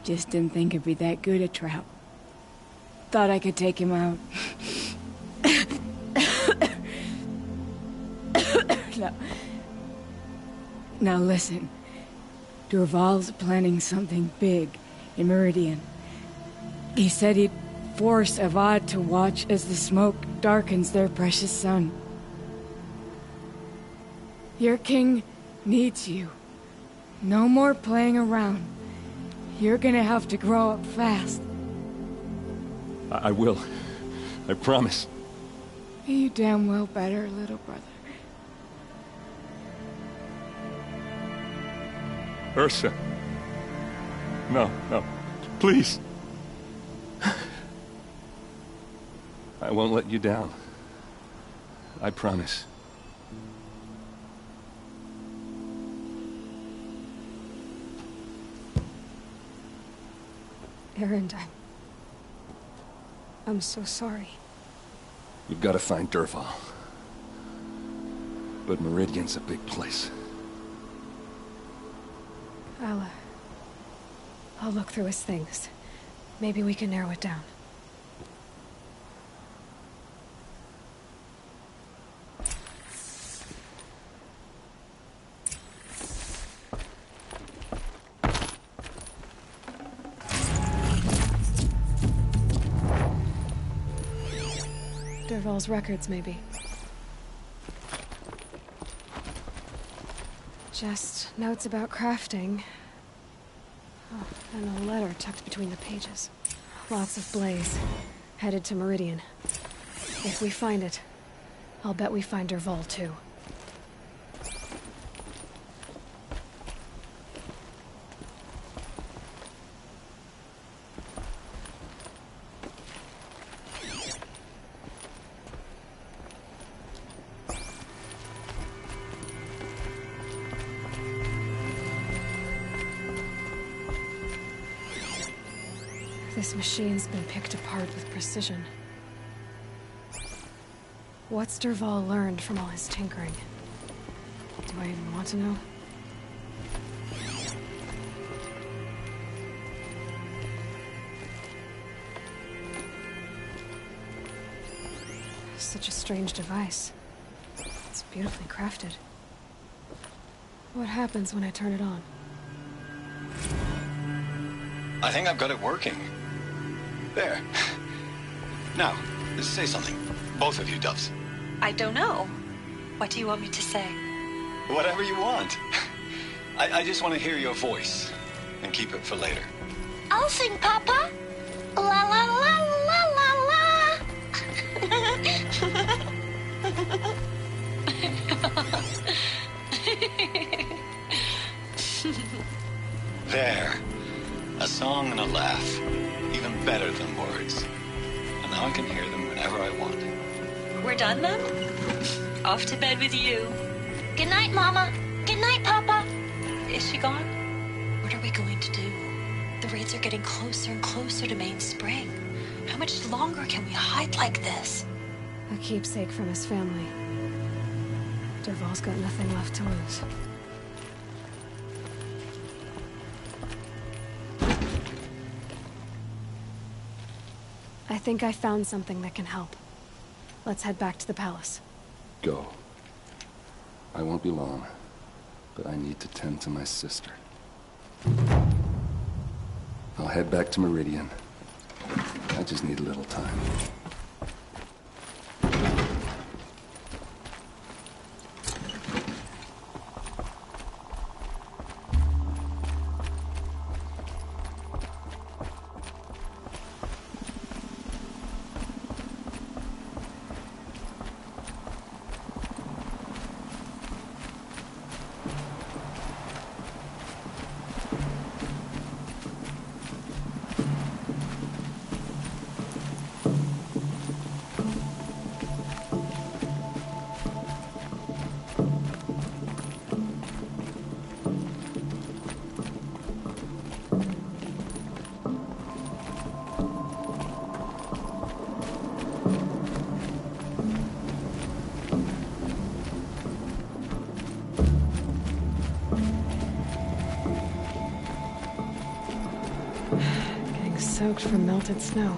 Just didn't think it'd be that good a trap. Thought I could take him out. Now listen. Dervahl's planning something big in Meridian. He said he'd force Avad to watch as the smoke darkens their precious sun. Your king needs you. No more playing around. You're gonna have to grow up fast. I will. I promise. You damn well better, little brother. Ursa. No, no. Please. I won't let you down. I promise. Erend, I'm so sorry. We've got to find Dervahl. But Meridian's a big place. I'll look through his things. Maybe we can narrow it down. Dervahl's records, maybe. Just notes about crafting. Oh, and a letter tucked between the pages. Lots of blaze. Headed to Meridian. If we find it, I'll bet we find Dervahl too. This machine's been picked apart with precision. What's Dervahl learned from all his tinkering? Do I even want to know? Such a strange device. It's beautifully crafted. What happens when I turn it on? I think I've got it working. There. Now, say something. Both of you, Doves. I don't know. What do you want me to say? Whatever you want. I just want to hear your voice. And keep it for later. I'll sing, Papa. La la la la la la. There. A song and a laugh. Even better than words. And now I can hear them whenever I want. We're done then? Off to bed with you. Good night, Mama. Good night, Papa. Is she gone? What are we going to do? The raids are getting closer and closer to Mainspring. How much longer can we hide like this? A keepsake from his family. Dervahl's got nothing left to lose. I think I found something that can help. Let's head back to the palace. Go. I won't be long, but I need to tend to my sister. I'll head back to Meridian. I just need a little time. Soaked from melted snow.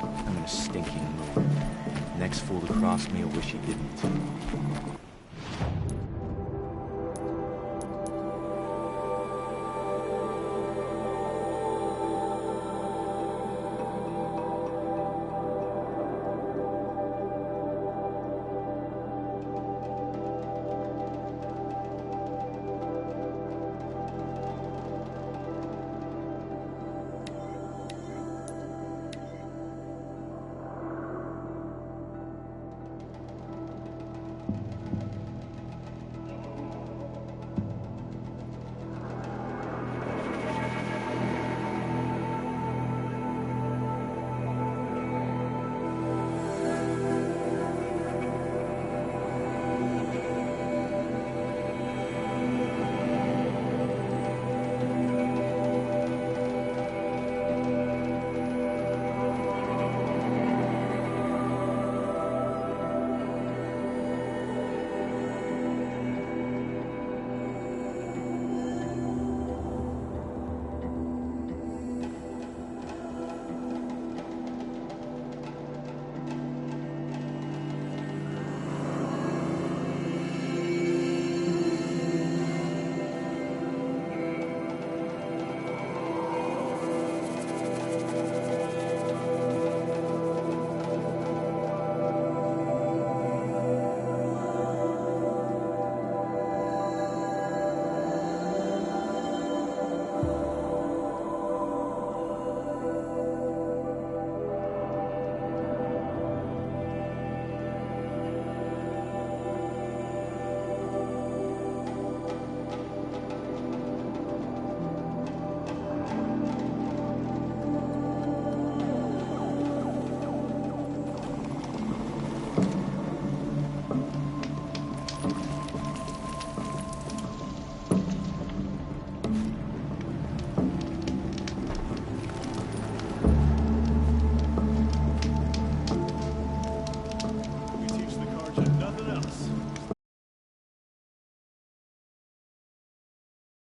I'm in a stinking mood. Next fool to cross me will wish he didn't.